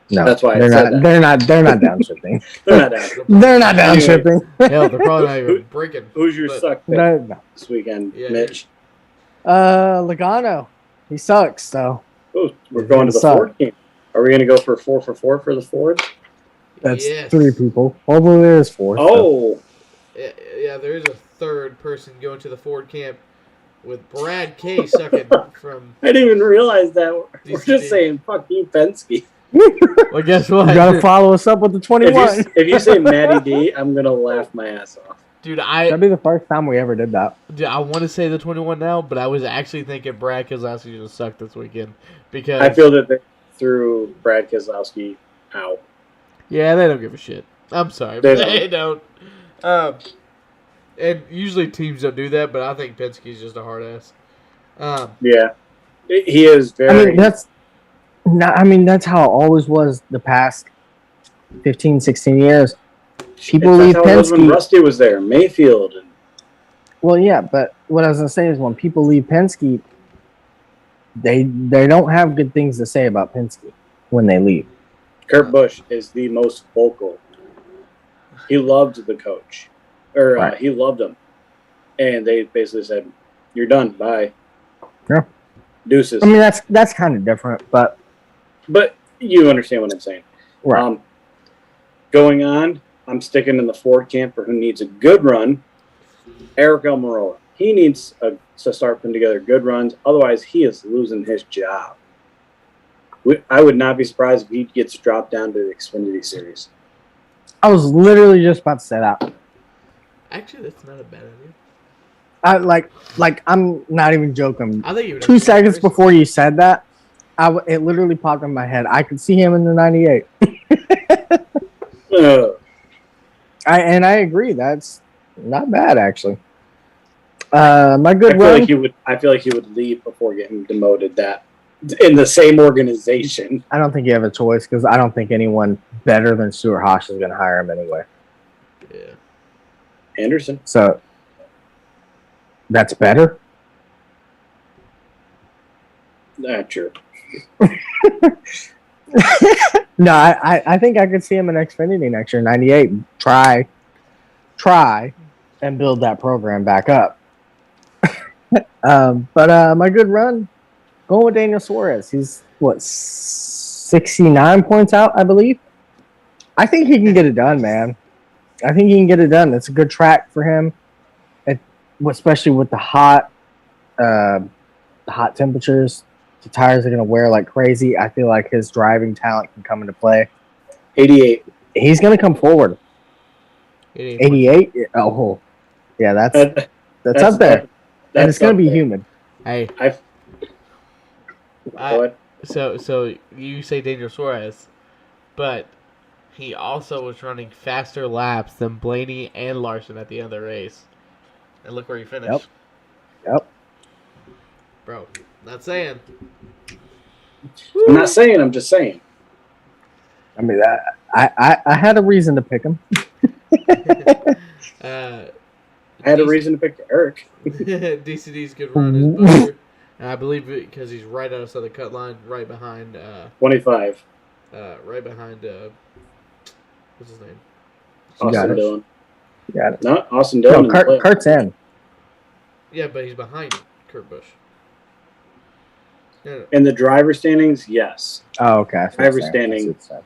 No, That's why I they're said not. that. They're not downshifting. They're not out. They're not downshifting. Hell, they're probably not even breaking. Who's your But- suck pick No. this weekend, Yeah, Mitch? Logano, he sucks. So Oh, we're He's going gonna to the suck. Ford game. Are we going to go for 4 for 4 for the Ford? that's Yes. 3 people. Although there is 4. so. Oh, Yeah, there is a third person going to the Ford camp with Brad K sucking from. I didn't even realize that. We're DCD. just saying, fuck you, Penske. Well, guess what? You gotta follow us up with the 21. If you say Matty D, I'm going to laugh my ass off. Dude, That'd be the first time we ever did that. I want to say the 21 now, but I was actually thinking Brad Keselowski just sucked this weekend because I feel that they threw Brad Keselowski out. yeah, they don't give a shit. I'm sorry, They but they don't. And usually teams don't do that, but I think Penske's just a hard ass. Yeah. He is very... I mean, that's how it always was the past 15, 16 years. People That's leave how it was when Penske. Rusty was there. Mayfield. And Well, yeah, but what I was gonna say is when people leave Penske, they don't have good things to say about Penske when they leave. Kurt Busch is the most vocal. He loved the coach. Right. He loved him. And they basically said, you're done. Bye. Yeah. Deuces. I mean, that's kind of different, but But you understand what I'm saying. right. Going on, I'm sticking in the Ford camp for who needs a good run. Eric Almirola. He needs to start putting together good runs. Otherwise, he is losing his job. I would not be surprised if he gets dropped down to the Xfinity Series. I was literally just about to say that. Actually, that's not a bad idea. I like I'm not even joking. I think you would 2 seconds before you said that, it literally popped in my head. I could see him in the 98. I agree. That's not bad, actually. My good run. I feel like he would leave before getting demoted. That in the same organization. I don't think you have a choice because I don't think anyone better than Stuart Haas is going to hire him anyway. Yeah. Anderson. So that's better. Not true. No, I think I could see him in Xfinity next year, 98. Try, and build that program back up. But my good run, going with Daniel Suarez. He's 69 points out, I believe. I think he can get it done, man. I think he can get it done. It's a good track for him, especially with the hot temperatures. The tires are going to wear like crazy. I feel like his driving talent can come into play. 88. He's going to come forward. 88? Oh, yeah, that's up there. And it's going to be humid. Hey, What? so you say Daniel Suarez, but he also was running faster laps than Blaney and Larson at the end of the race. And look where he finished. Yep. Bro, not saying. I'm not saying. I'm just saying. I mean, I had a reason to pick him. I had a reason to pick Eric. DCD's good run is better. And I believe because he's right outside the cut line, right behind 25. what's his name? You got Austin it. Dillon. You got it. No, Austin Dillon. No, Kurt's in. Yeah, but he's behind Kurt Busch. No. In the driver standings, yes. Oh, okay. That's what Driver I'm saying. standing. That's what I'm saying.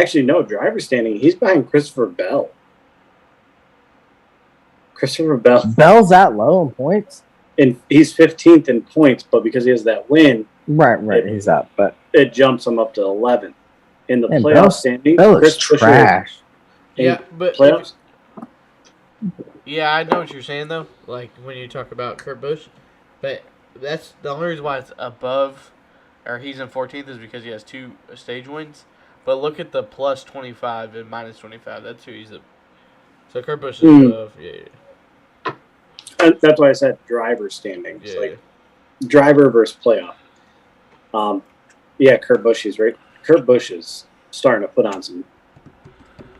Actually, no, driver standing. He's behind Christopher Bell. Christopher Bell. Bell's that low in points? And he's 15th in points, but because he has that win, Right. He's up, but it jumps him up to 11th. In the Man, playoff standings, Bell is Chris Buescher trash. in Yeah, but playoffs. yeah, I know what you're saying though. Like when you talk about Kurt Busch, but that's the only reason why it's above, or he's in 14th is because he has 2 stage wins. But look at the plus 25 and minus 25. That's who he's at. So Kurt Busch is above. Yeah. And that's why I said driver standings, Yeah. like driver versus playoff. Yeah, Kurt Busch is right. Kurt Busch is starting to put on some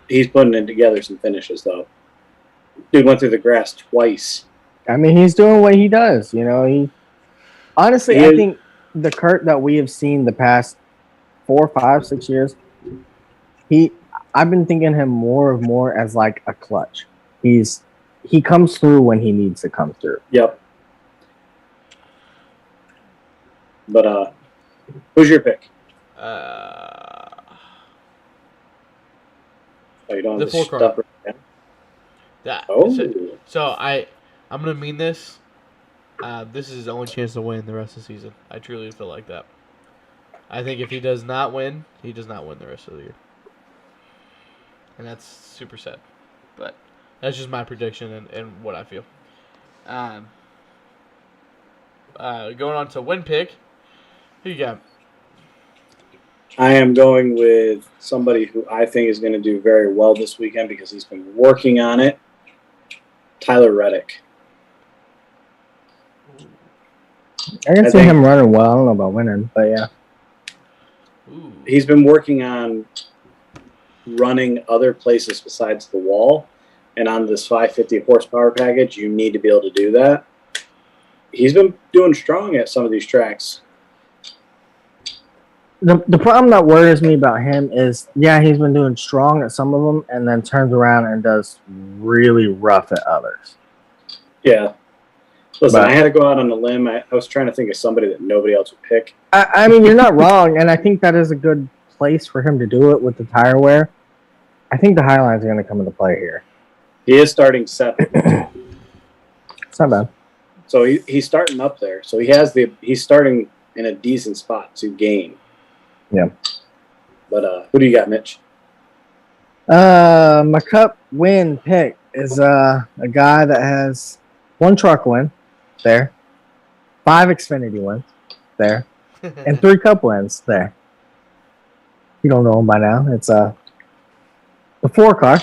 He's putting in together some finishes, though. Dude went through the grass twice. I mean, he's doing what he does. You know, honestly, I think the Kurt that we have seen the past 4, 5, 6 years, I've been thinking him more and more as like a clutch. He comes through when he needs to come through. Yep. But who's your pick? The Oh, you don't have 4 stuff car. right Yeah. Oh. So I'm gonna mean this. This is his only chance to win the rest of the season. I truly feel like that. I think if he does not win, he does not win the rest of the year, and that's super sad. But that's just my prediction and what I feel. Going on to win pick. Who you got? I am going with somebody who I think is going to do very well this weekend because he's been working on it. Tyler Reddick. I can see him running well. I don't know about winning, but yeah. Ooh. He's been working on running other places besides the wall. And on this 550 horsepower package, you need to be able to do that. He's been doing strong at some of these tracks. The problem that worries me about him is, yeah, he's been doing strong at some of them and then turns around and does really rough at others. Yeah. Listen, I had to go out on a limb. I was trying to think of somebody that nobody else would pick. I mean, you're not wrong, and I think that is a good place for him to do it with the tire wear. I think the Highline's are going to come into play here. He is starting 7th. It's not bad. So he's starting up there. So he's starting in a decent spot to gain. Yeah. But who do you got, Mitch? My cup win pick is a guy that has 1 truck win there, 5 Xfinity wins there, and 3 cup wins there. You don't know him by now. It's the 4 car.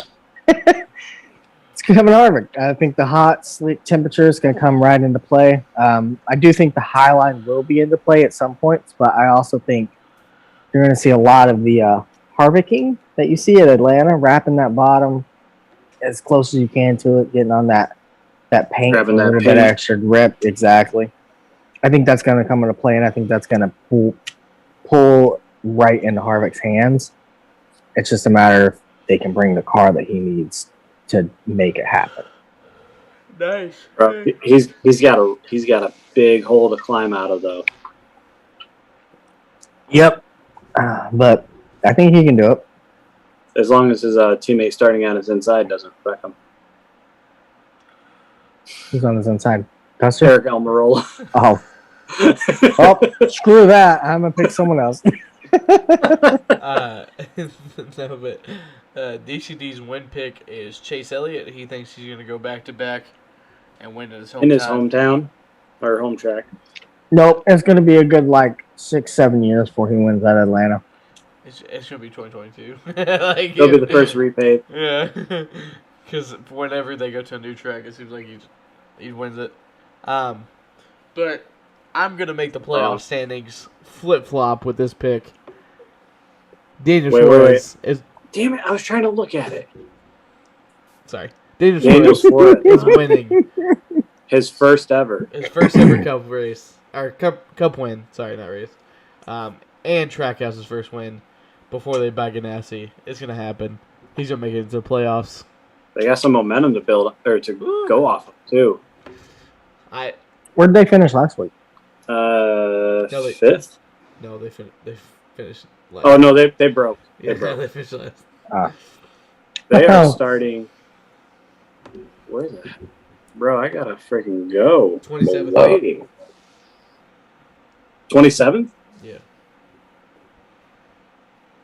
It's coming Harvick. I think the hot, sleek temperature is going to come right into play. I do think the Highline will be into play at some points, but I also think you're going to see a lot of the Harvicking that you see at Atlanta, wrapping that bottom as close as you can to it, getting on that paint, Grabbing a that little paint. bit extra grip. Exactly. I think that's going to come into play, and I think that's going to pull right into Harvick's hands. It's just a matter if they can bring the car that he needs to make it happen. Nice. Bro, he's got a big hole to climb out of though. Yep. But I think he can do it. As long as his teammate starting on his inside doesn't wreck him. Who's on his inside? Custer? Eric Almirola. Oh. Well, screw that. I'm going to pick someone else. No, but DCD's win pick is Chase Elliott. He thinks he's going to go back-to-back and win in his hometown. In his hometown or home track. Nope. It's going to be a good, 6-7 years before he wins at Atlanta. It's going to be 2022. He'll be the first repaid. Yeah. Because whenever they go to a new track, it seems like he wins it. But I'm going to make the playoff standings flip-flop with this pick. Daniel Suarez is... Damn it, I was trying to look at it. Sorry. Daniel Suarez is winning. His first ever. His first ever Cup race. Or Cup win. Sorry, not race. And Trackhouse's first win before they buy Ganassi. It's going to happen. He's going to make it into the playoffs. They got some momentum to build or to go off of, too. Where'd they finish last week? 5th? No, they finished last. Oh, no, they broke. They finished last. They are starting. Where is it? Bro, I gotta freaking go. 27th. 27th? Yeah.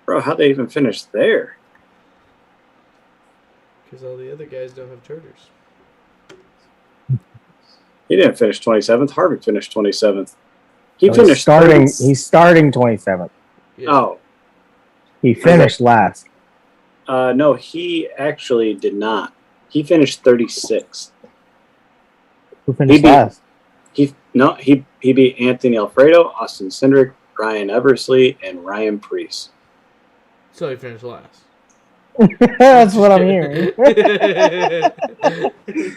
Bro, how'd they even finish there? Because all the other guys don't have charters. He didn't finish 27th. Harvick finished 27th. He's starting 27th. Yeah. Oh. He finished last. No, he actually did not. He finished 36th. Who finished last? He beat Anthony Alfredo, Austin Cindric, Ryan Eversley, and Ryan Preece. So he finished last. That's what I'm hearing.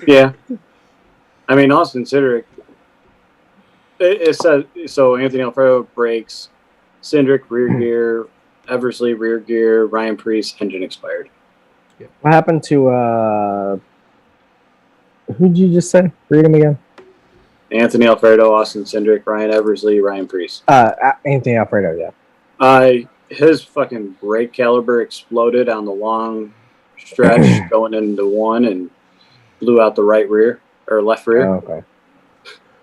Yeah. I mean, Austin Cindric. It says so. Anthony Alfredo brakes, Cindric rear gear, Eversley rear gear, Ryan Preece engine expired. What happened to who'd you just say? Read him again. Anthony Alfredo, Austin Cindric, Ryan Eversley, Ryan Preece. Anthony Alfredo, yeah. His fucking brake caliber exploded on the long stretch going into one and blew out the right rear or left rear. Oh, okay.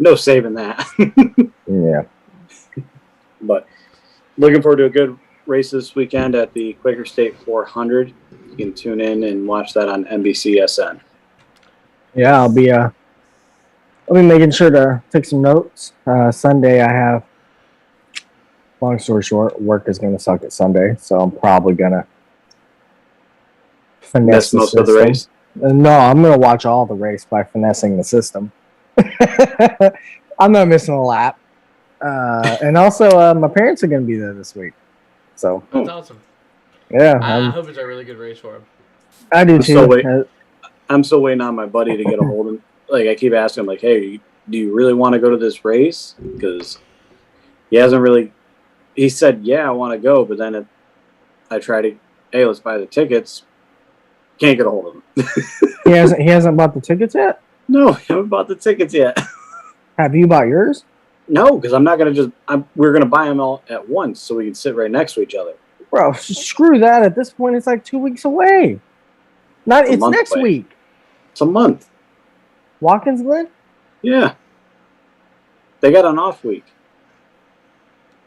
No saving that. Yeah. But looking forward to a good race this weekend at the Quaker State 400. You can tune in and watch that on NBCSN. Yeah, I'll be making sure to take some notes. Sunday I have, long story short, work is gonna suck at Sunday, so I'm probably gonna finesse Miss most of the race. No, I'm gonna watch all the race by finessing the system. I'm not missing a lap. And also, my parents are going to be there this week. So That's awesome. yeah, I hope it's a really good race for him. I do too. I'm still waiting on my buddy to get a hold of him. Like, I keep asking him, like, hey, do you really want to go to this race? Because he hasn't really. He said, yeah, I want to go, but then I try to, hey, let's buy the tickets. Can't get a hold of him. He hasn't bought the tickets yet? No, I haven't bought the tickets yet. Have you bought yours? No, because I'm not going to we're going to buy them all at once so we can sit right next to each other. Bro, screw that. At this point, it's like 2 weeks away. It's next week. It's a month. Watkins Glen? Yeah. They got an off week.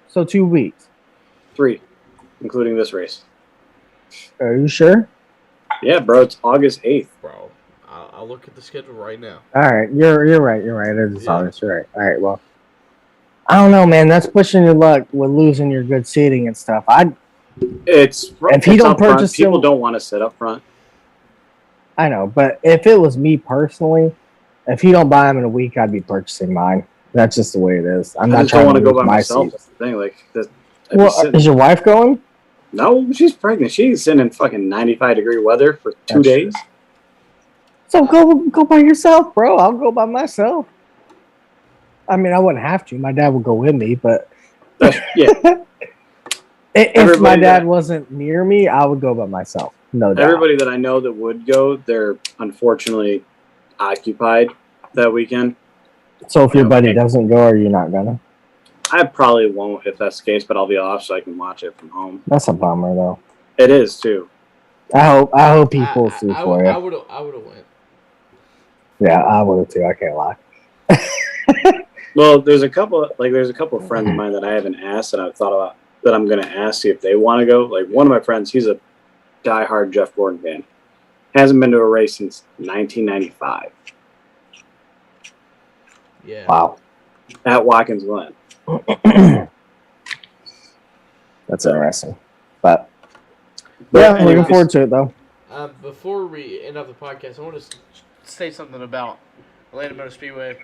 So 2 weeks. 3, including this race. Are you sure? Yeah, bro, it's August 8th. Bro, I'll look at the schedule right now. All right, you're right. It is August. You're right. All right, well, I don't know, man. That's pushing your luck with losing your good seating and stuff. If he don't purchase front, people don't want to sit up front. I know, but if it was me personally, if he don't buy them in a week, I'd be purchasing mine. That's just the way it is. I'm not trying to go by myself. That's the thing. Like, is your wife going? No, she's pregnant. She's sitting in fucking 95-degree weather for 2 days. True. So go by yourself, bro. I'll go by myself. I mean, I wouldn't have to. My dad would go with me, but yeah. If my dad wasn't near me, I would go by myself. No doubt. Everybody that I know that would go, they're unfortunately occupied that weekend. So if your buddy doesn't go, are you not gonna? I probably won't if that's the case, but I'll be off so I can watch it from home. That's a bummer, though. It is too. I hope he pulls through for you. I would have went. Yeah, I would have too. I can't lie. Well, there's a couple of friends of mine that I haven't asked, and I've thought about that I'm going to ask see if they want to go. Like one of my friends, he's a diehard Jeff Gordon fan. Hasn't been to a race since 1995. Yeah. Wow. At Watkins Glen. That's interesting. But yeah, I'm looking forward to it, though. Before we end up the podcast, I want to say something about Atlanta Motor Speedway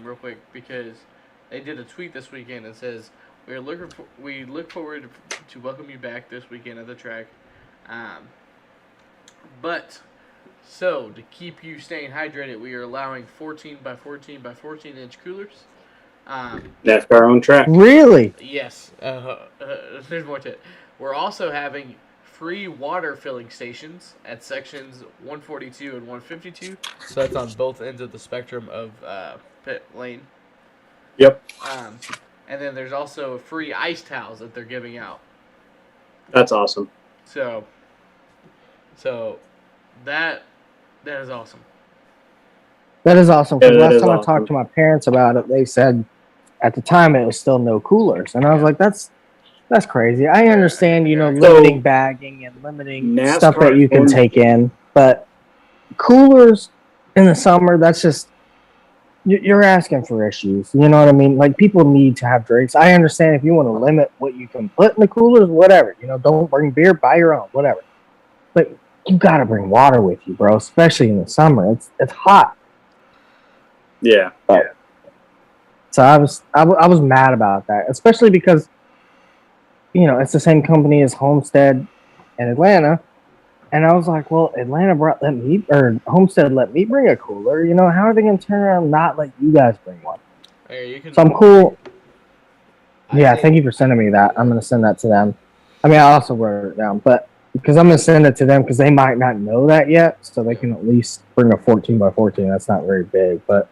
real quick, because they did a tweet this weekend that says, we look forward to welcome you back this weekend at the track. But so to keep you staying hydrated, we are allowing 14 by 14 by 14 inch coolers. NASCAR own track. Really? Yes. There's more to it. We're also having free water filling stations at sections 142 and 152. So that's on both ends of the spectrum of pit lane. Yep. And then there's also free ice towels that they're giving out. That's awesome. So that is awesome. That is awesome. Yeah, Because last time I awesome. talked to my parents about it, they said at the time it was still no coolers, and I was like, "That's crazy." I understand, limiting bagging and limiting NASCAR stuff that you can take in, but coolers in the summer, that's just you're asking for issues. You know what I mean? Like, people need to have drinks. I understand if you want to limit what you can put in the coolers, whatever. Don't bring beer, buy your own, whatever. But you got to bring water with you, bro, especially in the summer. It's hot. Yeah. So I was mad about that, especially because it's the same company as Homestead and Atlanta, And I was like, well, Atlanta Homestead let me bring a cooler. You know, how are they going to turn around and not let you guys bring one? Hey, you can. So I'm cool. I Yeah, think- thank you for sending me that. I'm going to send that to them. I mean, I also wrote it down, but because I'm going to send it to them because they might not know that yet, so they can at least bring a 14 by 14. That's not very big, but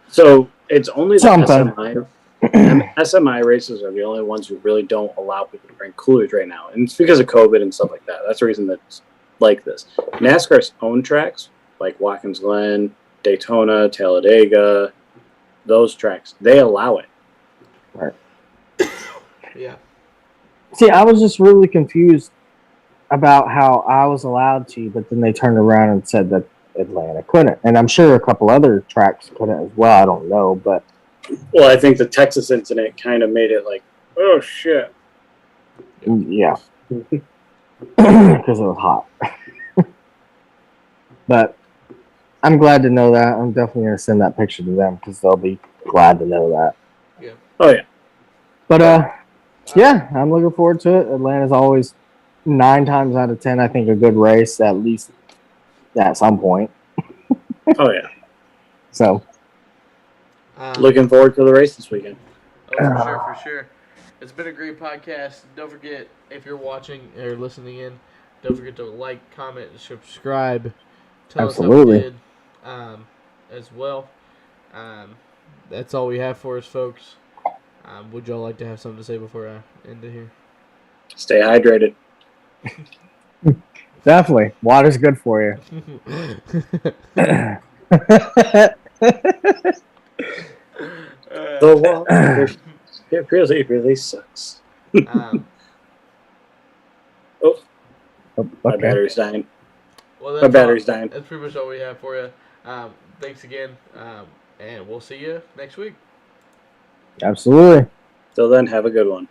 So it's only the Something. SMI races are the only ones who really don't allow people to bring coolers right now, and it's because of COVID and stuff like that. That's the reason that's like this. NASCAR's own tracks, like Watkins Glen, Daytona, Talladega, those tracks, they allow it. Yeah. see, I was just really confused about how I was allowed to, but then they turned around and said that Atlanta couldn't. And I'm sure a couple other tracks couldn't as well. I don't know, but Well, I think the Texas incident kind of made it like, oh shit. yeah. Because it was hot. But I'm glad to know that. I'm definitely going to send that picture to them because they'll be glad to know that. Yeah. Oh yeah. But yeah, I'm looking forward to it. Atlanta's always 9 times out of 10, I think, a good race, at least at some point. Oh yeah. So Looking forward to the race this weekend. Oh, for sure. It's been a great podcast. Don't forget, if you're watching or listening in, don't forget to like, comment, and subscribe. Tell Absolutely. us how we did as well. That's all we have for us, folks. Would y'all like to have something to say before I end it here? Stay hydrated. definitely, water's good for you. The water, it really, really sucks. My Okay. battery's dying. Well, My battery's dying. That's pretty much all we have for you. Thanks again, and we'll see you next week. Absolutely. Till then, have a good one.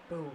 Boom.